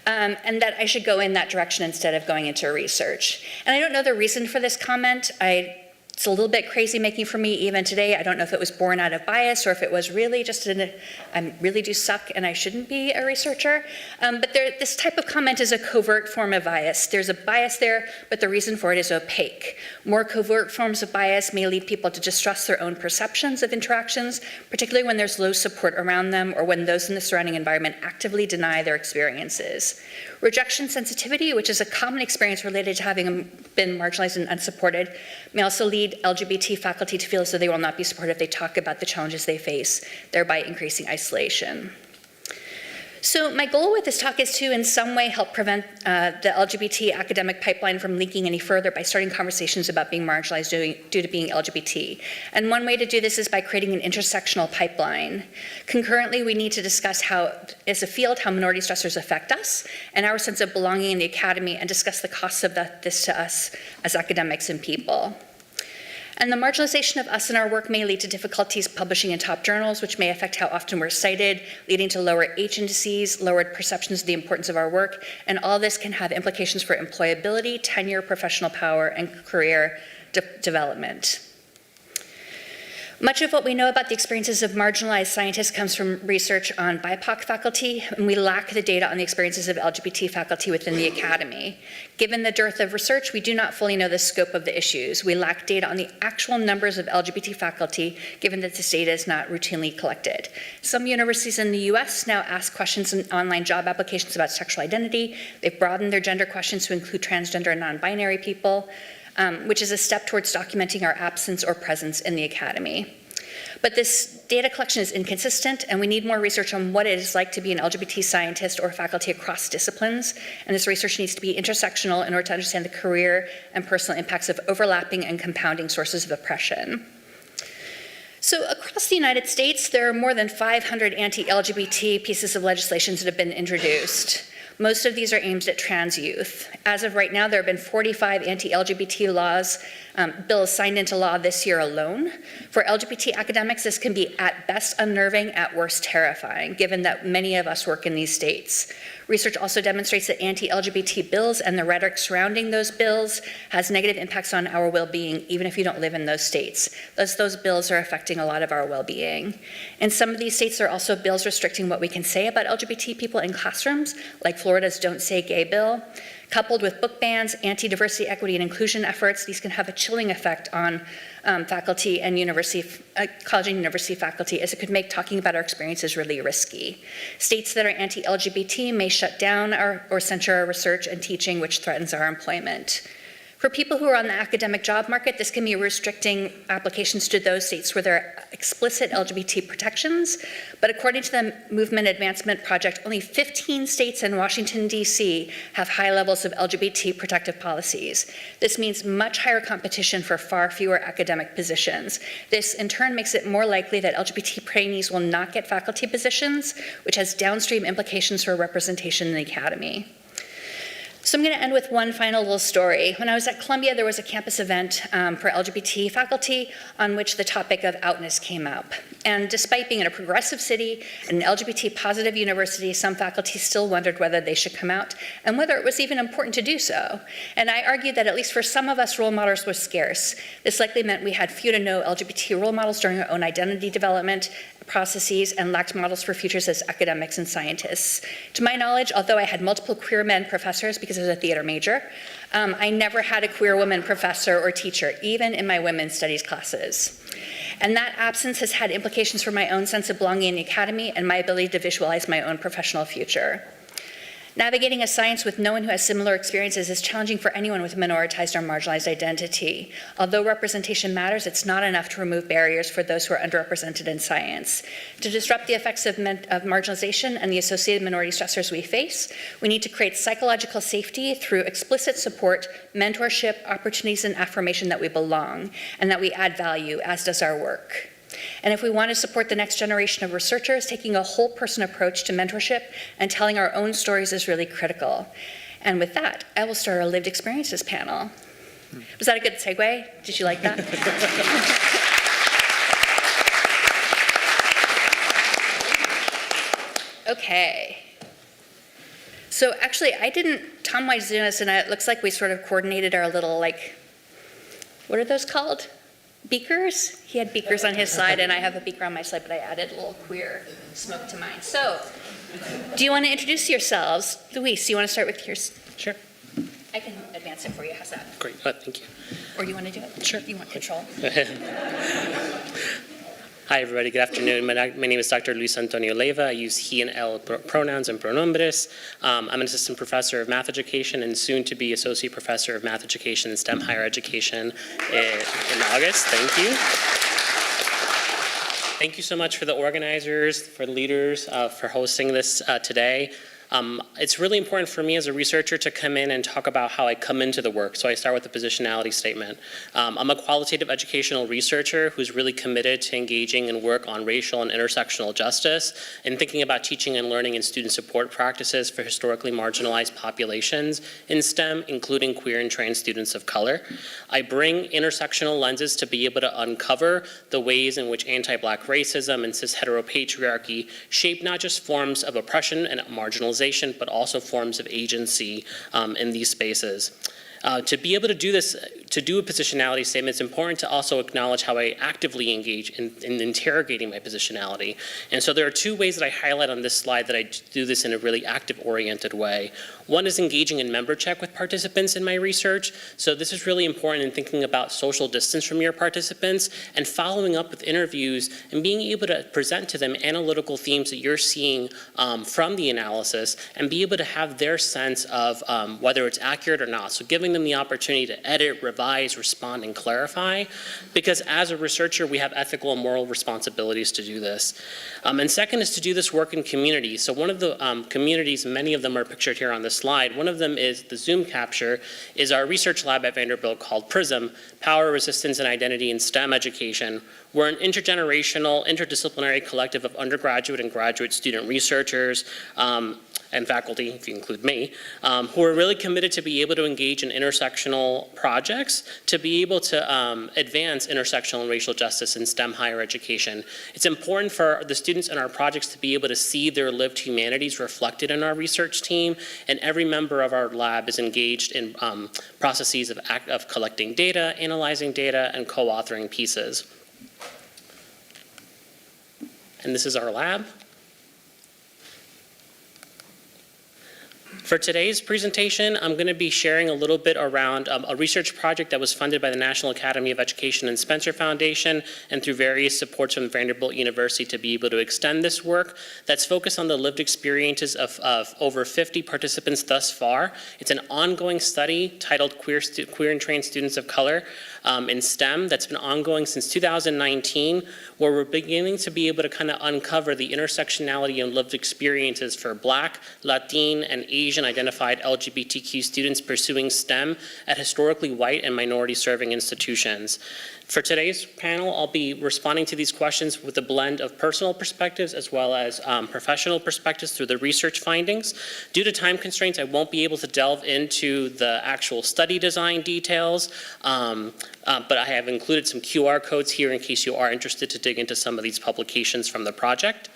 And that I should go in that direction instead of going into research. And I don't know the reason for this comment. It's a little bit crazy making for me even today. I don't know if it was born out of bias or if it was really just I really do suck and I shouldn't be a researcher. But this type of comment is a covert form of bias. There's a bias there, but the reason for it is opaque. More covert forms of bias may lead people to distrust their own perceptions of interactions, particularly when there's low support around them or when those in the surrounding environment actively deny their experiences. Rejection sensitivity, which is a common experience related to having been marginalized and unsupported, may also lead LGBT faculty to feel as though they will not be supported if they talk about the challenges they face, thereby increasing isolation. So my goal with this talk is to, in some way, help prevent the LGBT academic pipeline from leaking any further by starting conversations about being marginalized due to being LGBT. And one way to do this is by creating an intersectional pipeline. Concurrently, we need to discuss how, as a field, how minority stressors affect us and our sense of belonging in the academy, and discuss the costs of this to us as academics and people. And the marginalization of us and our work may lead to difficulties publishing in top journals, which may affect how often we're cited, leading to lower H indices, lowered perceptions of the importance of our work, and all this can have implications for employability, tenure, professional power, and career development. Much of what we know about the experiences of marginalized scientists comes from research on BIPOC faculty, and we lack the data on the experiences of LGBT faculty within the academy. Given the dearth of research, we do not fully know the scope of the issues. We lack data on the actual numbers of LGBT faculty, given that this data is not routinely collected. Some universities in the US now ask questions in online job applications about sexual identity. They've broadened their gender questions to include transgender and non-binary people, which is a step towards documenting our absence or presence in the academy. But this data collection is inconsistent, and we need more research on what it is like to be an LGBT scientist or faculty across disciplines, and this research needs to be intersectional in order to understand the career and personal impacts of overlapping and compounding sources of oppression. So across the United States, there are more than 500 anti-LGBT pieces of legislation that have been introduced. Most of these are aimed at trans youth. As of right now, there have been 45 anti-LGBT bills signed into law this year alone. For LGBT academics, this can be at best unnerving, at worst terrifying, given that many of us work in these states. Research also demonstrates that anti-LGBT bills and the rhetoric surrounding those bills has negative impacts on our well-being, even if you don't live in those states. Those bills are affecting a lot of our well-being. In some of these states, there are also bills restricting what we can say about LGBT people in classrooms, like Florida's Don't Say Gay bill. Coupled with book bans, anti-diversity, equity, and inclusion efforts, these can have a chilling effect on faculty and college and university faculty, as it could make talking about our experiences really risky. States that are anti-LGBT may shut down or censure our research and teaching, which threatens our employment. For people who are on the academic job market, this can be restricting applications to those states where there are explicit LGBT protections. But according to the Movement Advancement Project, only 15 states and Washington, D.C. have high levels of LGBT protective policies. This means much higher competition for far fewer academic positions. This, in turn, makes it more likely that LGBT trainees will not get faculty positions, which has downstream implications for representation in the academy. So I'm going to end with one final little story. When I was at Columbia, there was a campus event for LGBT faculty on which the topic of outness came up. And despite being in a progressive city and an LGBT positive university, some faculty still wondered whether they should come out and whether it was even important to do so. And I argued that at least for some of us, role models were scarce. This likely meant we had few to no LGBT role models during our own identity development processes and lacked models for futures as academics and scientists. To my knowledge, although I had multiple queer men professors because I was a theater major, I never had a queer woman professor or teacher, even in my women's studies classes. And that absence has had implications for my own sense of belonging in the academy and my ability to visualize my own professional future. Navigating a science with no one who has similar experiences is challenging for anyone with a minoritized or marginalized identity. Although representation matters, it's not enough to remove barriers for those who are underrepresented in science. To disrupt the effects of marginalization and the associated minority stressors we face, we need to create psychological safety through explicit support, mentorship, opportunities, and affirmation that we belong and that we add value, as does our work. And if we want to support the next generation of researchers, taking a whole person approach to mentorship and telling our own stories is really critical. And with that, I will start our lived experiences panel. Was that a good segue? Did you like that? Okay. So actually, Tom Wyzunas and I, it looks like we sort of coordinated our little, what are those called? Beakers? He had beakers on his side, and I have a beaker on my side, but I added a little queer smoke to mine. So, do you want to introduce yourselves? Luis, you want to start with yours? Sure. I can advance it for you. How's that? Great. Thank you. Or do you want to do it? Sure. You want control? Hi, everybody. Good afternoon. My name is Dr. Luis Antonio Leiva. I use he and el pronouns and pronombres. I'm an assistant professor of math education and soon to be associate professor of math education and STEM higher education in August. Thank you. Thank you so much for the organizers, for the leaders, for hosting this today. It's really important for me as a researcher to come in and talk about how I come into the work. So I start with the positionality statement. I'm a qualitative educational researcher who's really committed to engaging in work on racial and intersectional justice and thinking about teaching and learning and student support practices for historically marginalized populations in STEM, including queer and trans students of color. I bring intersectional lenses to be able to uncover the ways in which anti-Black racism and cis-heteropatriarchy shape not just forms of oppression and marginalization, but also forms of agency in these spaces. To be able to do this, to do a positionality statement, it's important to also acknowledge how I actively engage in interrogating my positionality. And so there are two ways that I highlight on this slide that I do this in a really active-oriented way. One is engaging in member check with participants in my research. So this is really important in thinking about social distance from your participants and following up with interviews and being able to present to them analytical themes that you're seeing from the analysis and be able to have their sense of whether it's accurate or not. So giving them the opportunity to edit, revise, respond, and clarify, because as a researcher, we have ethical and moral responsibilities to do this. And second is to do this work in communities. So one of the communities, many of them are pictured here on this slide, one of them is the Zoom capture, is our research lab at Vanderbilt called PRISM, Power, Resistance, and Identity in STEM Education. We're an intergenerational, interdisciplinary collective of undergraduate and graduate student researchers, and faculty, if you include me, who are really committed to be able to engage in intersectional projects to be able to advance intersectional and racial justice in STEM higher education. It's important for the students in our projects to be able to see their lived humanities reflected in our research team, and every member of our lab is engaged in processes of collecting data, analyzing data, and co-authoring pieces. And this is our lab. For today's presentation, I'm going to be sharing a little bit around a research project that was funded by the National Academy of Education and Spencer Foundation and through various supports from Vanderbilt University to be able to extend this work that's focused on the lived experiences of over 50 participants thus far. It's an ongoing study titled Queer and Trans Students of Color in STEM that's been ongoing since 2019, where we're beginning to be able to kind of uncover the intersectionality and lived experiences for Black, Latin, and Asian identified LGBTQ students pursuing STEM at historically white and minority serving institutions. For today's panel, I'll be responding to these questions with a blend of personal perspectives as well as professional perspectives through the research findings. Due to time constraints, I won't be able to delve into the actual study design details, but I have included some QR codes here in case you are interested to dig into some of these publications from the project.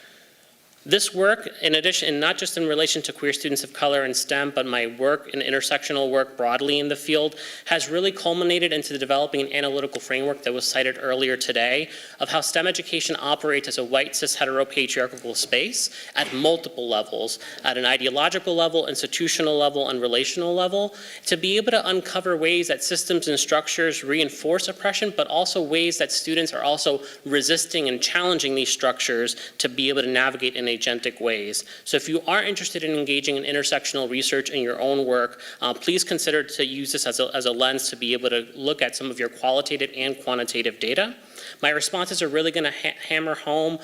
This work, in addition, not just in relation to queer students of color in STEM, but my work and intersectional work broadly in the field, has really culminated into developing an analytical framework that was cited earlier today of how STEM education operates as a white, cis, heteropatriarchal space at multiple levels, at an ideological level, institutional level, and relational level, to be able to uncover ways that systems and structures reinforce oppression, but also ways that students are also resisting and challenging these structures to be able to navigate in agentic ways. So if you are interested in engaging in intersectional research in your own work, please consider to use this as a lens to be able to look at some of your qualitative and quantitative data. My responses are really going to hammer home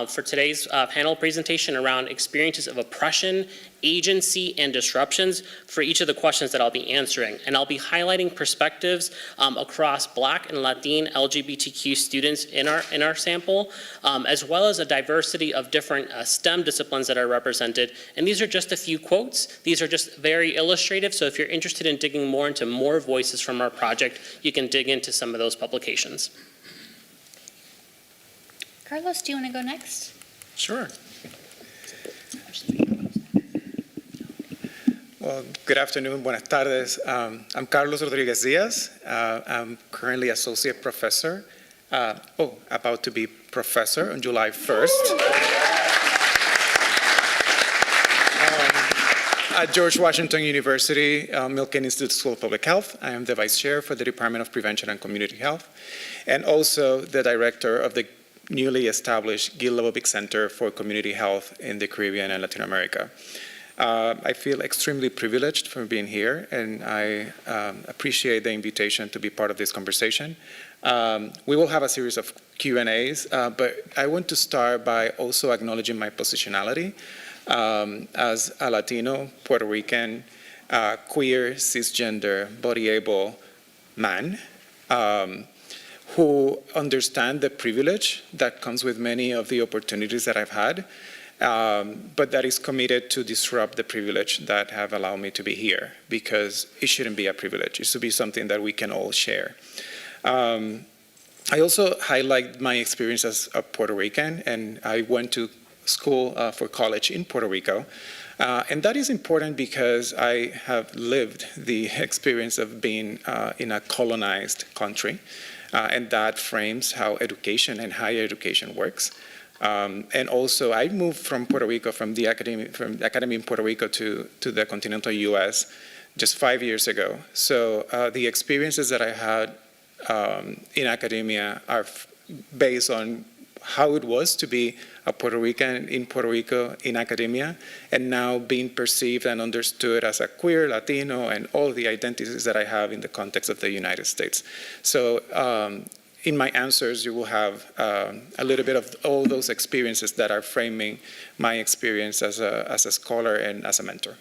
for today's panel presentation around experiences of oppression, agency, and disruptions for each of the questions that I'll be answering. And I'll be highlighting perspectives across Black and Latin LGBTQ students in our sample, as well as a diversity of different STEM disciplines that are represented. And these are just a few quotes. These are just very illustrative, so if you're interested in digging more into more voices from our project, you can dig into some of those publications. Carlos, do you want to go next? Sure. Well, good afternoon, buenas tardes. I'm Carlos Rodriguez Diaz. I'm currently associate professor, about to be professor on July 1st. At George Washington University, Milken Institute School of Public Health. I am the vice chair for the Department of Prevention and Community Health, and also the director of the newly established Gil Lebovic Center for Community Health in the Caribbean and Latin America. I feel extremely privileged for being here, and I appreciate the invitation to be part of this conversation. We will have a series of Q&As, but I want to start by also acknowledging my positionality as a Latino, Puerto Rican, queer, cisgender, body-able man, who understand the privilege that comes with many of the opportunities that I've had, but that is committed to disrupt the privilege that have allowed me to be here, because it shouldn't be a privilege. It should be something that we can all share. I also highlight my experience as a Puerto Rican, and I went to school for college in Puerto Rico. And that is important because I have lived the experience of being in a colonized country. And that frames how education and higher education works. And also, I moved from Puerto Rico, from the academy in Puerto Rico to the continental US just 5 years ago. So the experiences that I had in academia are based on how it was to be a Puerto Rican in Puerto Rico in academia, and now being perceived and understood as a queer, Latino, and all the identities that I have in the context of the United States. So in my answers, you will have a little bit of all those experiences that are framing my experience as a scholar and as a mentor.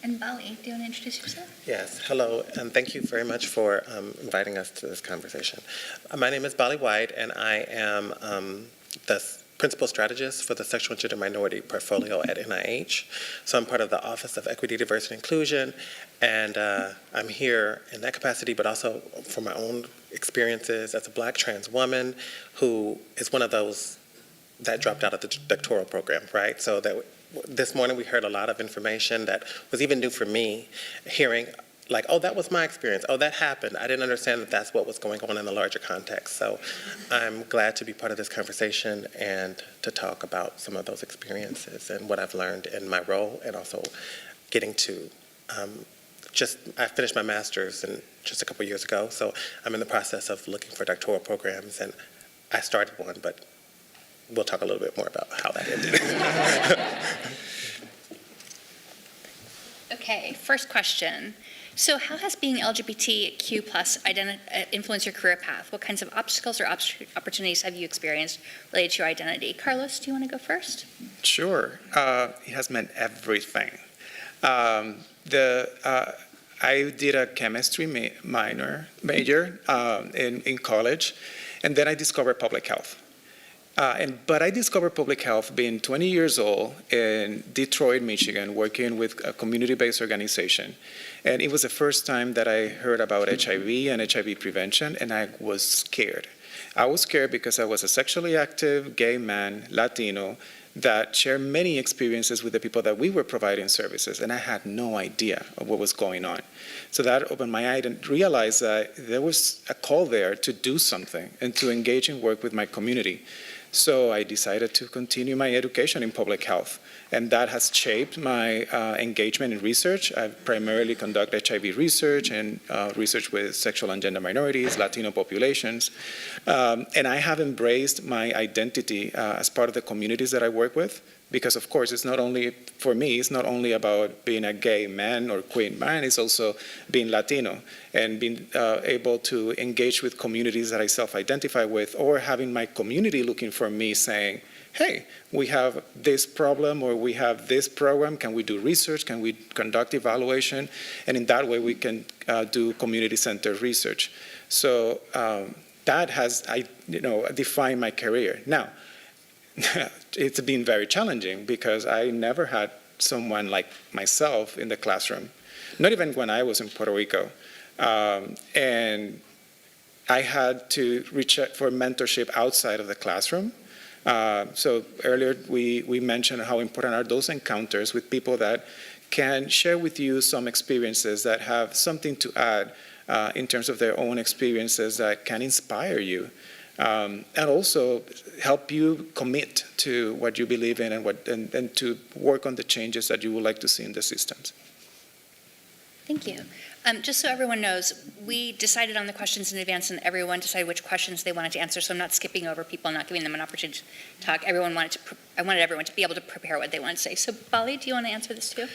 And Bali, do you want to introduce yourself? Yes, hello, and thank you very much for inviting us to this conversation. My name is Bali White, and I am the principal strategist for the Sexual and Gender Minority portfolio at NIH. So I'm part of the Office of Equity, Diversity, and Inclusion, and I'm here in that capacity, but also for my own experiences as a Black trans woman who is one of those that dropped out of the doctoral program, right? So that this morning we heard a lot of information that was even new for me, hearing like, oh, that was my experience. Oh, that happened. I didn't understand that that's what was going on in the larger context. So I'm glad to be part of this conversation and to talk about some of those experiences and what I've learned in my role, and also getting to I finished my master's just a couple years ago, so I'm in the process of looking for doctoral programs, and I started one, but we'll talk a little bit more about how that ended. Okay, first question. So how has being LGBTQ plus influenced your career path? What kinds of obstacles or opportunities have you experienced related to your identity? Carlos, do you want to go first? Sure. It has meant everything. I did a chemistry major in college, and then I discovered public health. But I discovered public health being 20 years old in Detroit, Michigan, working with a community-based organization. And it was the first time that I heard about HIV and HIV prevention, and I was scared. I was scared because I was a sexually active gay man, Latino, that shared many experiences with the people that we were providing services, and I had no idea of what was going on. So that opened my eye and realized that there was a call there to do something and to engage in work with my community. So I decided to continue my education in public health, and that has shaped my engagement in research. I primarily conduct HIV research and research with sexual and gender minorities, Latino populations, and I have embraced my identity as part of the communities that I work with, because of course it's not only, for me, it's not only about being a gay man or queer man, it's also being Latino and being able to engage with communities that I self-identify with, or having my community looking for me saying, hey, we have this problem or we have this program, can we do research, can we conduct evaluation? And in that way we can do community-centered research. So that has, defined my career. Now, it's been very challenging because I never had someone like myself in the classroom, not even when I was in Puerto Rico. And I had to reach out for mentorship outside of the classroom. So earlier we mentioned how important are those encounters with people that can share with you some experiences that have something to add in terms of their own experiences that can inspire you. And also help you commit to what you believe in and to work on the changes that you would like to see in the systems. Thank you. Just so everyone knows, we decided on the questions in advance and everyone decided which questions they wanted to answer, so I'm not skipping over people and not giving them an opportunity to talk. I wanted everyone to be able to prepare what they want to say. So Bali, do you want to answer this too?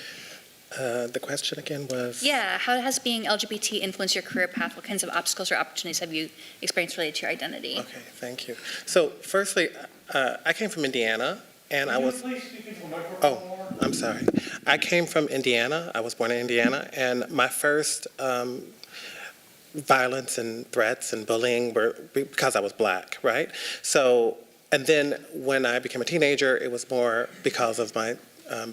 The question again was? Yeah, how has being LGBT influenced your career path? What kinds of obstacles or opportunities have you experienced related to your identity? Okay, thank you. So firstly, I came from Indiana, and I was, I'm sorry. I came from Indiana. I was born in Indiana, and my first violence and threats and bullying were because I was black, right? So, and then when I became a teenager, it was more because of my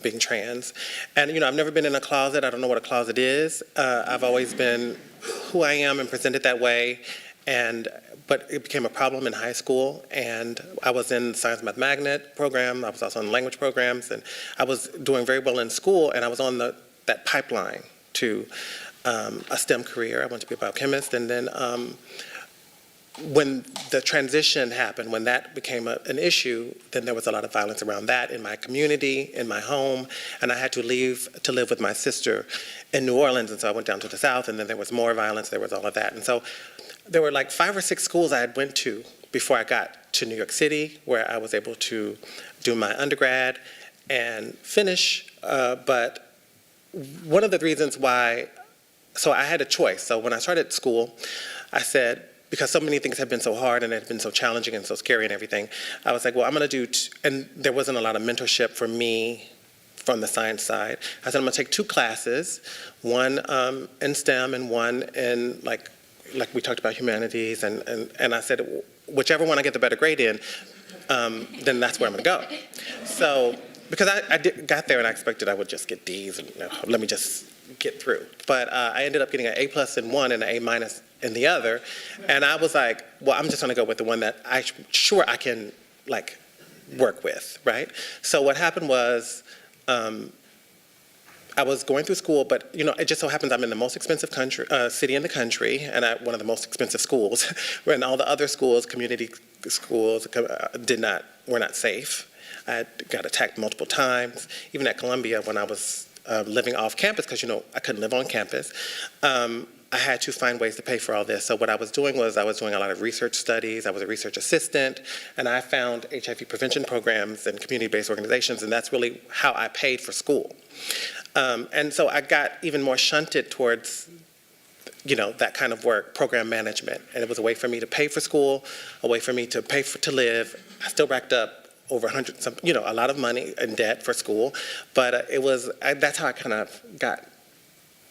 being trans. And, I've never been in a closet. I don't know what a closet is. I've always been who I am and presented that way. But it became a problem in high school. And I was in the Science Math Magnet program. I was also in language programs. And I was doing very well in school. And I was on that pipeline to a STEM career. I wanted to be a biochemist. And then when the transition happened, when that became an issue, then there was a lot of violence around that in my community, in my home, and I had to leave to live with my sister in New Orleans, and so I went down to the South, and then there was more violence, there was all of that. And so there were like 5 or 6 schools I had went to before I got to New York City, where I was able to do my undergrad and finish, but one of the reasons why, so I had a choice. So when I started school, I said, because so many things have been so hard and it had been so challenging and so scary and everything, I was like, well, I'm going to do, and there wasn't a lot of mentorship for me from the science side. I said, I'm going to take 2 classes, one in STEM and one in, like we talked about, humanities. And I said, whichever one I get the better grade in, then that's where I'm going to go. So, because I got there and I expected I would just get D's and let me just get through. But I ended up getting an A+ in one and an A- in the other. And I was like, well, I'm just going to go with the one that I'm sure I can work with, right? So what happened was I was going through school, but it just so happens I'm in the most expensive city in the country, and at one of the most expensive schools, when all the other schools, community schools, were not safe. I got attacked multiple times, even at Columbia when I was living off campus, because I couldn't live on campus. I had to find ways to pay for all this. So what I was doing was I was doing a lot of research studies. I was a research assistant, and I found HIV prevention programs and community-based organizations, and that's really how I paid for school. And so I got even more shunted towards, that kind of work, program management, and it was a way for me to pay for school, a way for me to pay to live. I still racked up over a lot of money in debt for school, but that's how I kind of got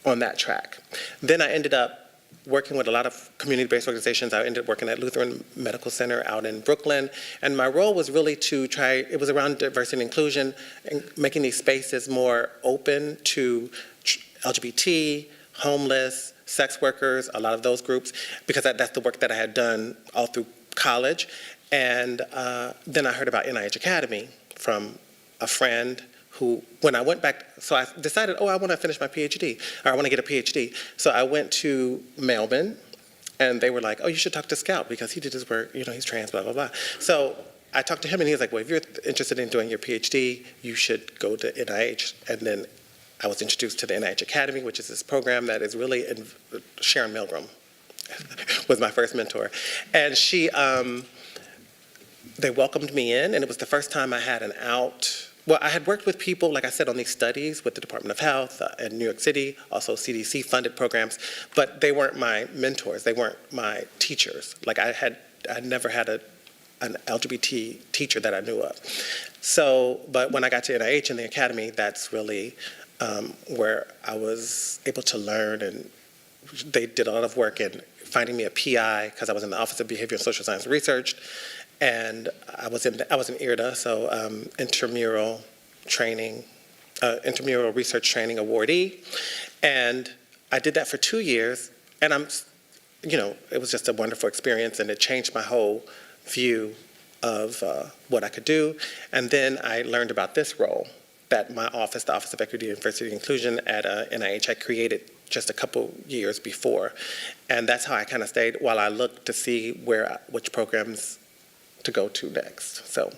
on that track. Then I ended up working with a lot of community-based organizations. I ended up working at Lutheran Medical Center out in Brooklyn, and my role was really to it was around diversity and inclusion and making these spaces more open to LGBT, homeless, sex workers, a lot of those groups, because that's the work that I had done all through college. And then I heard about NIH Academy from a friend who, when I went back, so I decided, I want to finish my PhD, or I want to get a PhD. So I went to Melbourne, and they were like, you should talk to Scout, because he did his work, he's trans, blah, blah, blah. So I talked to him, and he was like, well, if you're interested in doing your PhD, you should go to NIH. And then I was introduced to the NIH Academy, which is this program that is really, Sharon Milgram was my first mentor. And they welcomed me in, and it was the first time I had I had worked with people, like I said, on these studies with the Department of Health in New York City, also CDC-funded programs, but they weren't my mentors. They weren't my teachers. Like I never had an LGBT teacher that I knew of. So, but when I got to NIH and the Academy, that's really where I was able to learn, and they did a lot of work in finding me a PI, because I was in the Office of Behavior and Social Science Research. And I was in IRDA, so intramural research training awardee. And I did that for 2 years, and it was just a wonderful experience, and it changed my whole view of what I could do. And then I learned about this role that my office, the Office of Equity, Diversity, and Inclusion at NIH, had created just a couple years before. And that's how I kind of stayed while I looked to see which programs to go to next. So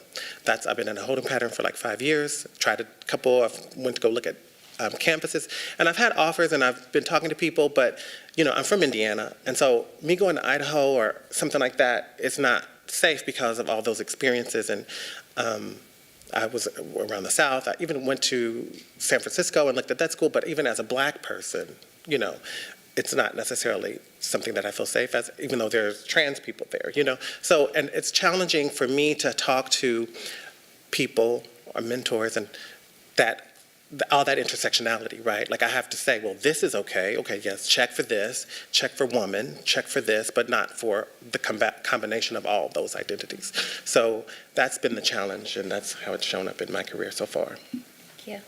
I've been in a holding pattern for like 5 years, tried a couple, I went to go look at campuses, and I've had offers and I've been talking to people, but I'm from Indiana, and so me going to Idaho or something like that is not safe because of all those experiences. And I was around the South. I even went to San Francisco and looked at that school, but even as a Black person, it's not necessarily something that I feel safe as, even though there's trans people there, So, and it's challenging for me to talk to people or mentors and all that intersectionality, right? Like I have to say, well, this is okay, yes, check for this, check for woman, check for this, but not for the combination of all those identities. So that's been the challenge, and that's how it's shown up in my career so far. Thank you.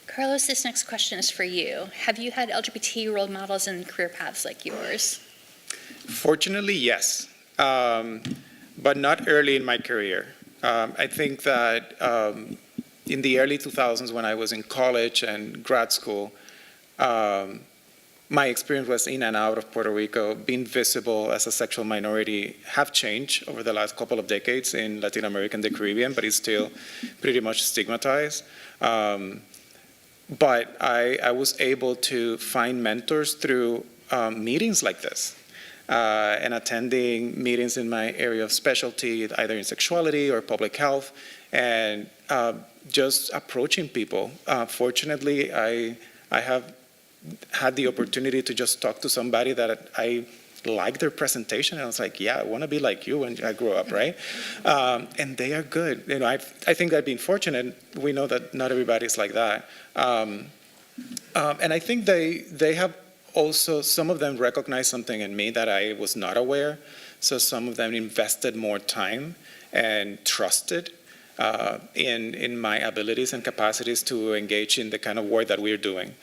Carlos, this next question is for you. Have you had LGBT role models in career paths like yours? Fortunately, yes, but not early in my career. I think that in the early 2000s, when I was in college and grad school, my experience was in and out of Puerto Rico. Being visible as a sexual minority have changed over the last couple of decades in Latin America and the Caribbean, but it's still pretty much stigmatized. But I was able to find mentors through meetings like this and attending meetings in my area of specialty, either in sexuality or public health, and just approaching people. Fortunately, I have had the opportunity to just talk to somebody that I like their presentation, and I was like, yeah, I want to be like you when I grow up, right? And they are good. I think I've been fortunate. We know that not everybody's like that. And I think they have also, some of them recognize something in me that I was not aware. So some of them invested more time and trusted in my abilities and capacities to engage in the kind of work that we're doing.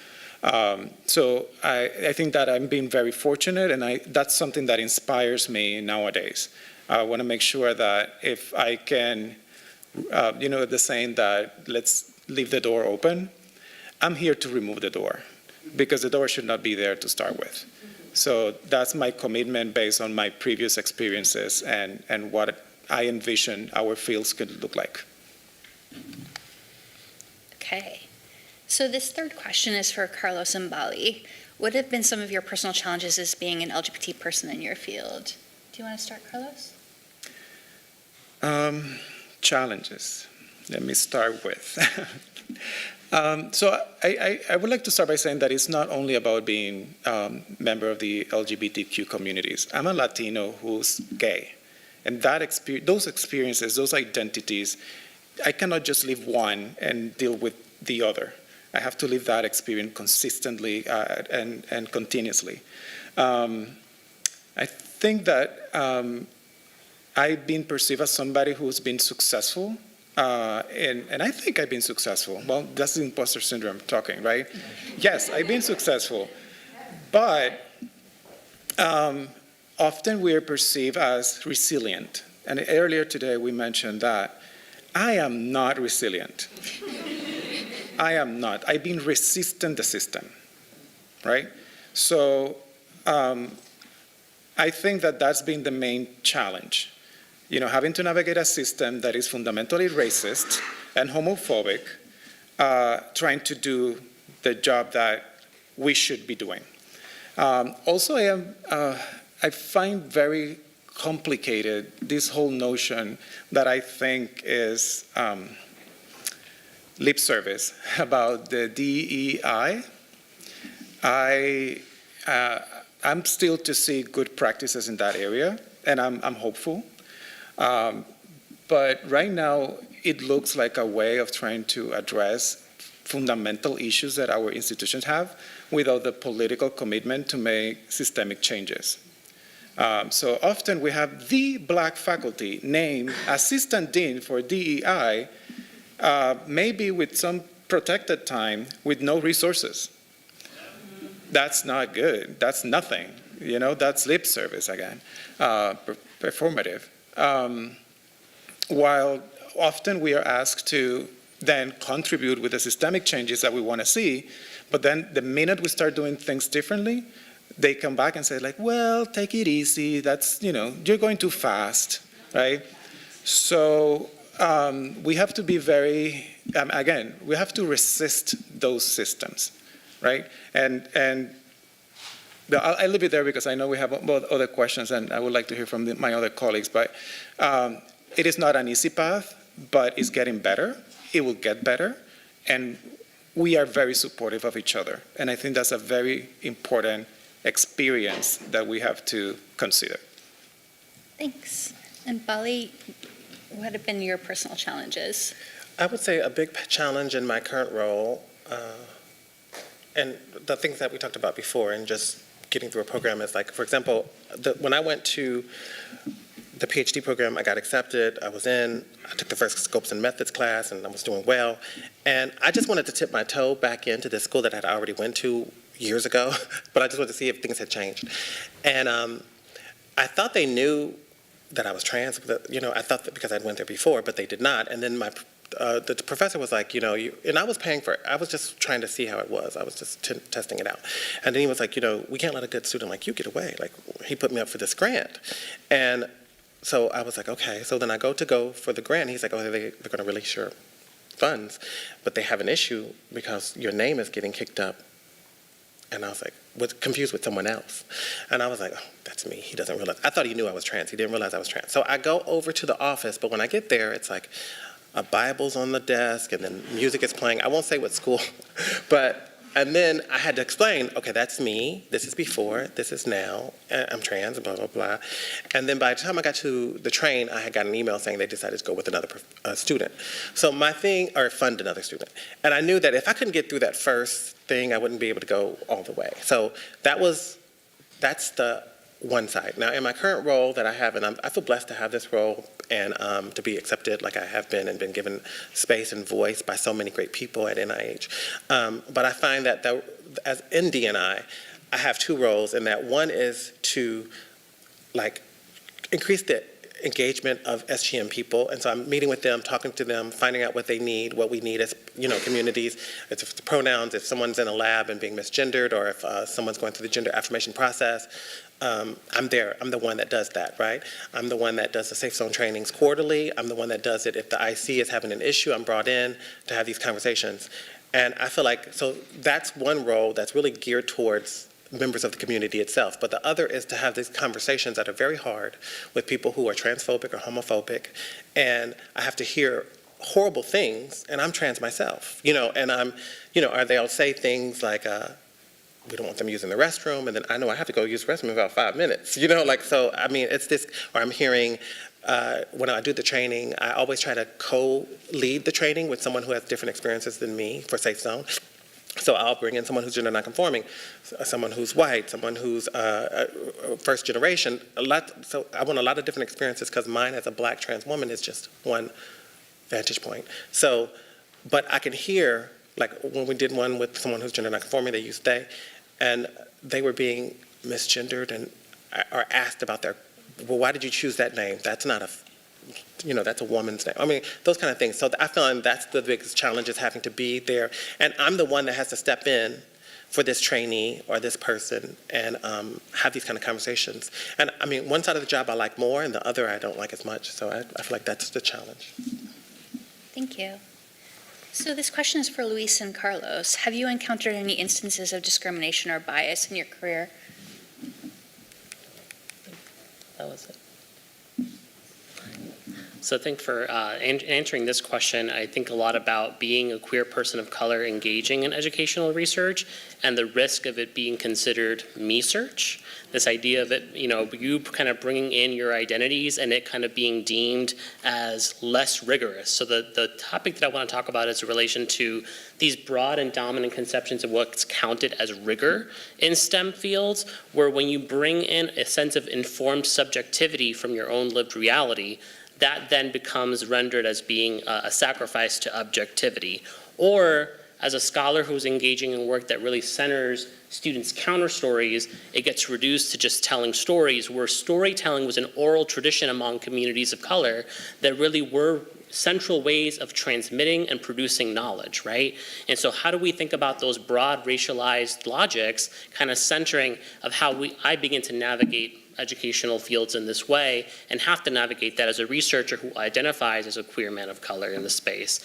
So I think that I'm being very fortunate, and that's something that inspires me nowadays. I want to make sure that if I can, the saying that let's leave the door open, I'm here to remove the door, because the door should not be there to start with. So that's my commitment based on my previous experiences and what I envision our fields could look like. Okay. So this third question is for Carlos and Bali. What have been some of your personal challenges as being an LGBT person in your field? Do you want to start, Carlos? Challenges. Let me start with. So I would like to start by saying that it's not only about being a member of the LGBTQ communities. I'm a Latino who's gay. And those experiences, those identities, I cannot just leave one and deal with the other. I have to live that experience consistently and continuously. I think that I've been perceived as somebody who's been successful, and I think I've been successful. Well, that's the imposter syndrome talking, right? Yes, I've been successful, but often we are perceived as resilient. And earlier today we mentioned that. I am not resilient. I am not. I've been resistant the system, right? So I think that that's been the main challenge. You know, having to navigate a system that is fundamentally racist and homophobic, trying to do the job that we should be doing. Also, I find very complicated this whole notion that I think is lip service about the DEI. I'm still to see good practices in that area, and I'm hopeful. But right now, it looks like a way of trying to address fundamental issues that our institutions have without the political commitment to make systemic changes. So often we have the black faculty named Assistant Dean for DEI, maybe with some protected time with no resources. That's not good. That's nothing. You know, that's lip service again, performative. While often we are asked to then contribute with the systemic changes that we want to see, but then the minute we start doing things differently, they come back and say like, well, take it easy. That's, you know, you're going too fast, right? So we have to be very, again, we have to resist those systems, right? And I'll leave it there because I know we have other questions and I would like to hear from my other colleagues, but it is not an easy path, but it's getting better. It will get better. And we are very supportive of each other. And I think that's a very important experience that we have to consider. Thanks. And Bali, what have been your personal challenges? I would say a big challenge in my current role, and the things that we talked about before, and just getting through a program is like, for example, when I went to the PhD program, I got accepted, I took the first scopes and methods class, and I was doing well. And I just wanted to tip my toe back into this school that I had already went to years ago, but I just wanted to see if things had changed. And I thought they knew that I was trans, you know, I thought that because I'd went there before, but they did not. And then the professor was like, you know, and I was paying for it. I was just trying to see how it was. I was just testing it out. And then he was like, you know, we can't let a good student like you get away. Like, he put me up for this grant. And so I was like, okay. So then I go for the grant. He's like, oh, they're going to release your funds, but they have an issue because your name is getting kicked up. And I was like, confused with someone else. And I was like, oh, that's me. He doesn't realize. I thought he knew I was trans. He didn't realize I was trans. So I go over to the office, but when I get there, it's like a Bible's on the desk and then music is playing. I won't say what school, and then I had to explain, okay, that's me. This is before, this is now. I'm trans, blah, blah, blah. And then by the time I got to the train, I had got an email saying they decided to go with another student. So fund another student. And I knew that if I couldn't get through that first thing, I wouldn't be able to go all the way. So that's the one side. Now, in my current role that I have, and I feel blessed to have this role and to be accepted like I have been and been given space and voice by so many great people at NIH. But I find that as in DNI, I have two roles, and that one is to increase the engagement of SGM people, and so I'm meeting with them, talking to them, finding out what they need, what we need as communities. If it's the pronouns, if someone's in a lab and being misgendered, or if someone's going through the gender affirmation process, I'm there. I'm the one that does that, right? I'm the one that does the Safe Zone trainings quarterly. I'm the one that does it if the IC is having an issue. I'm brought in to have these conversations. And I feel like, so that's one role that's really geared towards members of the community itself. But the other is to have these conversations that are very hard with people who are transphobic or homophobic. And I have to hear horrible things, and I'm trans myself, and or they'll say things like, we don't want them using the restroom, and then I know I have to go use the restroom in about 5 minutes, so, I mean, it's this, or I'm hearing, when I do the training, I always try to co-lead the training with someone who has different experiences than me for Safe Zone. So I'll bring in someone who's gender nonconforming, someone who's white, someone who's first generation. So I want a lot of different experiences because mine as a Black trans woman is just one vantage point. So, but I can hear, like when we did one with someone who's gender nonconforming, they used they, and they were being misgendered and are asked about well, why did you choose that name? That's not that's a woman's name. I mean, those kind of things. So I feel like that's the biggest challenge, is having to be there. And I'm the one that has to step in for this trainee or this person and have these kind of conversations. And I mean, one side of the job I like more and the other I don't like as much. So I feel like that's the challenge. Thank you. So this question is for Luis and Carlos. Have you encountered any instances of discrimination or bias in your career? That was it. So I think for answering this question, I think a lot about being a queer person of color engaging in educational research and the risk of it being considered me-search. This idea of it, you kind of bringing in your identities and it kind of being deemed as less rigorous. So the topic that I want to talk about is in relation to these broad and dominant conceptions of what's counted as rigor in STEM fields, where when you bring in a sense of informed subjectivity from your own lived reality, that then becomes rendered as being a sacrifice to objectivity. Or as a scholar who's engaging in work that really centers students' counter stories, it gets reduced to just telling stories, where storytelling was an oral tradition among communities of color that really were central ways of transmitting and producing knowledge, right? And so how do we think about those broad racialized logics kind of centering of how I begin to navigate educational fields in this way and have to navigate that as a researcher who identifies as a queer man of color in the space.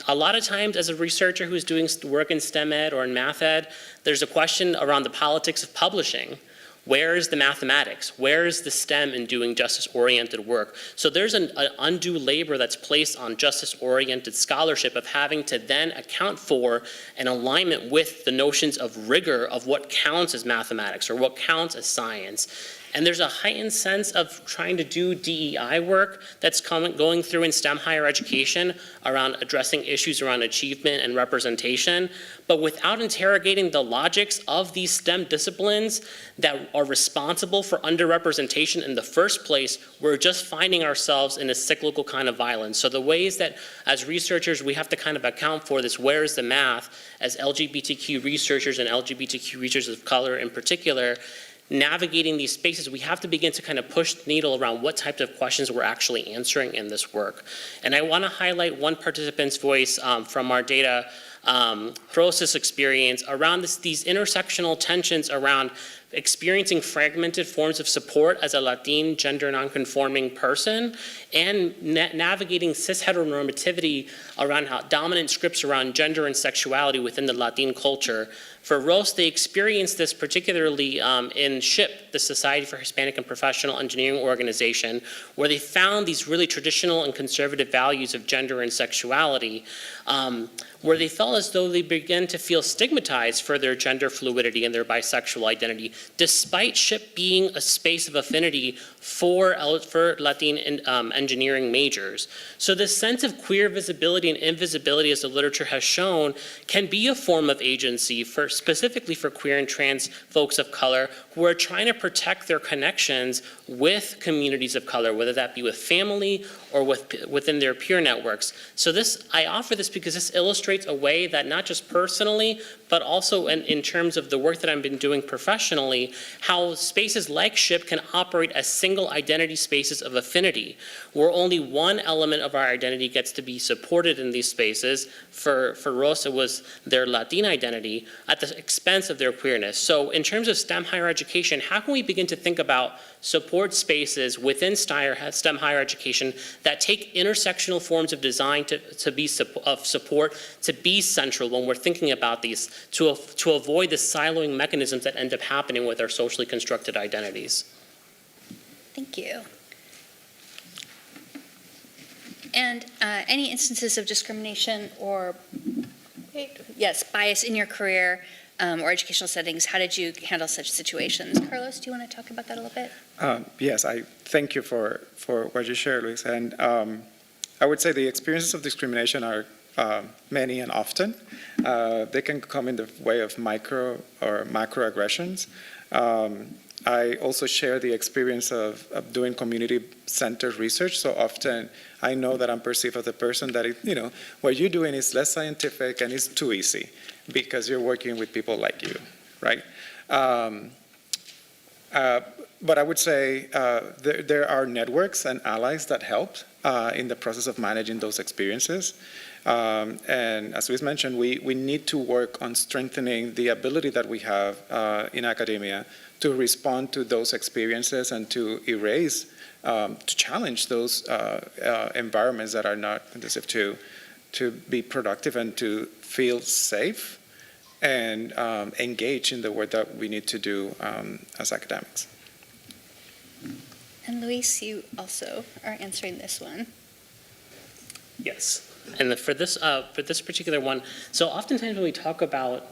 A lot of times as a researcher who's doing work in STEM ed or in math ed, there's a question around the politics of publishing. Where is the mathematics? Where is the STEM in doing justice-oriented work? So there's an undue labor that's placed on justice-oriented scholarship of having to then account for an alignment with the notions of rigor of what counts as mathematics or what counts as science. And there's a heightened sense of trying to do DEI work that's going through in STEM higher education around addressing issues around achievement and representation, but without interrogating the logics of these STEM disciplines that are responsible for underrepresentation in the first place, we're just finding ourselves in a cyclical kind of violence. So the ways that as researchers we have to kind of account for this, where is the math, as LGBTQ researchers and LGBTQ researchers of color in particular, navigating these spaces, we have to begin to kind of push the needle around what types of questions we're actually answering in this work. And I want to highlight one participant's voice from our data process experience around these intersectional tensions around experiencing fragmented forms of support as a Latin gender nonconforming person and navigating cis heteronormativity around how dominant scripts around gender and sexuality within the Latin culture. For Rose, they experienced this particularly in SHIP, the Society for Hispanic and Professional Engineering Organization, where they found these really traditional and conservative values of gender and sexuality, where they felt as though they began to feel stigmatized for their gender fluidity and their bisexual identity, despite SHIP being a space of affinity for Latin engineering majors. So this sense of queer visibility and invisibility, as the literature has shown, can be a form of agency specifically for queer and trans folks of color who are trying to protect their connections with communities of color, whether that be with family or within their peer networks. So I offer this because this illustrates a way that not just personally, but also in terms of the work that I've been doing professionally, how spaces like SHIP can operate as single identity spaces of affinity, where only one element of our identity gets to be supported in these spaces. For Rosa, it was their Latin identity at the expense of their queerness. So in terms of STEM higher education, how can we begin to think about support spaces within STEM higher education that take intersectional forms of design to be of support, to be central when we're thinking about these, to avoid the siloing mechanisms that end up happening with our socially constructed identities. Thank you. And any instances of discrimination or bias in your career or educational settings, how did you handle such situations? Carlos, do you want to talk about that a little bit? Yes, I thank you for what you shared, Luis. And I would say the experiences of discrimination are many and often. They can come in the way of micro or macroaggressions. I also share the experience of doing community-centered research. So often I know that I'm perceived as a person that, what you're doing is less scientific and it's too easy because you're working with people like you, right? But I would say there are networks and allies that help in the process of managing those experiences. And as Luis mentioned, we need to work on strengthening the ability that we have in academia to respond to those experiences and to erase, to challenge those environments that are not conducive to be productive and to feel safe and engage in the work that we need to do as academics. And Luis, you also are answering this one. Yes. And for this particular one, so oftentimes when we talk about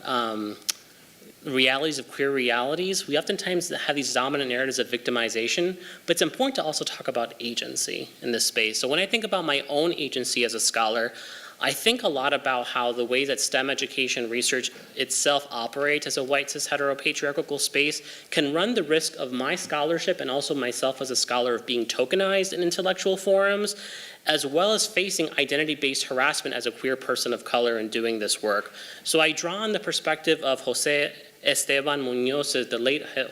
realities of queer realities, we oftentimes have these dominant narratives of victimization, but it's important to also talk about agency in this space. So when I think about my own agency as a scholar, I think a lot about how the way that STEM education research itself operates as a white cis heteropatriarchal space can run the risk of my scholarship and also myself as a scholar of being tokenized in intellectual forums, as well as facing identity-based harassment as a queer person of color in doing this work. So I draw on the perspective of the late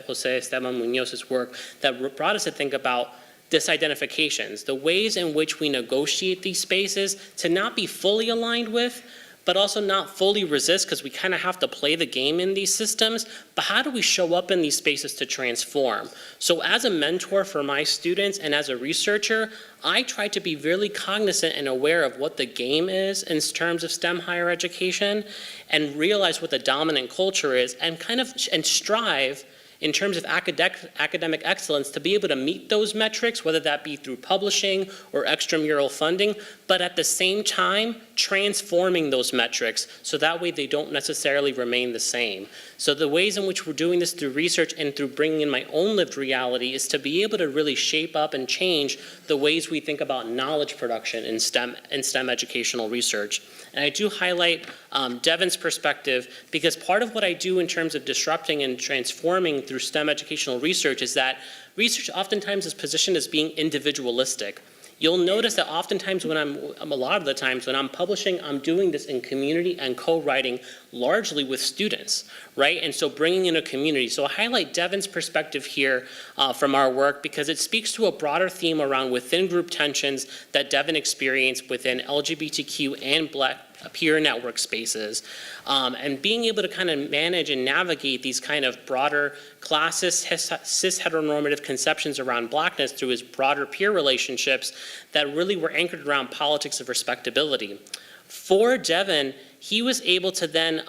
Jose Esteban Muñoz's work that brought us to think about disidentifications, the ways in which we negotiate these spaces to not be fully aligned with, but also not fully resist, because we kind of have to play the game in these systems, but how do we show up in these spaces to transform? So as a mentor for my students and as a researcher, I try to be really cognizant and aware of what the game is in terms of STEM higher education and realize what the dominant culture is and strive in terms of academic excellence to be able to meet those metrics, whether that be through publishing or extramural funding, but at the same time, transforming those metrics so that way they don't necessarily remain the same. So the ways in which we're doing this through research and through bringing in my own lived reality is to be able to really shape up and change the ways we think about knowledge production in STEM educational research. And I do highlight Devin's perspective because part of what I do in terms of disrupting and transforming through STEM educational research is that research oftentimes is positioned as being individualistic. You'll notice that oftentimes when a lot of the times when I'm publishing, I'm doing this in community and co-writing largely with students, right? And so bringing in a community. So I highlight Devin's perspective here from our work because it speaks to a broader theme around within group tensions that Devin experienced within LGBTQ and Black peer network spaces, and being able to kind of manage and navigate these kind of broader classist, cis heteronormative conceptions around Blackness through his broader peer relationships that really were anchored around politics of respectability. For Devin, he was able to then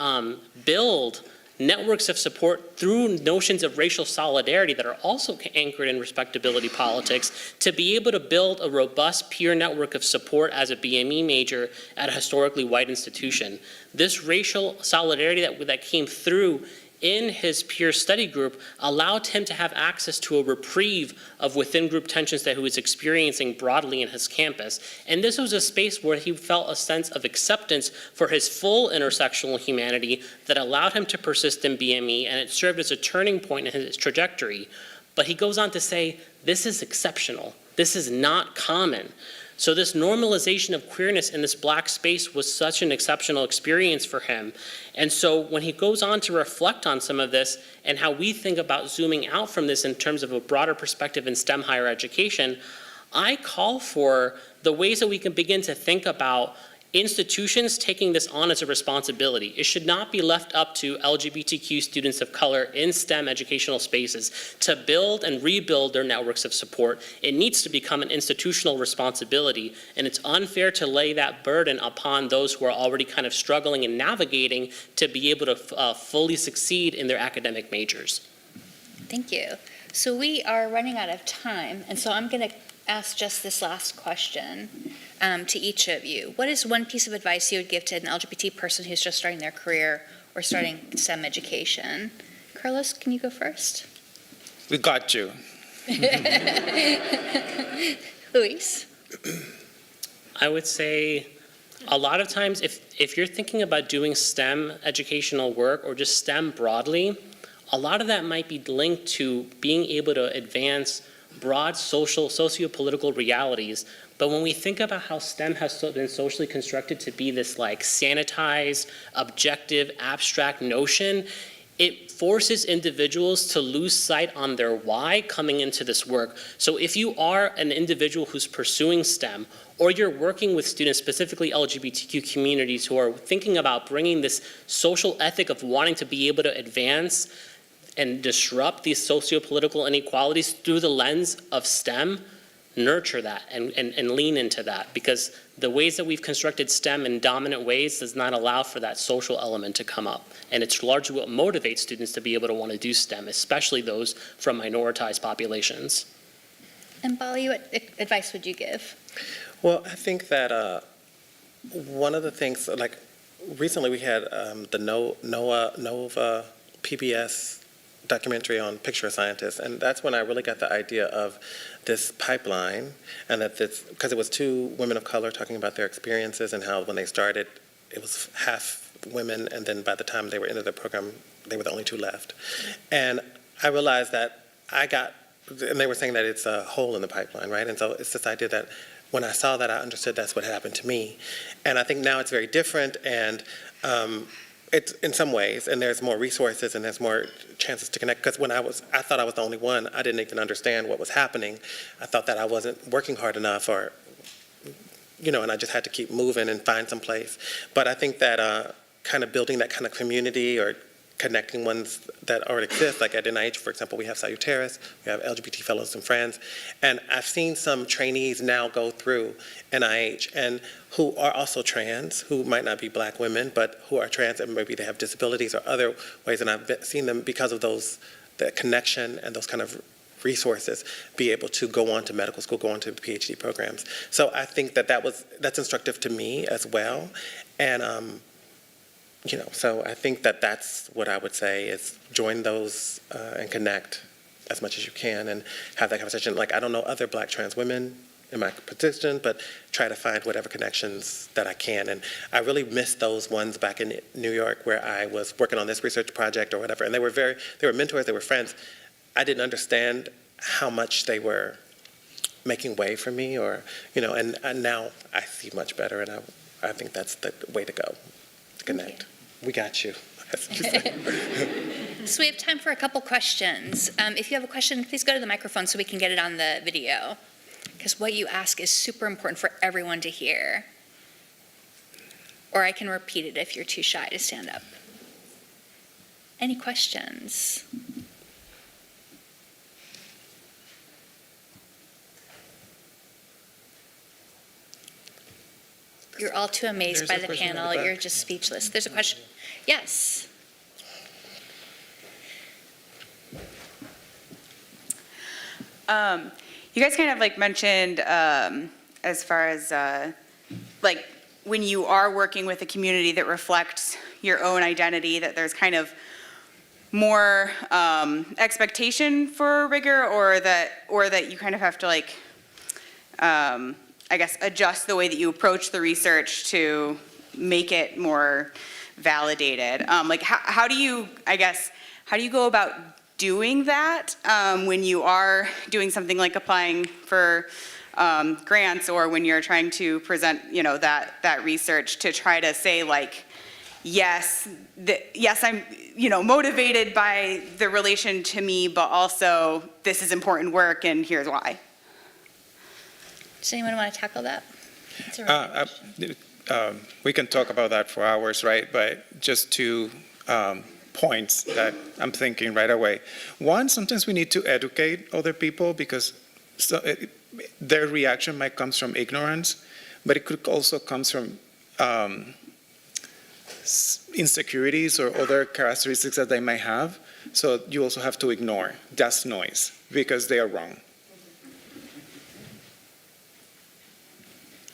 build networks of support through notions of racial solidarity that are also anchored in respectability politics to be able to build a robust peer network of support as a BME major at a historically white institution. This racial solidarity that came through in his peer study group allowed him to have access to a reprieve of within group tensions that he was experiencing broadly in his campus. And this was a space where he felt a sense of acceptance for his full intersectional humanity that allowed him to persist in BME, and it served as a turning point in his trajectory. But he goes on to say, this is exceptional. This is not common. So this normalization of queerness in this Black space was such an exceptional experience for him. And so when he goes on to reflect on some of this and how we think about zooming out from this in terms of a broader perspective in STEM higher education, I call for the ways that we can begin to think about institutions taking this on as a responsibility. It should not be left up to LGBTQ students of color in STEM educational spaces to build and rebuild their networks of support. It needs to become an institutional responsibility, and it's unfair to lay that burden upon those who are already kind of struggling and navigating to be able to fully succeed in their academic majors. Thank you. So we are running out of time, and so I'm going to ask just this last question to each of you. What is one piece of advice you would give to an LGBT person who's just starting their career or starting STEM education? Carlos, can you go first? We got you. Luis? I would say A lot of times, if you're thinking about doing STEM educational work or just STEM broadly, a lot of that might be linked to being able to advance broad socio-political realities. But when we think about how STEM has been socially constructed to be this like sanitized, objective, abstract notion, it forces individuals to lose sight on their why coming into this work. So if you are an individual who's pursuing STEM, or you're working with students, specifically LGBTQ communities, who are thinking about bringing this social ethic of wanting to be able to advance and disrupt these socio-political inequalities through the lens of STEM, nurture that and lean into that, because the ways that we've constructed STEM in dominant ways does not allow for that social element to come up. And it's largely what motivates students to be able to want to do STEM, especially those from minoritized populations. And Bali, what advice would you give? Well, I think that one of the things, like recently we had the Nova PBS documentary on picture scientists, and that's when I really got the idea of this pipeline, and that this, because it was two women of color talking about their experiences and how when they started, it was half women, and then by the time they were into the program, they were the only two left. And I realized that and they were saying that it's a hole in the pipeline, right? And so it's this idea that when I saw that, I understood that's what happened to me. And I think now it's very different, and it's in some ways, and there's more resources and there's more chances to connect. Because when I thought I was the only one. I didn't even understand what was happening. I thought that I wasn't working hard enough, or, and I just had to keep moving and find some place. But I think that kind of building that kind of community or connecting ones that already exist, like at NIH, for example, we have Salutaris, we have LGBT Fellows and Friends, and I've seen some trainees now go through NIH and who are also trans, who might not be Black women, but who are trans and maybe they have disabilities or other ways, and I've seen them, because of that connection and those kind of resources, be able to go on to medical school, go on to PhD programs. So I think that's instructive to me as well, and so I think that's what I would say is join those and connect as much as you can and have that conversation. Like, I don't know other Black trans women in my position, but try to find whatever connections that I can. And I really missed those ones back in New York where I was working on this research project or whatever. And they were mentors, they were friends. I didn't understand how much they were making way for me, or, and now I see much better, and I think that's the way to go, to connect. We got you. So we have time for a couple questions. If you have a question, please go to the microphone so we can get it on the video, because what you ask is super important for everyone to hear. Or I can repeat it if you're too shy to stand up. Any questions? You're all too amazed by the panel. You're just speechless. There's a question. Yes. You guys kind of mentioned as far as when you are working with a community that reflects your own identity, that there's kind of more expectation for rigor, or that you kind of have to adjust the way that you approach the research to make it more validated. How do you go about doing that when you are doing something like applying for grants, or when you're trying to present, that research, to try to say yes, I'm, motivated by the relation to me, but also this is important work and here's why. Does anyone want to tackle that? We can talk about that for hours, right? But just 2 points that I'm thinking right away. One, sometimes we need to educate other people, because their reaction might come from ignorance, but it could also come from insecurities or other characteristics that they might have. So you also have to ignore that's noise, because they are wrong.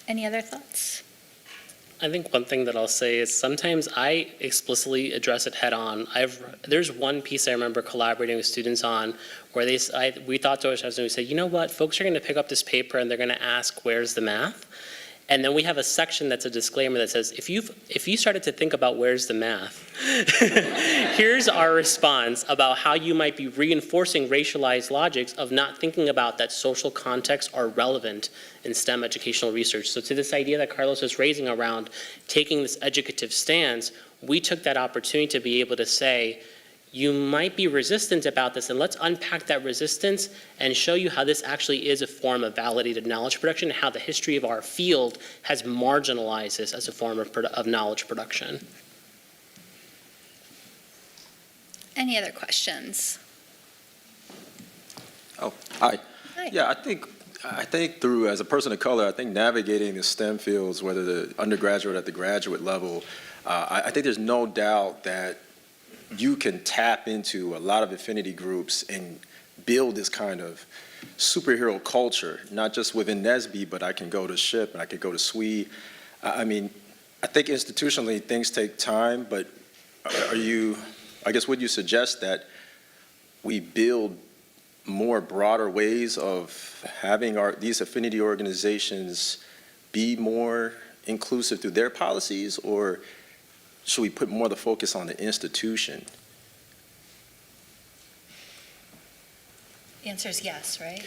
Any other thoughts? I think one thing that I'll say is sometimes I explicitly address it head on. There's one piece I remember collaborating with students on where we thought to ourselves, and we said, you know what, folks are going to pick up this paper and they're going to ask, where's the math? And then we have a section that's a disclaimer that says, if you started to think about where's the math, here's our response about how you might be reinforcing racialized logics of not thinking about that social contexts are relevant in STEM educational research. So to this idea that Carlos is raising around taking this educative stance, we took that opportunity to be able to say, you might be resistant about this, and let's unpack that resistance and show you how this actually is a form of validated knowledge production and how the history of our field has marginalized this as a form of knowledge production. Any other questions? Oh, hi. Hi. Yeah, I think through, as a person of color, I think navigating the STEM fields, whether the undergraduate or at the graduate level, I think there's no doubt that you can tap into a lot of affinity groups and build this kind of superhero culture, not just within NSBE, but I can go to SHIP and I could go to SWE. I mean, I think institutionally things take time, but would you suggest that we build more broader ways of having these affinity organizations be more inclusive through their policies, or should we put more of the focus on the institution? The answer is yes, right?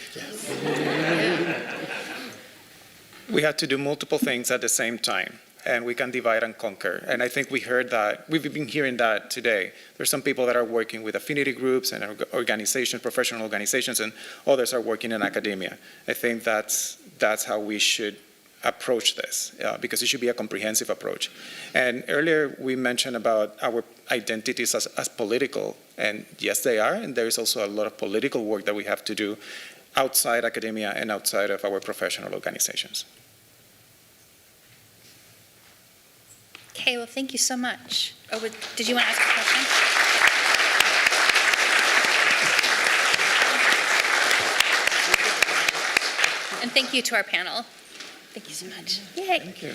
We have to do multiple things at the same time, and we can divide and conquer. And I think we heard that, we've been hearing that today. There's some people that are working with affinity groups and organizations, professional organizations, and others are working in academia. I think that's how we should approach this, because it should be a comprehensive approach. And earlier we mentioned about our identities as political, and yes, they are, and there is also a lot of political work that we have to do outside academia and outside of our professional organizations. Okay, well, thank you so much. Did you want to ask a question? And thank you to our panel. Thank you so much. Yay. Thank you.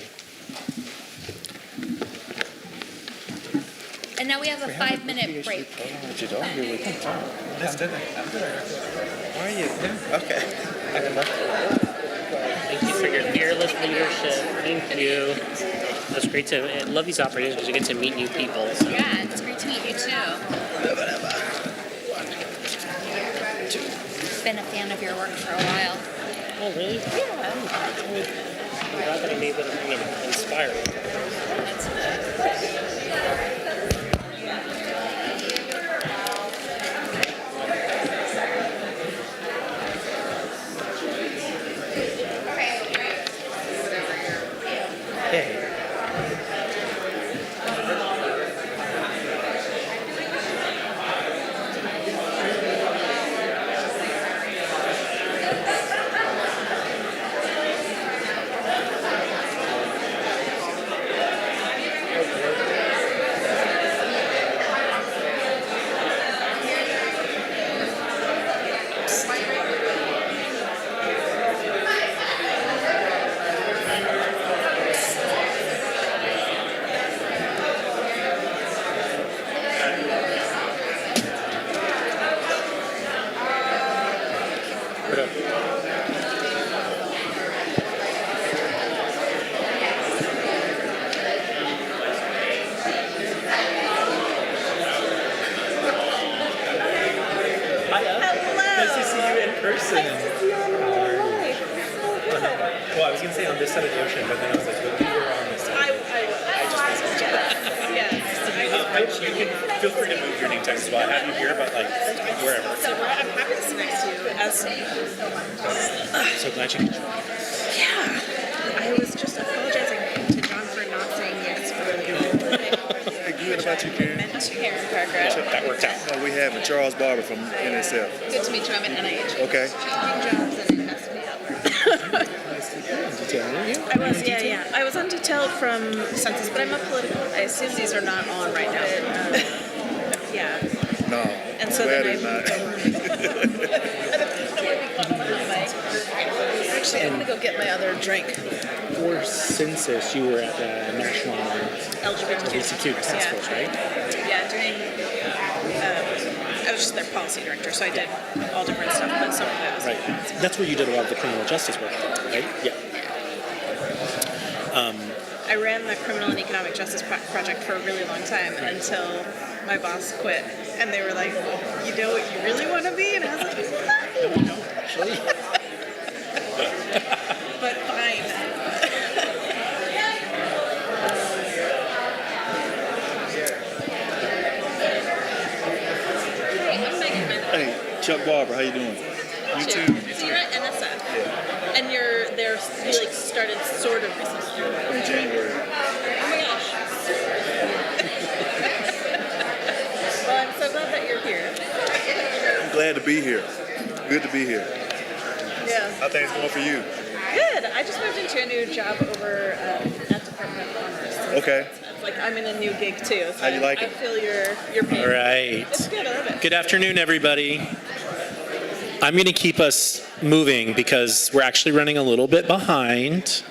And now we have a 5-minute break. Let's do that. How are you? Okay. Thank you for your fearless leadership. Thank you. That's great I love these opportunities because you get to meet new people. So. Yeah, it's great to meet you too. Been a fan of your work for a while. Oh, really? Yeah. I'm glad that I'm able to inspire you. Well, I was going to say on this side of the ocean, but then I was like, well, you were on this side. I just wasn't sure. You can feel free to move your name tag as well. I have you here, but like wherever. So I'm happy to sit next to you. So glad you could join. Yeah. I was just apologizing to John for not saying yes earlier. Good about you, Karen. Karen Parker. That worked out. We have Charles Barber from NSF. Good to meet you. I'm at NIH. Okay. Changing jobs and investing outward. I was on detail from Census, but I'm a political. I assume these are not on right now. Yeah. No. And so glad then it's not. Actually, I'm gonna go get my other drink. For Census, you were at the National LGBTQ Task Force, right? Yeah, doing. I was just their policy director, so I did all different stuff, but some of it was. Right. That's where you did a lot of the criminal justice work, right? Yeah. I ran the criminal and economic justice project for a really long time until my boss quit. And they were like, you know what you really want to be? And I was like, no, actually. But fine. Hey, Chuck Barber, how you doing? You too. So you're at NSF, and you like started sort of recently. In January. Oh my gosh. Well, I'm so glad that you're here. I'm glad to be here. Good to be here. Yeah. How things going for you? Good. I just moved into a new job over at Department of Commerce. Okay. It's like I'm in a new gig too. So How you like I it? feel your pain. All right. It's good. I love it. Good afternoon, everybody. I'm going to keep us moving because we're actually running a little bit behind.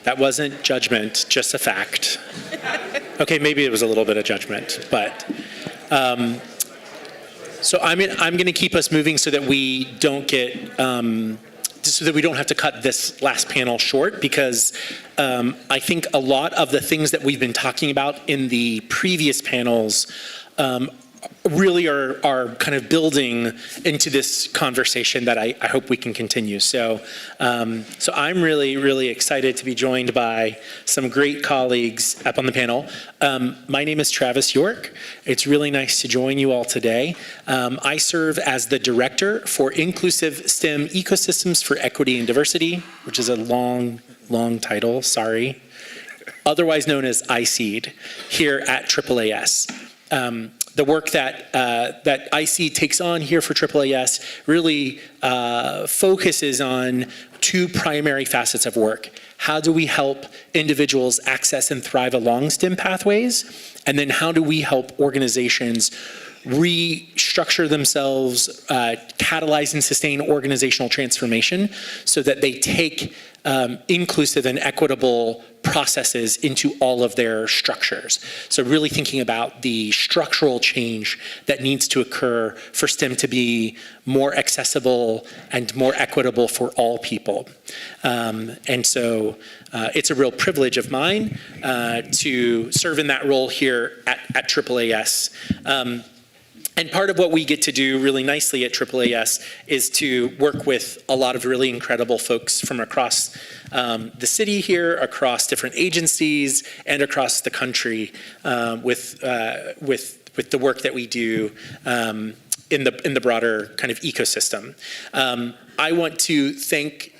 That wasn't judgment, just a fact. Okay, maybe it was a little bit of judgment, but so I'm going to keep us moving so that we don't get so that we don't have to cut this last panel short, because I think a lot of the things that we've been talking about in the previous panels really are kind of building into this conversation that I hope we can continue. So I'm really excited to be joined by some great colleagues up on the panel. My name is Travis York. It's really nice to join you all today. I serve as the Director for Inclusive STEM Ecosystems for Equity and Diversity, which is a long title, sorry. Otherwise known as ICED, here at AAAS. The work that IC takes on here for AAAS really focuses on two primary facets of work. How do we help individuals access and thrive along STEM pathways? And then how do we help organizations restructure themselves, catalyze and sustain organizational transformation so that they take inclusive and equitable processes into all of their structures. So really thinking about the structural change that needs to occur for STEM to be more accessible and more equitable for all people. And so it's a real privilege of mine to serve in that role here at AAAS. And part of what we get to do really nicely at AAAS is to work with a lot of really incredible folks from across the city here, across different agencies, and across the country with the work that we do in the broader kind of ecosystem. I want to thank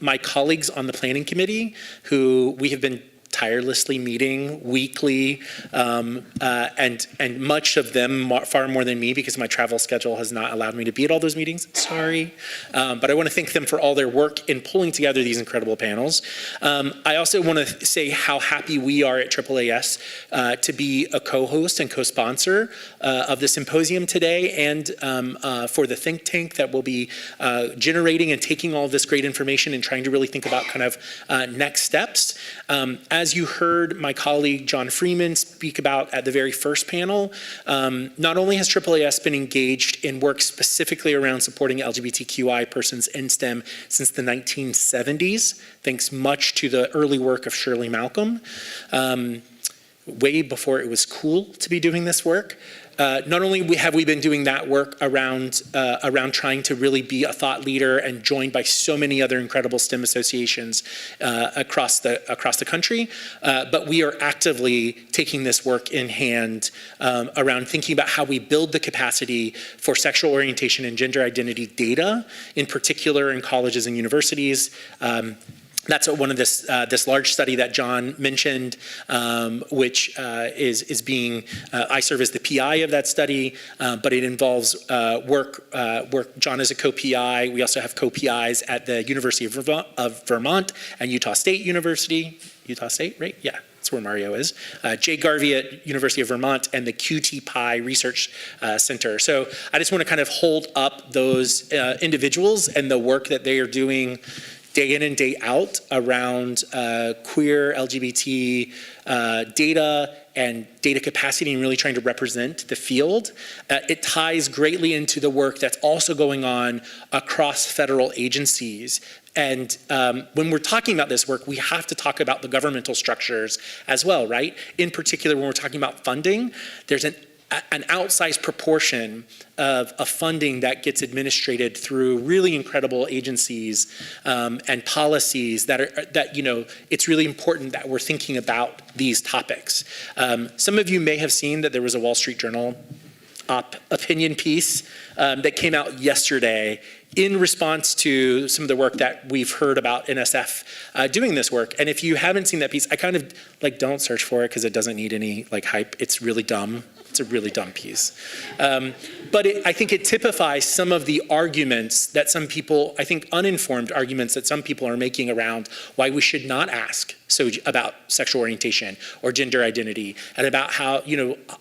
my colleagues on the planning committee, who we have been tirelessly meeting weekly, and much of them far more than me, because my travel schedule has not allowed me to be at all those meetings. Sorry. But I want to thank them for all their work in pulling together these incredible panels. I also want to say how happy we are at AAAS to be a co-host and co-sponsor of the symposium today, and for the think tank that will be generating and taking all of this great information and trying to really think about kind of next steps. As you heard my colleague John Freeman speak about at the very first panel, not only has AAAS been engaged in work specifically around supporting LGBTQI persons in STEM since the 1970s, thanks much to the early work of Shirley Malcolm, way before it was cool to be doing this work. Not only have we been doing that work around trying to really be a thought leader and joined by so many other incredible STEM associations across the country, but we are actively taking this work in hand around thinking about how we build the capacity for sexual orientation and gender identity data, in particular in colleges and universities. That's one of this large study that John mentioned, which is being, I serve as the PI of that study, but it involves work. John is a co-PI. We also have co-PIs at the University of Vermont and Utah State University. Utah State, right? Yeah. That's where Mario is. Jay Garvey at University of Vermont and the QT-PI Research Center. So I just want to kind of hold up those individuals and the work that they are doing day in and day out around queer LGBT data and data capacity and really trying to represent the field. It ties greatly into the work that's also going on across federal agencies. And when we're talking about this work, we have to talk about the governmental structures as well, right? In particular, when we're talking about funding, there's an outsized proportion of funding that gets administrated through really incredible agencies and policies that it's really important that we're thinking about these topics. Some of you may have seen that there was a Wall Street Journal opinion piece that came out yesterday in response to some of the work that we've heard about NSF doing this work. And if you haven't seen that piece, I kind of don't search for it because it doesn't need any hype. It's really dumb. It's a really dumb piece. But I think it typifies some of the arguments that some people, I think uninformed arguments that some people are making around why we should not ask about sexual orientation or gender identity, and about how,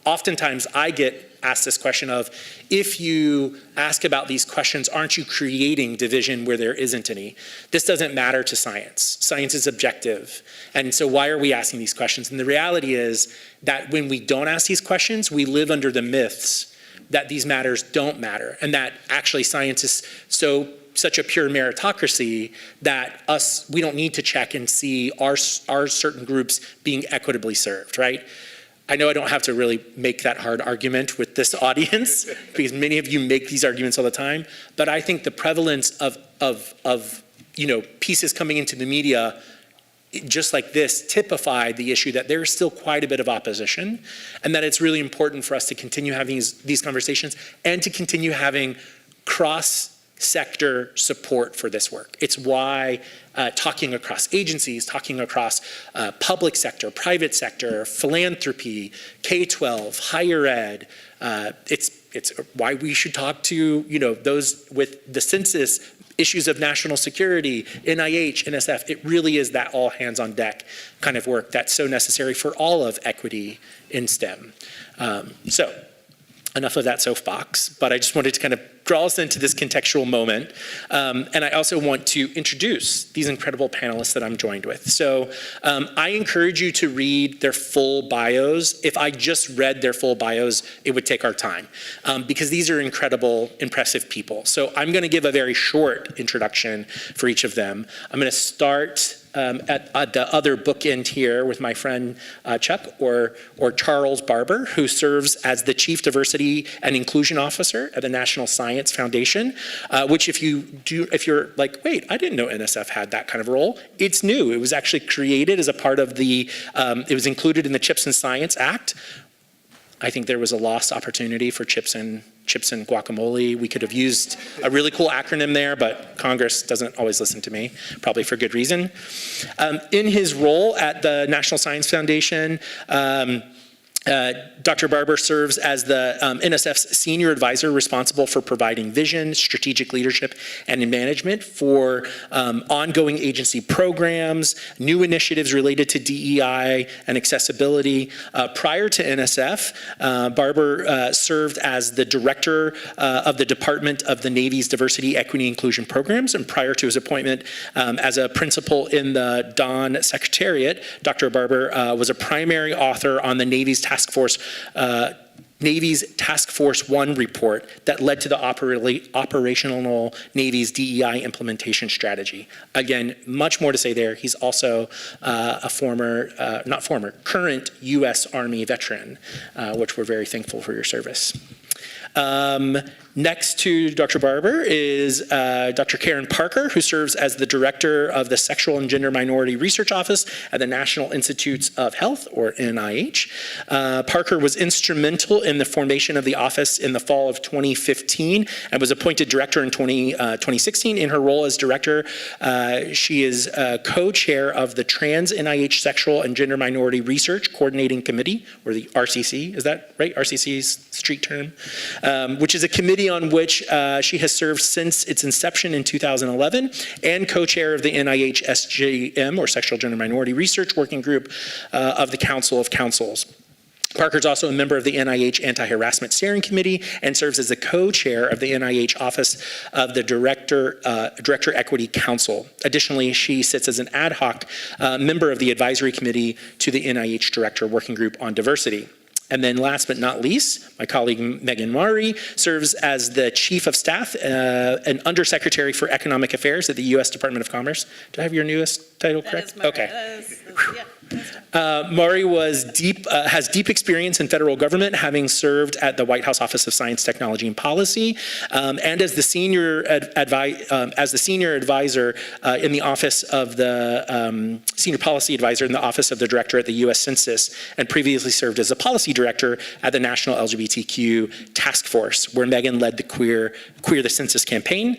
oftentimes I get asked this question of, if you ask about these questions, aren't you creating division where there isn't any? This doesn't matter to science. Science is objective. And so why are we asking these questions? And the reality is that when we don't ask these questions, we live under the myths that these matters don't matter, and that actually science is such a pure meritocracy that we don't need to check and see are certain groups being equitably served, right? I know I don't have to really make that hard argument with this audience because many of you make these arguments all the time, but I think the prevalence of pieces coming into the media just like this typify the issue that there's still quite a bit of opposition, and that it's really important for us to continue having these conversations and to continue having cross-sector support for this work. It's why talking across agencies, talking across public sector, private sector, philanthropy, K-12, higher ed, it's why we should talk to those with the census, issues of national security, NIH, NSF. It really is that all hands on deck kind of work that's so necessary for all of equity in STEM. So enough of that soapbox, but I just wanted to kind of draw us into this contextual moment. And I also want to introduce these incredible panelists that I'm joined with. So I encourage you to read their full bios. If I just read their full bios, it would take our time because these are incredible, impressive people. So I'm gonna give a very short introduction for each of them. I'm gonna start at the other bookend here with my friend Chuck or Charles Barber, who serves as the Chief Diversity and Inclusion Officer at the National Science Foundation, which if you're like, wait, I didn't know NSF had that kind of role, it's new. It was actually created as a part of it was included in the Chips and Science Act. I think there was a lost opportunity for chips and guacamole. We could have used a really cool acronym there, but Congress doesn't always listen to me, probably for good reason. In his role at the National Science Foundation, Dr. Barber serves as the NSF's senior advisor responsible for providing vision, strategic leadership, and management for ongoing agency programs, new initiatives related to DEI and accessibility. Prior to NSF, Barber served as the director of the Department of the Navy's Diversity, Equity, Inclusion Programs, and prior to his appointment as a principal in the Dawn Secretariat, Dr. Barber was a primary author on the Navy's Task Force 1 report that led to the operational Navy's DEI implementation strategy. Again, much more to say there. He's also a current U.S. Army veteran, which we're very thankful for your service. Next to Dr. Barber is Dr. Karen Parker, who serves as the director of the Sexual and Gender Minority Research Office at the National Institutes of Health, or NIH. Parker was instrumental in the formation of the office in the fall of 2015 and was appointed director in 2016. In her role as director, she is co-chair of the Trans NIH Sexual and Gender Minority Research Coordinating Committee, or the RCC, is that right? RCC's street term, which is a committee on which she has served since its inception in 2011, and co-chair of the NIH SGM, or Sexual Gender Minority Research Working Group of the Council of Councils. Parker's also a member of the NIH Anti-Harassment Steering Committee and serves as the co-chair of the NIH Office of the Director Equity Council. Additionally, she sits as an ad hoc member of the advisory committee to the NIH Director Working Group on Diversity. And then last but not least, my colleague Megan Maury serves as the Chief of Staff and Undersecretary for Economic Affairs at the U.S. Department of Commerce. Do I have your newest title correct? Okay. Maury has deep experience in federal government, having served at the White House Office of Science, Technology, and Policy, and as the senior advisor in the office of the senior policy advisor in the office of the director at the U.S. Census, and previously served as a policy director at the National LGBTQ Task Force, where Megan led the Queer the Census campaign,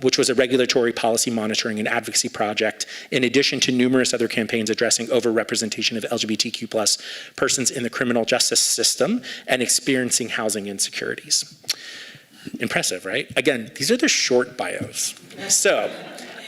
which was a regulatory policy monitoring and advocacy project, in addition to numerous other campaigns addressing overrepresentation of LGBTQ plus persons in the criminal justice system and experiencing housing insecurities. Impressive, right? Again, these are the short bios. So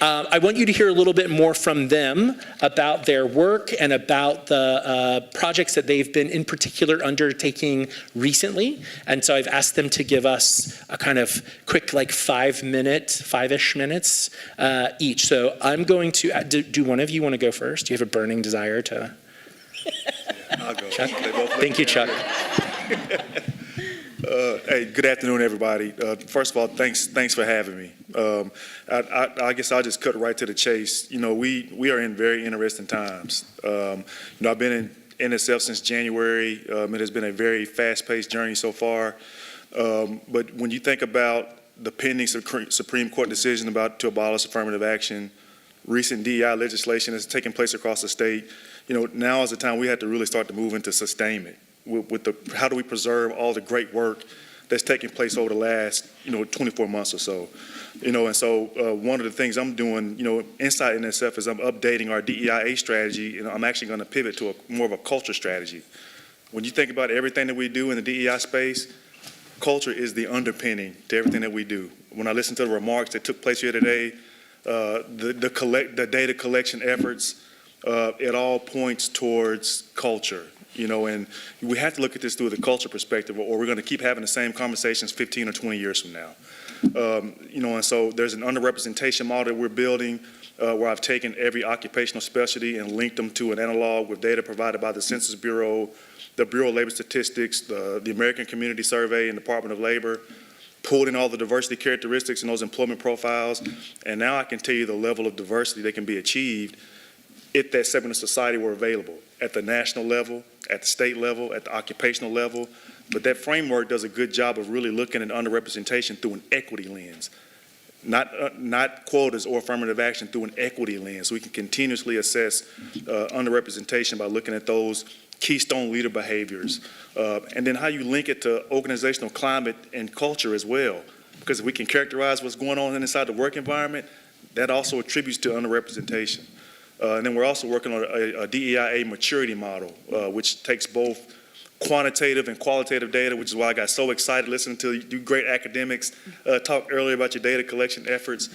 I want you to hear a little bit more from them about their work and about the projects that they've been in particular undertaking recently. And so I've asked them to give us a kind of quick, like 5-ish minutes each. So I'm going to, do one of you want to go first? Do you have a burning desire to? I'll go. Chuck? Thank you, Chuck. Hey, good afternoon, everybody. First of all, thanks for having me. I guess I'll just cut right to the chase. You know, we are in very interesting times. You know, I've been in NSF since January. It has been a very fast-paced journey so far. But when you think about the pending Supreme Court decision to abolish affirmative action, recent DEI legislation that's taking place across the state, you know, now is the time we have to really start to move into sustainment. How do we preserve all the great work that's taking place over the last, 24 months or so. And so one of the things I'm doing, inside NSF is I'm updating our DEIA strategy, and I'm actually going to pivot to more of a culture strategy. When you think about everything that we do in the DEI space, culture is the underpinning to everything that we do. When I listen to the remarks that took place here today, the data collection efforts, it all points towards culture. And we have to look at this through the culture perspective, or we're going to keep having the same conversations 15 or 20 years from now. And so there's an underrepresentation model that we're building where I've taken every occupational specialty and linked them to an analog with data provided by the Census Bureau, the Bureau of Labor Statistics, the American Community Survey, and Department of Labor, pulled in all the diversity characteristics in those employment profiles, and now I can tell you the level of diversity that can be achieved if that segment of society were available at the national level, at the state level, at the occupational level. But that framework does a good job of really looking at underrepresentation through an equity lens, not quotas or affirmative action, through an equity lens. So we can continuously assess underrepresentation by looking at those keystone leader behaviors. And then how you link it to organizational climate and culture as well. Because if we can characterize what's going on inside the work environment, that also attributes to underrepresentation. And then we're also working on a DEIA maturity model, which takes both quantitative and qualitative data, which is why I got so excited listening to you great academics talk earlier about your data collection efforts.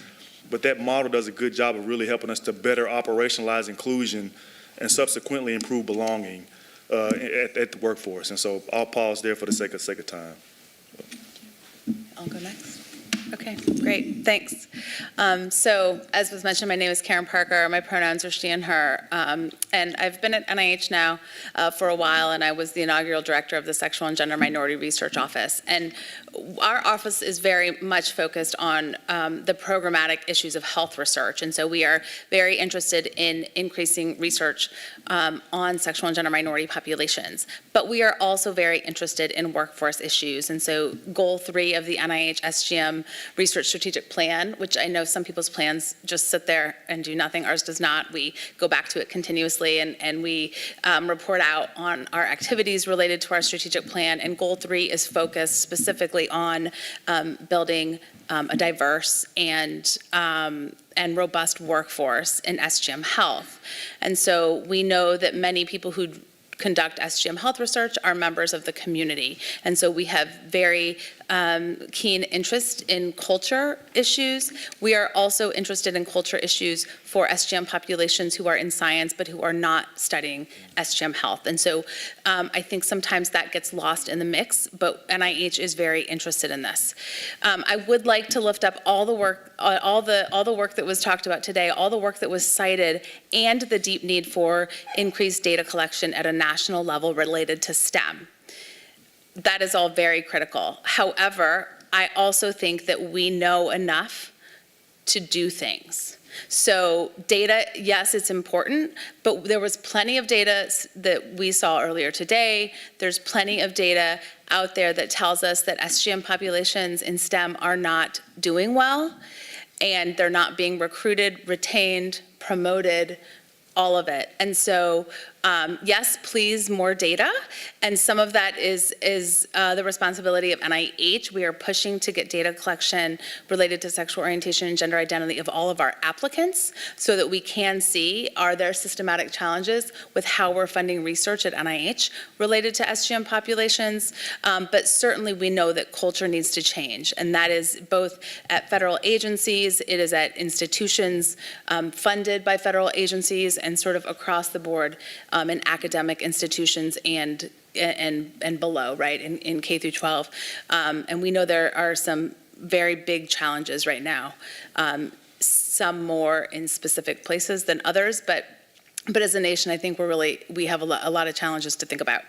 But that model does a good job of really helping us to better operationalize inclusion and subsequently improve belonging at the workforce. And so I'll pause there for the sake of time. I'll go next. Okay, great, thanks. So as was mentioned, my name is Karen Parker. My pronouns are she and her. And I've been at NIH now for a while, and I was the inaugural director of the Sexual and Gender Minority Research Office. And our office is very much focused on the programmatic issues of health research. And so we are very interested in increasing research on sexual and gender minority populations. But we are also very interested in workforce issues. And so goal 3 of the NIH SGM Research Strategic Plan, which I know some people's plans just sit there and do nothing, ours does not. We go back to it continuously and we report out on our activities related to our strategic plan. And goal 3 is focused specifically on building a diverse and robust workforce in SGM health. And so we know that many people who conduct SGM health research are members of the community. And so we have very keen interest in culture issues. We are also interested in culture issues for SGM populations who are in science but who are not studying SGM health. And so I think sometimes that gets lost in the mix, but NIH is very interested in this. I would like to lift up all the work that was talked about today, all the work that was cited, and the deep need for increased data collection at a national level related to STEM. That is all very critical. However, I also think that we know enough to do things. So data, yes, it's important, but there was plenty of data that we saw earlier today. There's plenty of data out there that tells us that SGM populations in STEM are not doing well, and they're not being recruited, retained, promoted, all of it. And so, yes, please, more data. And some of that is the responsibility of NIH. We are pushing to get data collection related to sexual orientation and gender identity of all of our applicants so that we can see, are there systematic challenges with how we're funding research at NIH related to SGM populations? But certainly we know that culture needs to change. And that is both at federal agencies, it is at institutions funded by federal agencies, and sort of across the board in academic institutions and below, right, in K through 12. And we know there are some very big challenges right now, some more in specific places than others, but as a nation, I think we have a lot of challenges to think about.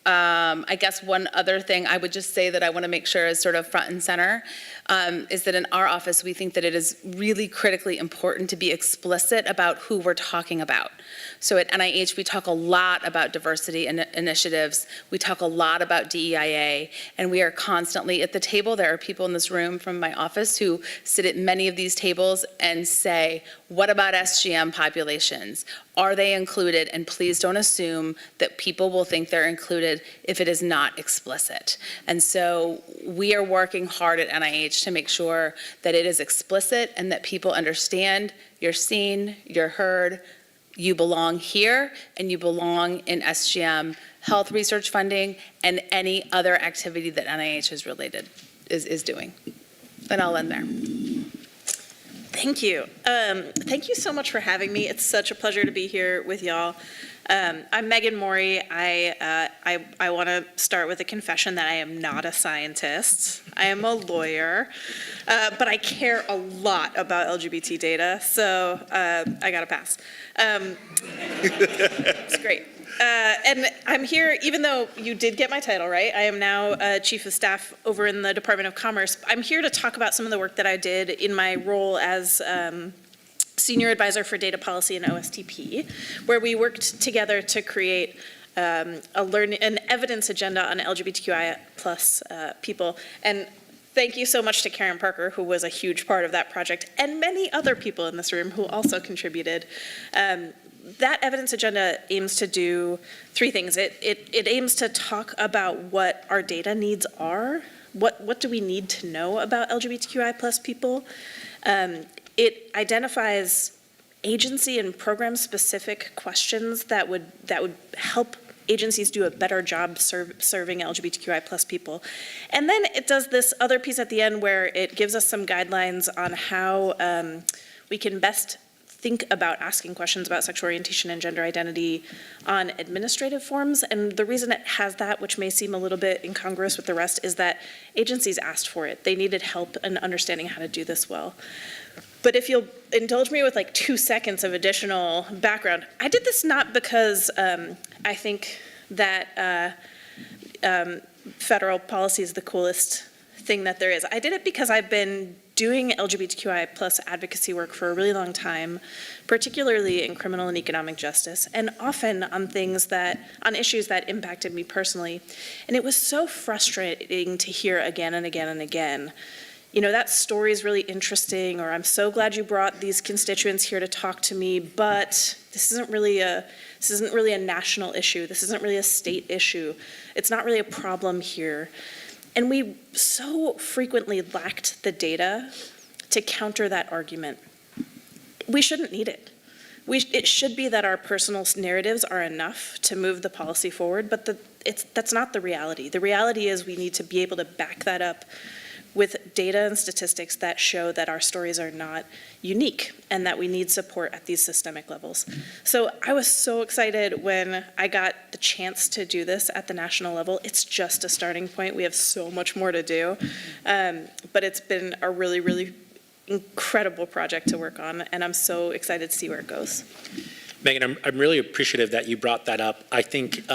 I guess one other thing I would just say that I want to make sure is sort of front and center is that in our office, we think that it is really critically important to be explicit about who we're talking about. So at NIH, we talk a lot about diversity initiatives. We talk a lot about DEIA, and we are constantly at the table. There are people in this room from my office who sit at many of these tables and say, what about SGM populations? Are they included? And please don't assume that people will think they're included if it is not explicit. And so we are working hard at NIH to make sure that it is explicit and that people understand you're seen, you're heard, you belong here, and you belong in SGM health research funding and any other activity that NIH is doing. And I'll end there. Thank you. Thank you so much for having me. It's such a pleasure to be here with y'all. I'm Megan Morey. I want to start with a confession that I am not a scientist. I am a lawyer, but I care a lot about LGBT data, so I got to pass. It's great. And I'm here, even though you did get my title right, I am now Chief of Staff over in the Department of Commerce. I'm here to talk about some of the work that I did in my role as Senior Advisor for Data Policy and OSTP, where we worked together to create an evidence agenda on LGBTQI plus people. And thank you so much to Karen Parker, who was a huge part of that project, and many other people in this room who also contributed. That evidence agenda aims to do three things. It aims to talk about what our data needs are. What do we need to know about LGBTQI plus people? It identifies agency and program-specific questions that would help agencies do a better job serving LGBTQI plus people. And then it does this other piece at the end where it gives us some guidelines on how we can best think about asking questions about sexual orientation and gender identity on administrative forms. And the reason it has that, which may seem a little bit incongruous with the rest, is that agencies asked for it. They needed help in understanding how to do this well. But if you'll indulge me with like 2 seconds of additional background, I did this not because I think that federal policy is the coolest thing that there is. I did it because I've been doing LGBTQI plus advocacy work for a really long time, particularly in criminal and economic justice, and often on issues that impacted me personally. And it was so frustrating to hear again and again and again, you know, that story is really interesting, or I'm so glad you brought these constituents here to talk to me, but this isn't really a national issue. This isn't really a state issue. It's not really a problem here. And we so frequently lacked the data to counter that argument. We shouldn't need it. it should be that our personal narratives are enough to move the policy forward, but that's not the reality. The reality is we need to be able to back that up with data and statistics that show that our stories are not unique and that we need support at these systemic levels. So I was so excited when I got the chance to do this at the national level. It's just a starting point. We have so much more to do, but it's been a really, really incredible project to work on, and I'm so excited to see where it goes. Megan, I'm really appreciative that you brought that up. I think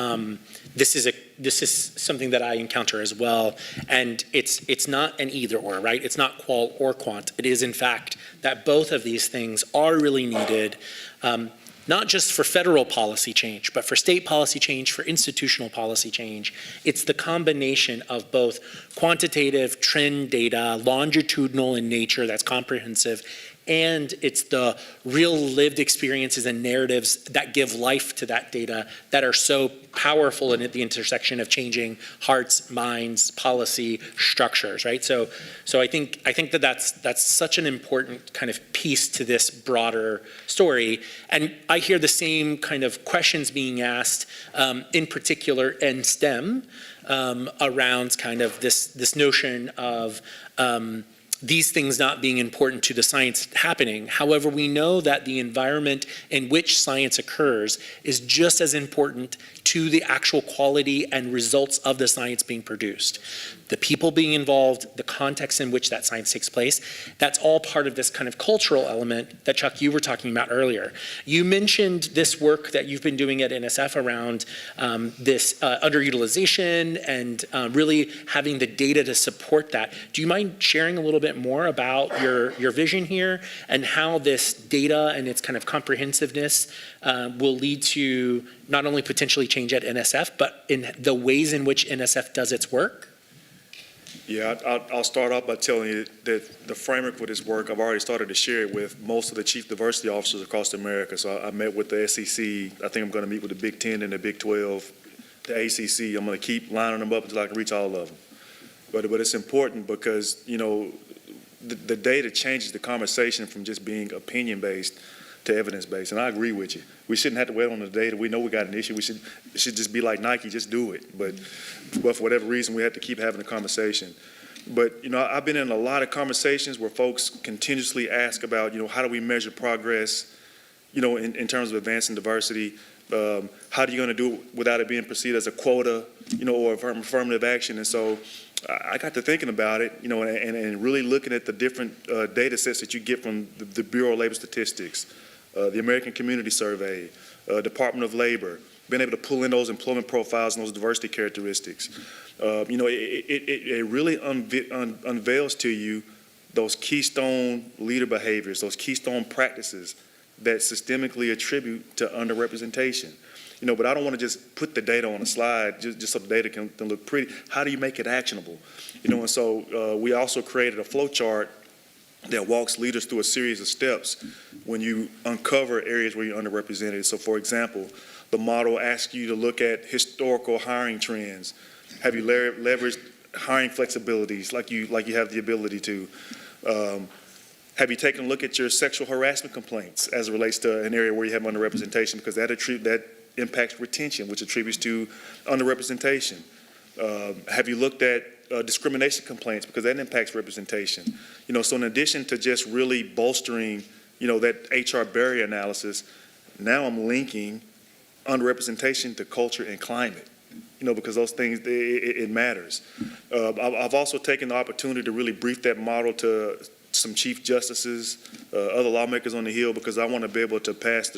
this is something that I encounter as well, and it's not an either or, right? It's not qual or quant. It is, in fact, that both of these things are really needed, not just for federal policy change, but for state policy change, for institutional policy change. It's the combination of both quantitative trend data, longitudinal in nature, that's comprehensive, and it's the real lived experiences and narratives that give life to that data that are so powerful and at the intersection of changing hearts, minds, policy, structures, right? So I think that's such an important kind of piece to this broader story. And I hear the same kind of questions being asked, in particular in STEM, around kind of this notion of these things not being important to the science happening. However, we know that the environment in which science occurs is just as important to the actual quality and results of the science being produced. The people being involved, the context in which that science takes place, that's all part of this kind of cultural element that, Chuck, you were talking about earlier. You mentioned this work that you've been doing at NSF around this underutilization and really having the data to support that. Do you mind sharing a little bit more about your vision here and how this data and its kind of comprehensiveness will lead to not only potentially change at NSF, but in the ways in which NSF does its work? Yeah, I'll start off by telling you that the framework for this work, I've already started to share it with most of the chief diversity officers across America. So I met with the SEC. I think I'm going to meet with the Big 10 and the Big 12, the ACC. I'm going to keep lining them up until I can reach all of them. But it's important because, you know, the data changes the conversation from just being opinion-based to evidence-based, and I agree with you. We shouldn't have to wait on the data. We know we got an issue. It should just be like Nike, just do it. But for whatever reason, we have to keep having a conversation. But, you know, I've been in a lot of conversations where folks continuously ask about, you know, how do we measure progress, you know, in terms of advancing diversity? How are you going to do it without it being perceived as a quota, you know, or affirmative action? And so I got to thinking about it, you know, and really looking at the different data sets that you get from the Bureau of Labor Statistics, the American Community Survey, Department of Labor, being able to pull in those employment profiles and those diversity characteristics. You know, it really unveils to you those keystone leader behaviors, those keystone practices that systemically attribute to underrepresentation. You know, but I don't want to just put the data on a slide just so the data can look pretty. How do you make it actionable? You know, and so we also created a flow chart that walks leaders through a series of steps when you uncover areas where you're underrepresented. So, for example, the model asks you to look at historical hiring trends. Have you leveraged hiring flexibilities like you have the ability to? Have you taken a look at your sexual harassment complaints as it relates to an area where you have underrepresentation, because that impacts retention, which attributes to underrepresentation? Have you looked at discrimination complaints, because that impacts representation? You know, so in addition to just really bolstering, you know, that HR barrier analysis, now I'm linking underrepresentation to culture and climate, you know, because those things, it matters. I've also taken the opportunity to really brief that model to some chief justices, other lawmakers on the Hill, because I want to be able to pass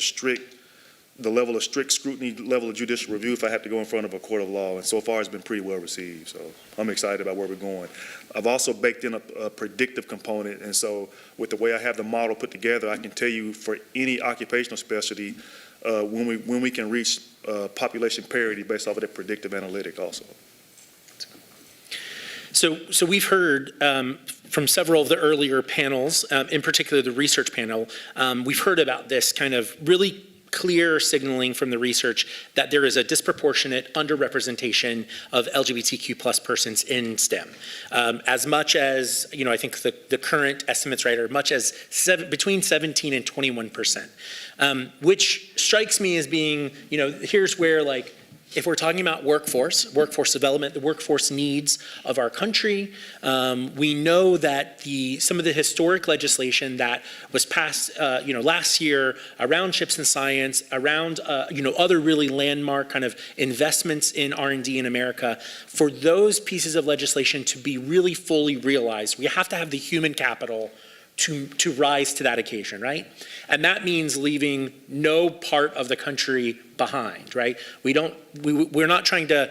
the level of strict scrutiny, level of judicial review if I have to go in front of a court of law. And so far it's been pretty well received. So I'm excited about where we're going. I've also baked in a predictive component. And so with the way I have the model put together, I can tell you for any occupational specialty, when we can reach population parity based off of that predictive analytic also. So we've heard from several of the earlier panels, in particular the research panel, we've heard about this kind of really clear signaling from the research that there is a disproportionate underrepresentation of LGBTQ plus persons in STEM. As much as, I think the current estimates, right, are much as between 17 and 21%, which strikes me as being, here's where, like, if we're talking about workforce development, the workforce needs of our country, we know that some of the historic legislation that was passed, last year around chips and science, around, other really landmark kind of investments in R&D in America, for those pieces of legislation to be really fully realized, we have to have the human capital to rise to that occasion, right? And that means leaving no part of the country behind, right? We're not trying to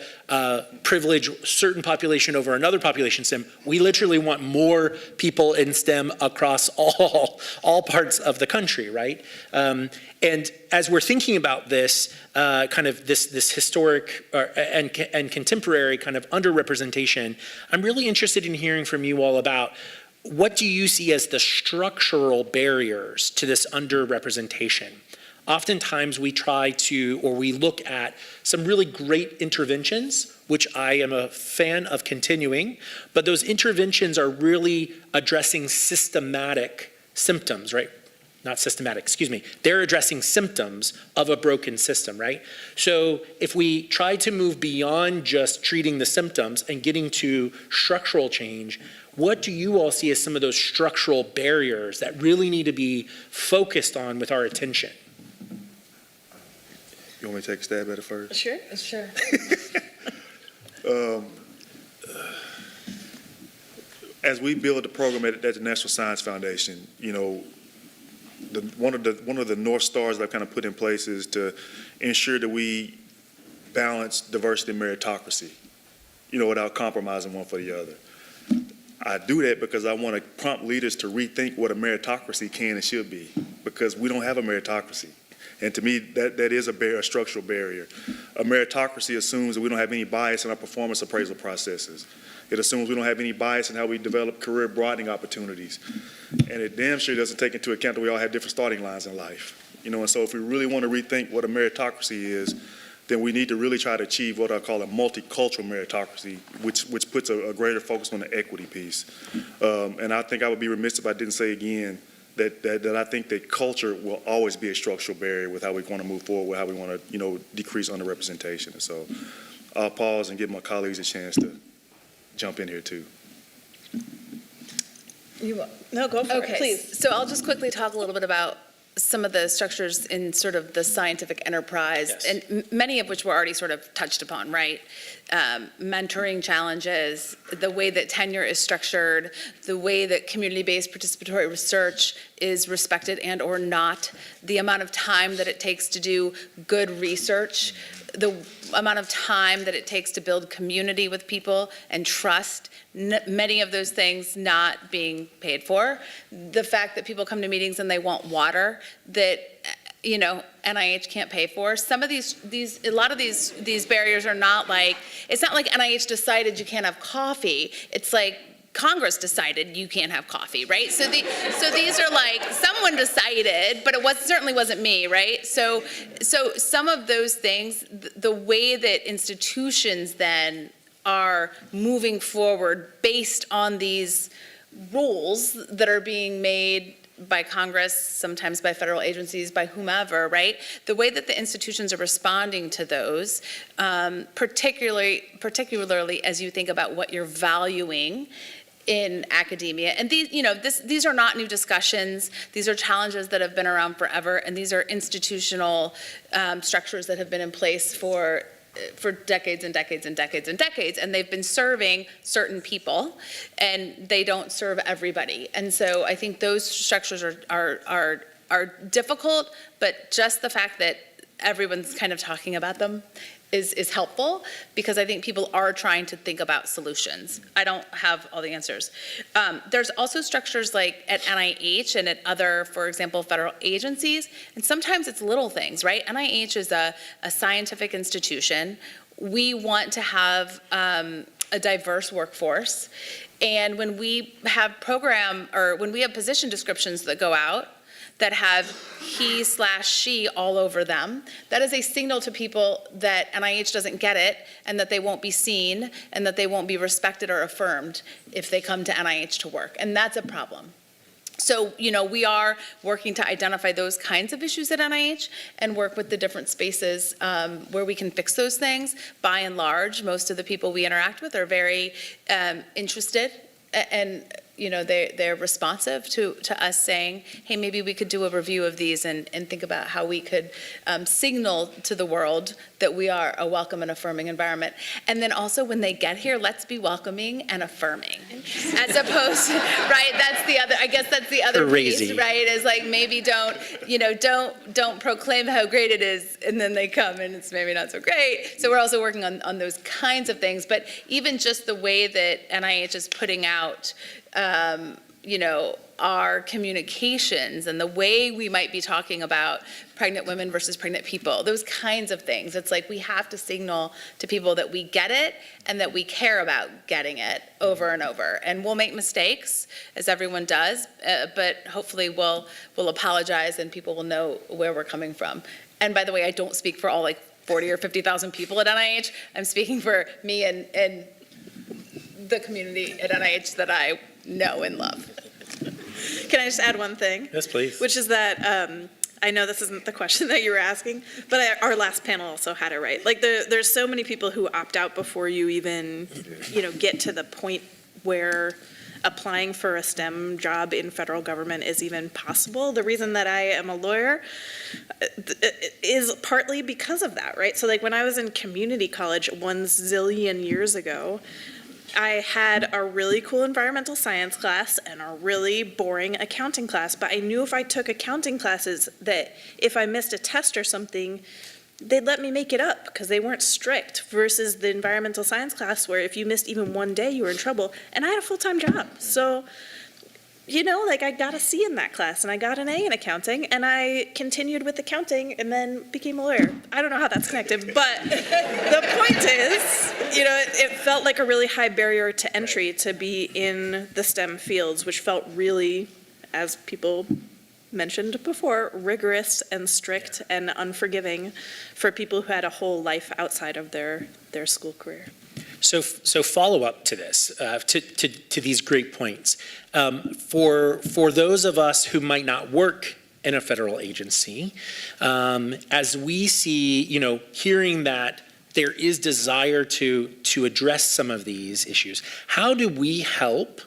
privilege certain population over another population in STEM. We literally want more people in STEM across all parts of the country, right? And as we're thinking about this, kind of this historic and contemporary kind of underrepresentation, I'm really interested in hearing from you all about what do you see as the structural barriers to this underrepresentation? Oftentimes we we look at some really great interventions, which I am a fan of continuing, but those interventions are really addressing systematic symptoms, right? Not systematic, excuse me. They're addressing symptoms of a broken system, right? So if we try to move beyond just treating the symptoms and getting to structural change, what do you all see as some of those structural barriers that really need to be focused on with our attention? You want me to take a stab at it first? Sure. As we build the program at the National Science Foundation, one of the North Stars that I've kind of put in place is to ensure that we balance diversity and meritocracy, without compromising one for the other. I do that because I want to prompt leaders to rethink what a meritocracy can and should be, because we don't have a meritocracy. And to me, that is a structural barrier. A meritocracy assumes that we don't have any bias in our performance appraisal processes. It assumes we don't have any bias in how we develop career broadening opportunities. And it damn sure doesn't take into account that we all have different starting lines in life. And so if we really want to rethink what a meritocracy is, then we need to really try to achieve what I call a multicultural meritocracy, which puts a greater focus on the equity piece. And I think I would be remiss if I didn't say again that I think that culture will always be a structural barrier with how we want to move forward, with how we want to, decrease underrepresentation. And so I'll pause and give my colleagues a chance to jump in here too. No, go for it, please. Okay, so I'll just quickly talk a little bit about some of the structures in sort of the scientific enterprise, and many of which were already sort of touched upon, right? Mentoring challenges, the way that tenure is structured, the way that community-based participatory research is respected and or not, the amount of time that it takes to do good research, the amount of time that it takes to build community with people and trust, many of those things not being paid for. The fact that people come to meetings and they want water that, NIH can't pay for. Some of a lot of these barriers are not like, it's not like NIH decided you can't have coffee. It's like Congress decided you can't have coffee, right? So these are like, someone decided, but it certainly wasn't me, right? So some of those things, the way that institutions then are moving forward based on these rules that are being made by Congress, sometimes by federal agencies, by whomever, right? The way that the institutions are responding to those, particularly as you think about what you're valuing in academia. And these are not new discussions. These are challenges that have been around forever, and these are institutional structures that have been in place for decades and decades and decades and decades, and they've been serving certain people, and they don't serve everybody. And so I think those structures are difficult, but just the fact that everyone's kind of talking about them is helpful, because I think people are trying to think about solutions. I don't have all the answers. There's also structures like at NIH and at other, for example, federal agencies, and sometimes it's little things, right? NIH is a scientific institution. We want to have a diverse workforce, and when we have position descriptions that go out, that have he/she all over them, that is a signal to people that NIH doesn't get it and that they won't be seen and that they won't be respected or affirmed if they come to NIH to work. And that's a problem. So, we are working to identify those kinds of issues at NIH and work with the different spaces where we can fix those things. By and large, most of the people we interact with are very interested and they're responsive to us saying, hey, maybe we could do a review of these and think about how we could signal to the world that we are a welcome and affirming environment. And then also when they get here, let's be welcoming and affirming. As opposed, right, I guess that's the other Crazy. piece, right, is like maybe don't proclaim how great it is and then they come and it's maybe not so great. So we're also working on those kinds of things. But even just the way that NIH is putting out our communications and the way we might be talking about pregnant women versus pregnant people, those kinds of things. It's like we have to signal to people that we get it and that we care about getting it over and over. And we'll make mistakes, as everyone does, but hopefully we'll apologize and people will know where we're coming from. And by the way, I don't speak for all 40 or 50,000 people at NIH. I'm speaking for me and the community at NIH that I know and love. Can I just add one thing? Yes, please. Which is that I know this isn't the question that you were asking, but our last panel also had it right. There's so many people who opt out before you even, get to the point where applying for a STEM job in federal government is even possible. The reason that I am a lawyer is partly because of that, right? So when I was in community college 1 zillion years ago, I had a really cool environmental science class and a really boring accounting class, but I knew if I took accounting classes that if I missed a test or something, they'd let me make it up because they weren't strict, versus the environmental science class where if you missed even one day, you were in trouble. And I had a full-time job. So, I got a C in that class and I got an A in accounting and I continued with accounting and then became a lawyer. I don't know how that's connected, but the point is, it felt like a really high barrier to entry to be in the STEM fields, which felt really, as people mentioned before, rigorous and strict and unforgiving for people who had a whole life outside of their school career. So follow up to this, to these great points. For those of us who might not work in a federal agency, as we see, hearing that there is desire to address some of these issues, how do we help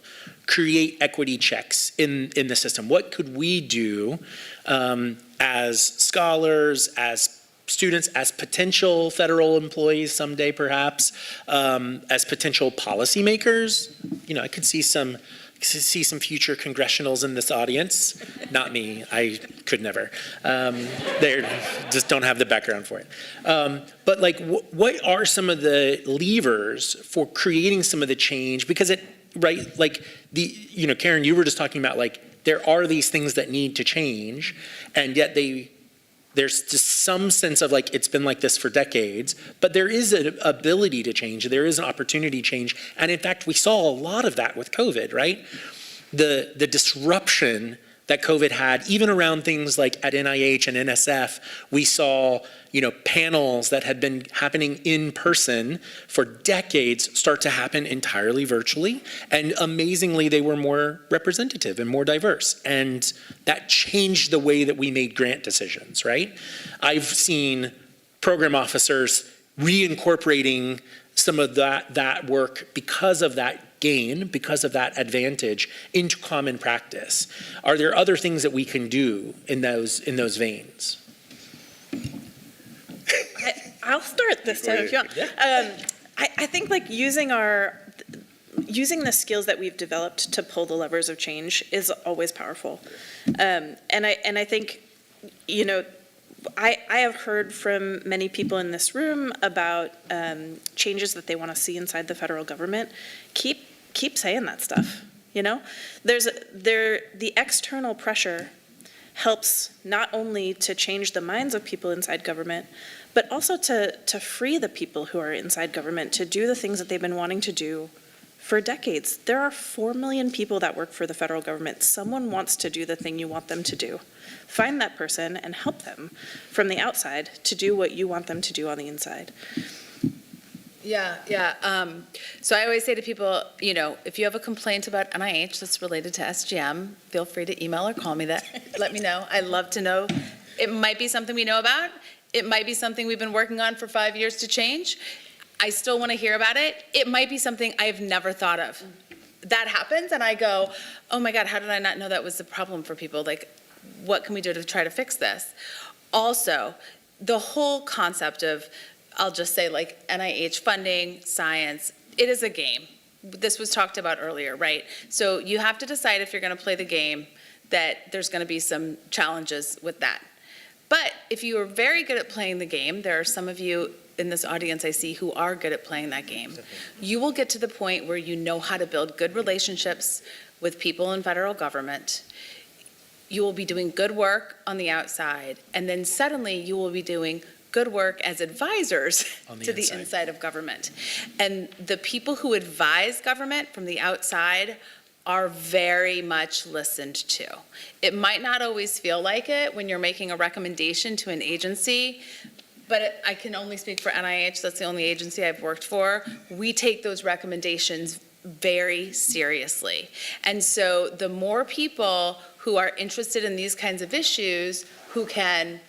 create equity checks in the system? What could we do as scholars, as students, as potential federal employees someday perhaps, as potential policymakers? I could see some future congressionals in this audience. Not me, I could never. They just don't have the background for it. But what are some of the levers for creating some of the change? Because Karen, you were just talking about there are these things that need to change, and yet there's just some sense of it's been like this for decades, but there is an ability to change. There is an opportunity to change. And in fact, we saw a lot of that with COVID, right? The disruption that COVID had, even around things like at NIH and NSF, we saw, panels that had been happening in person for decades start to happen entirely virtually. And amazingly, they were more representative and more diverse. And that changed the way that we made grant decisions, right? I've seen program officers reincorporating some of that work because of that gain, because of that advantage, into common practice. Are there other things that we can do in those veins? I'll start this time if you want. I think using the skills that we've developed to pull the levers of change is always powerful. And I think, I have heard from many people in this room about changes that they want to see inside the federal government. Keep saying that stuff. The external pressure helps not only to change the minds of people inside government, but also to free the people who are inside government to do the things that they've been wanting to do For decades, there are 4 million people that work for the federal government. Someone wants to do the thing you want them to do. Find that person and help them from the outside to do what you want them to do on the inside. Yeah. So I always say to people, if you have a complaint about NIH that's related to SGM, feel free to email or call me let me know. I love to know. It might be something we know about. It might be something we've been working on for 5 years to change. I still want to hear about it. It might be something I've never thought of. That happens and I go, oh my God, how did I not know that was the problem for people? Like, what can we do to try to fix this? Also, the whole concept of, I'll just say like NIH funding, science, it is a game. This was talked about earlier, right? So you have to decide if you're going to play the game that there's going to be some challenges with that. But if you are very good at playing the game, there are some of you in this audience I see who are good at playing that game. You will get to the point where you know how to build good relationships with people in federal government. You will be doing good work on the outside, and then suddenly you will be doing good work as advisors to the inside of government. And the people who advise government from the outside are very much listened to. It might not always feel like it when you're making a recommendation to an agency, but I can only speak for NIH, that's the only agency I've worked for. We take those recommendations very seriously. And so the more people who are interested in these kinds of issues, who can,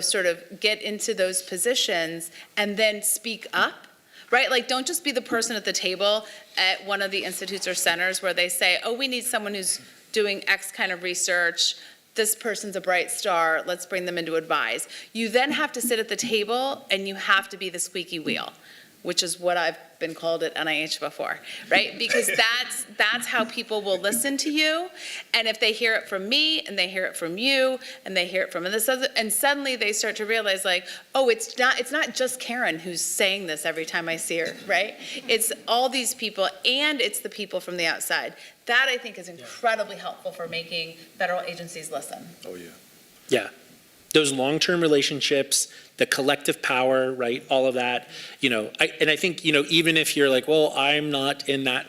sort of get into those positions and then speak up, right? Like, don't just be the person at the table at one of the institutes or centers where they say, oh, we need someone who's doing X kind of research. This person's a bright star. Let's bring them in to advise. You then have to sit at the table and you have to be the squeaky wheel, which is what I've been called at NIH before, right? Because that's how people will listen to you. And if they hear it from me and they hear it from you and they hear it from this other, and suddenly they start to realize like, oh, it's not just Karen who's saying this every time I see her, right? It's all these people and it's the people from the outside. That I think is incredibly helpful for making federal agencies listen. Oh, yeah. Yeah. Those long-term relationships, the collective power, right? All of that, I think, even if you're like, well, I'm not in that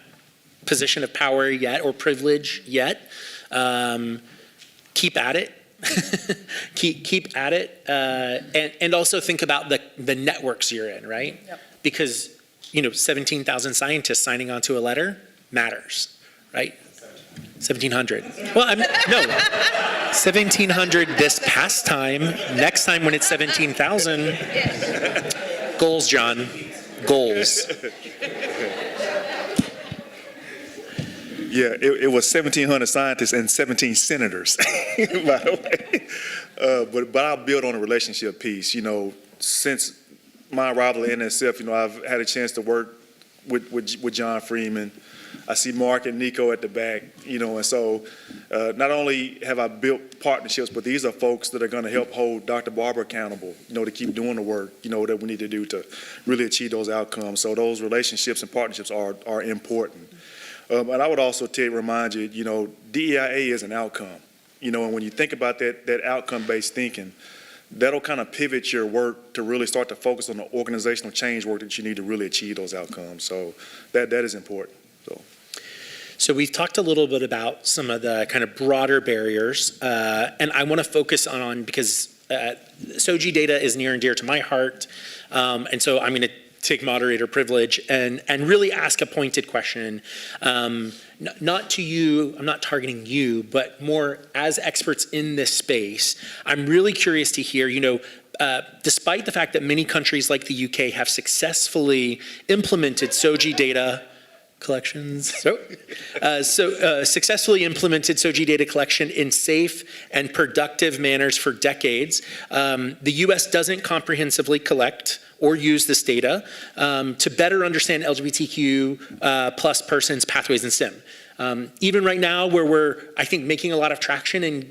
position of power yet or privilege yet, keep at it. keep at it. And also think about the networks you're in, right? Yep. Because, 17,000 scientists signing onto a letter matters, right? 1,700. Well, 1,700 this past time. Next time when it's 17,000. Goals, John. Goals. Yeah, it was 1,700 scientists and 17 senators, by the way. But I'll build on the relationship piece. Since my arrival at NSF, I've had a chance to work with John Freeman. I see Mark and Nico at the back, and so not only have I built partnerships, but these are folks that are going to help hold Dr. Barber accountable, to keep doing the work, that we need to do to really achieve those outcomes. So those relationships and partnerships are important. And I would also remind you, DEIA is an outcome, and when you think about that outcome-based thinking, that'll kind of pivot your work to really start to focus on the organizational change work that you need to really achieve those outcomes. So that is important. So we've talked a little bit about some of the kind of broader barriers, and I want to focus on, because SOGI data is near and dear to my heart, and so I'm going to take moderator privilege and really ask a pointed question, not to you, I'm not targeting you, but more as experts in this space. I'm really curious to hear, despite the fact that many countries like the UK have successfully implemented SOGI data collections, successfully implemented SOGI data collection in safe and productive manners for decades. The US doesn't comprehensively collect or use this data to better understand LGBTQ plus persons' pathways in STEM. Even right now, where we're, I think, making a lot of traction and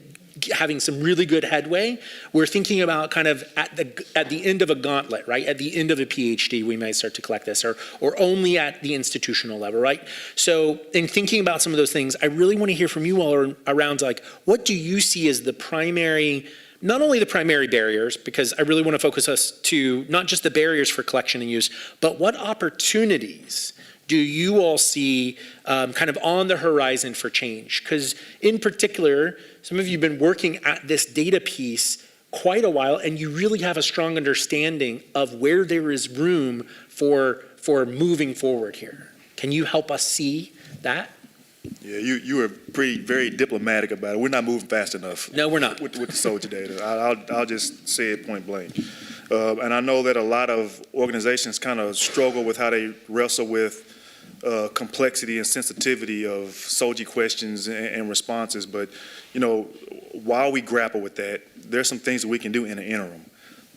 having some really good headway, we're thinking about kind of at the end of a gauntlet, right? At the end of a PhD, we might start to collect this, or only at the institutional level, right? So in thinking about some of those things, I really want to hear from you all around, like, what do you see as the primary, not only the primary barriers, because I really want to focus us to not just the barriers for collection and use, but what opportunities do you all see kind of on the horizon for change? Because in particular, some of you have been working at this data piece quite a while, and you really have a strong understanding of where there is room for moving forward here. Can you help us see that? Yeah, you were very diplomatic about it. We're not moving fast enough. No, we're not. With the soldier data. I'll just say it point blank. And I know that a lot of organizations kind of struggle with how they wrestle with complexity and sensitivity of SOGI questions and responses. But, you know, while we grapple with that, there's some things that we can do in the interim.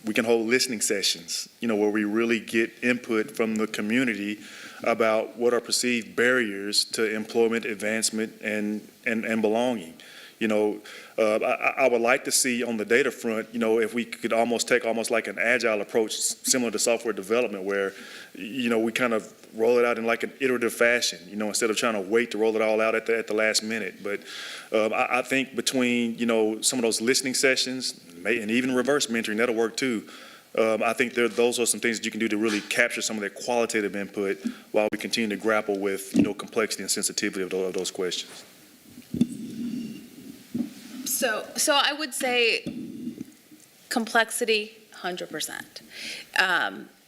We can hold listening sessions, you know, where we really get input from the community about what are perceived barriers to employment, advancement, and belonging. You know, I would like to see on the data front, you know, if we could take like an agile approach similar to software development where, you know, we kind of roll it out in like an iterative fashion, you know, instead of trying to wait to roll it all out at the last minute. But I think between, you know, some of those listening sessions and even reverse mentoring, that'll work too. I think those are some things that you can do to really capture some of that qualitative input while we continue to grapple with, you know, complexity and sensitivity of those questions. So I would say complexity, 100%.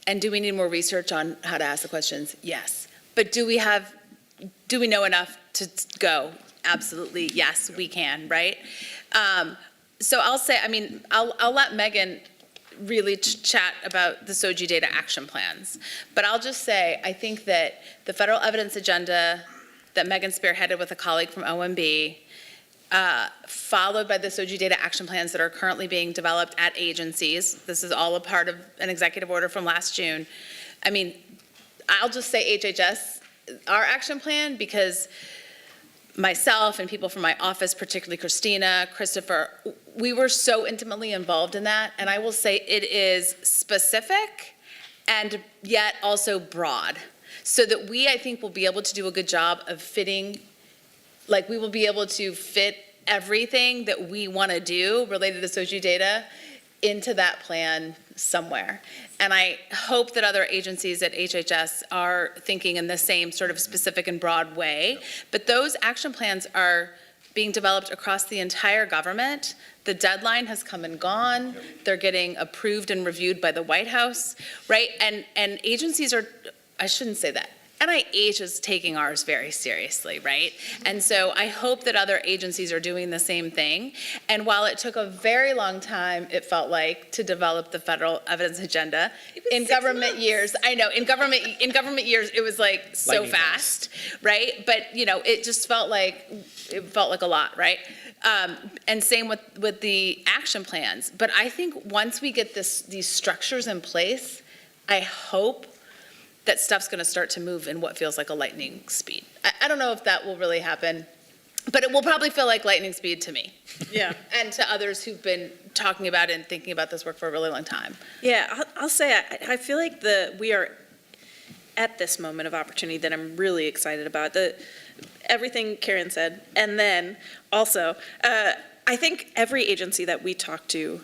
And do we need more research on how to ask the questions? Yes. But do we know enough to go? Absolutely, yes, we can, right? So I'll say, I mean, I'll let Megan really chat about the SOGI data action plans. But I'll just say, I think that the federal evidence agenda that Megan spearheaded with a colleague from OMB, followed by the SOGI data action plans that are currently being developed at agencies. This is all a part of an executive order from last June. I mean, I'll just say HHS, our action plan, because myself and people from my office, particularly Christina, Christopher, we were so intimately involved in that. And I will say it is specific and yet also broad. So that we, I think, will be able to do a good job of fitting, like we will be able to fit everything that we want to do related to SOGI data into that plan somewhere. And I hope that other agencies at HHS are thinking in the same sort of specific and broad way. But those action plans are being developed across the entire government. The deadline has come and gone. They're getting approved and reviewed by the White House, right? And agencies are, I shouldn't say that. NIH is taking ours very seriously, right? And so I hope that other agencies are doing the same thing. And while it took a very long time, it felt like, to develop the federal evidence agenda, in government years, I know, in government years, it was like so fast, right? But you know, it just felt like a lot, right? And same with the action plans. But I think once we get these structures in place, I hope that stuff's going to start to move in what feels like a lightning speed. I don't know if that will really happen, but it will probably feel like lightning speed to me. Yeah. And to others who've been talking about it and thinking about this work for a really long time. Yeah, I'll say I feel like we are at this moment of opportunity that I'm really excited about. Everything Karen said, and then also, I think every agency that we talked to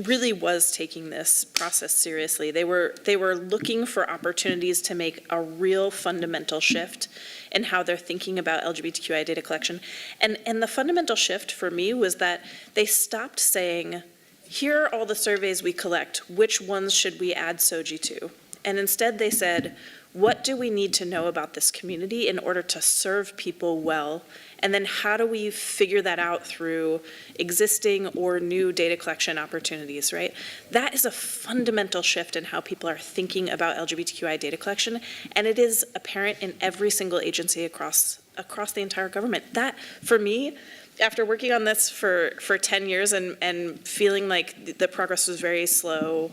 really was taking this process seriously. They were looking for opportunities to make a real fundamental shift in how they're thinking about LGBTQI data collection. And the fundamental shift for me was that they stopped saying, here are all the surveys we collect, which ones should we add SOGI to? And instead they said, what do we need to know about this community in order to serve people well? And then how do we figure that out through existing or new data collection opportunities, right? That is a fundamental shift in how people are thinking about LGBTQI data collection, and it is apparent in every single agency across the entire government. That, for me, after working on this for 10 years and feeling like the progress was very slow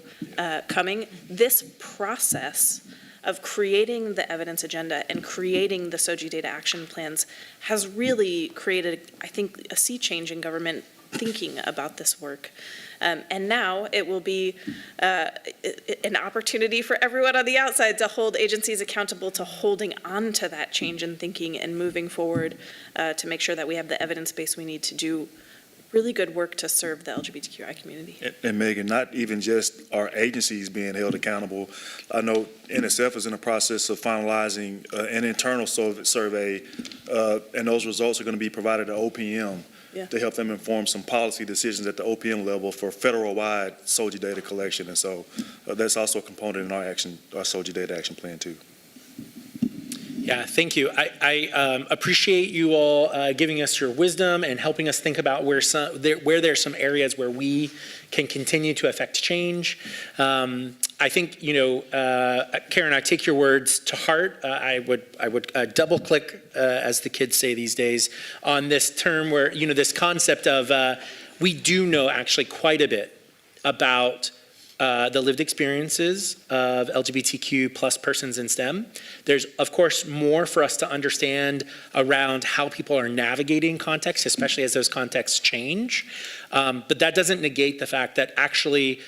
coming, this process of creating the evidence agenda and creating the SOGI data action plans has really created, I think, a sea change in government thinking about this work. And now it will be an opportunity for everyone on the outside to hold agencies accountable to holding on to that change in thinking and moving forward to make sure that we have the evidence base we need to do really good work to serve the LGBTQI community. And Megan, not even just our agencies being held accountable. I know NSF is in the process of finalizing an internal survey, and those results are going to be provided to OPM to help them inform some policy decisions at the OPM level for federal-wide SOGI data collection. And so that's also a component in our SOGI data action plan too. Yeah, thank you. I appreciate you all giving us your wisdom and helping us think about where there's some areas where we can continue to affect change. I think, Karen, I take your words to heart. I would double click, as the kids say these days, on this term where, this concept of we do know actually quite a bit about the lived experiences of LGBTQ plus persons in STEM. There's, of course, more for us to understand around how people are navigating context, especially as those contexts change. But that doesn't negate the fact that actually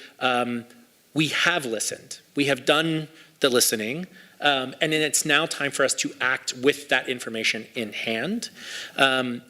we have listened. We have done the listening. And then it's now time for us to act with that information in hand.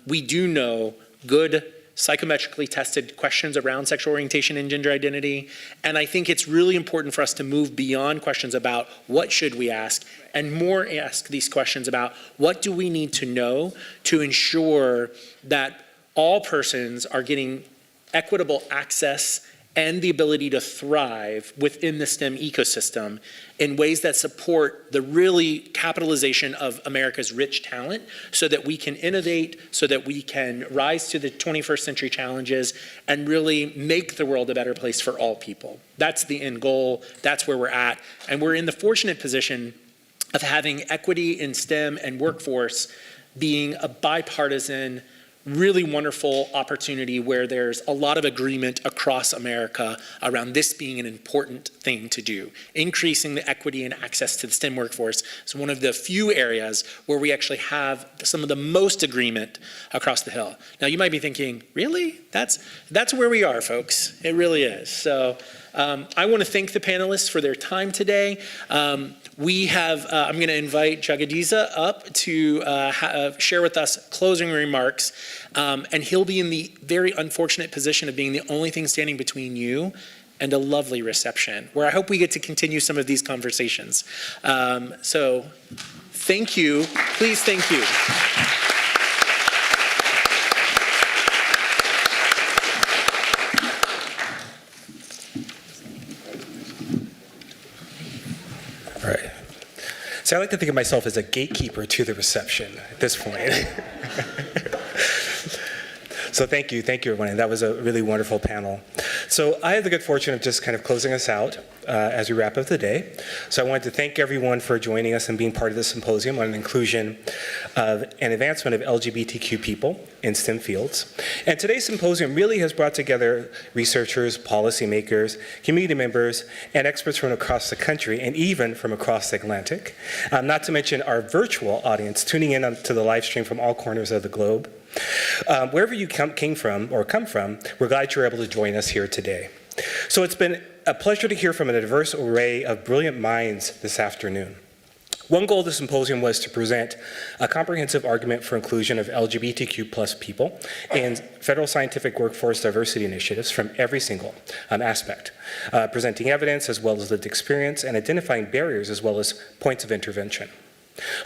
We do know good psychometrically tested questions around sexual orientation and gender identity. And I think it's really important for us to move beyond questions about what should we ask and more ask these questions about what do we need to know to ensure that all persons are getting equitable access and the ability to thrive within the STEM ecosystem in ways that support the really capitalization of America's rich talent so that we can innovate, so that we can rise to the 21st century challenges and really make the world a better place for all people. That's the end goal. That's where we're at. And we're in the fortunate position of having equity in STEM and workforce being a bipartisan, really wonderful opportunity where there's a lot of agreement across America around this being an important thing to do. Increasing the equity and access to the STEM workforce is one of the few areas where we actually have some of the most agreement across the Hill. Now you might be thinking, really? That's where we are, folks. It really is. So I want to thank the panelists for their time today. We have, I'm going to invite Jagadiza up to share with us closing remarks, and he'll be in the very unfortunate position of being the only thing standing between you and a lovely reception, where I hope we get to continue some of these conversations. So thank you. Please, thank you. All right. So I like to think of myself as a gatekeeper to the reception at this point. So thank you everyone, and that was a really wonderful panel. So I have the good fortune of just kind of closing us out as we wrap up the day. So I wanted to thank everyone for joining us and being part of this symposium on inclusion of and advancement of LGBTQ people in STEM fields. And today's symposium really has brought together researchers, policymakers, community members, and experts from across the country and even from across the Atlantic, not to mention our virtual audience tuning in to the live stream from all corners of the globe. Wherever you come from, we're glad you're able to join us here today. So it's been a pleasure to hear from a diverse array of brilliant minds this afternoon. One goal of the symposium was to present a comprehensive argument for inclusion of LGBTQ plus people in federal scientific workforce diversity initiatives from every single aspect, presenting evidence as well as lived experience and identifying barriers as well as points of intervention.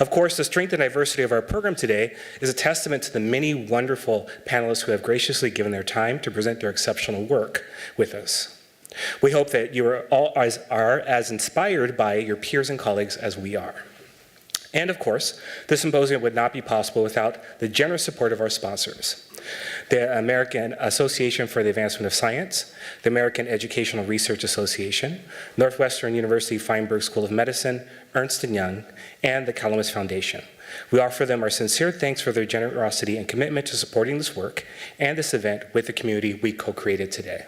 Of course, the strength and diversity of our program today is a testament to the many wonderful panelists who have graciously given their time to present their exceptional work with us. We hope that you are all as inspired by your peers and colleagues as we are. And of course, this symposium would not be possible without the generous support of our sponsors. The American Association for the Advancement of Science, the American Educational Research Association, Northwestern University Feinberg School of Medicine, Ernst & Young, and the Calamus Foundation. We offer them our sincere thanks for their generosity and commitment to supporting this work and this event with the community we co-created today.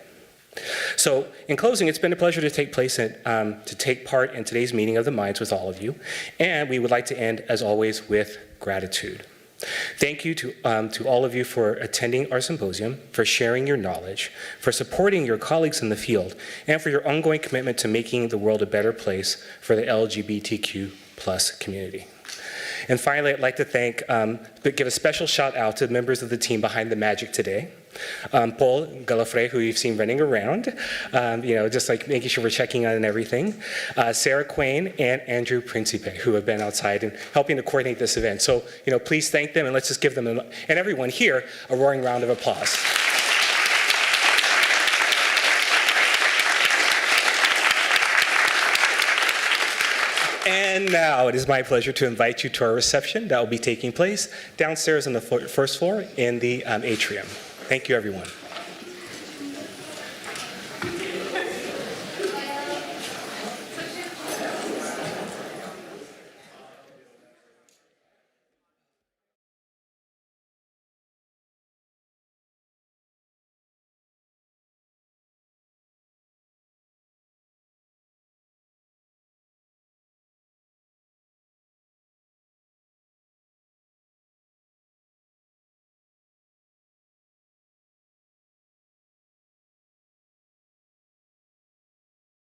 So, in closing, it's been a pleasure to take part in today's meeting of the minds with all of you, and we would like to end, as always, with gratitude. Thank you to all of you for attending our symposium, for sharing your knowledge, for supporting your colleagues in the field, and for your ongoing commitment to making the world a better place for the LGBTQ plus community. And finally, I'd like to give a special shout out to the members of the team behind the magic today. Paul Galafre, who you've seen running around, just like making sure we're checking on and everything, Sarah Quain, and Andrew Principe, who have been outside and helping to coordinate this event. So, please thank them, and let's just give them, and everyone here, a roaring round of applause. And now it is my pleasure to invite you to our reception that will be taking place downstairs on the first floor in the atrium. Thank you, everyone.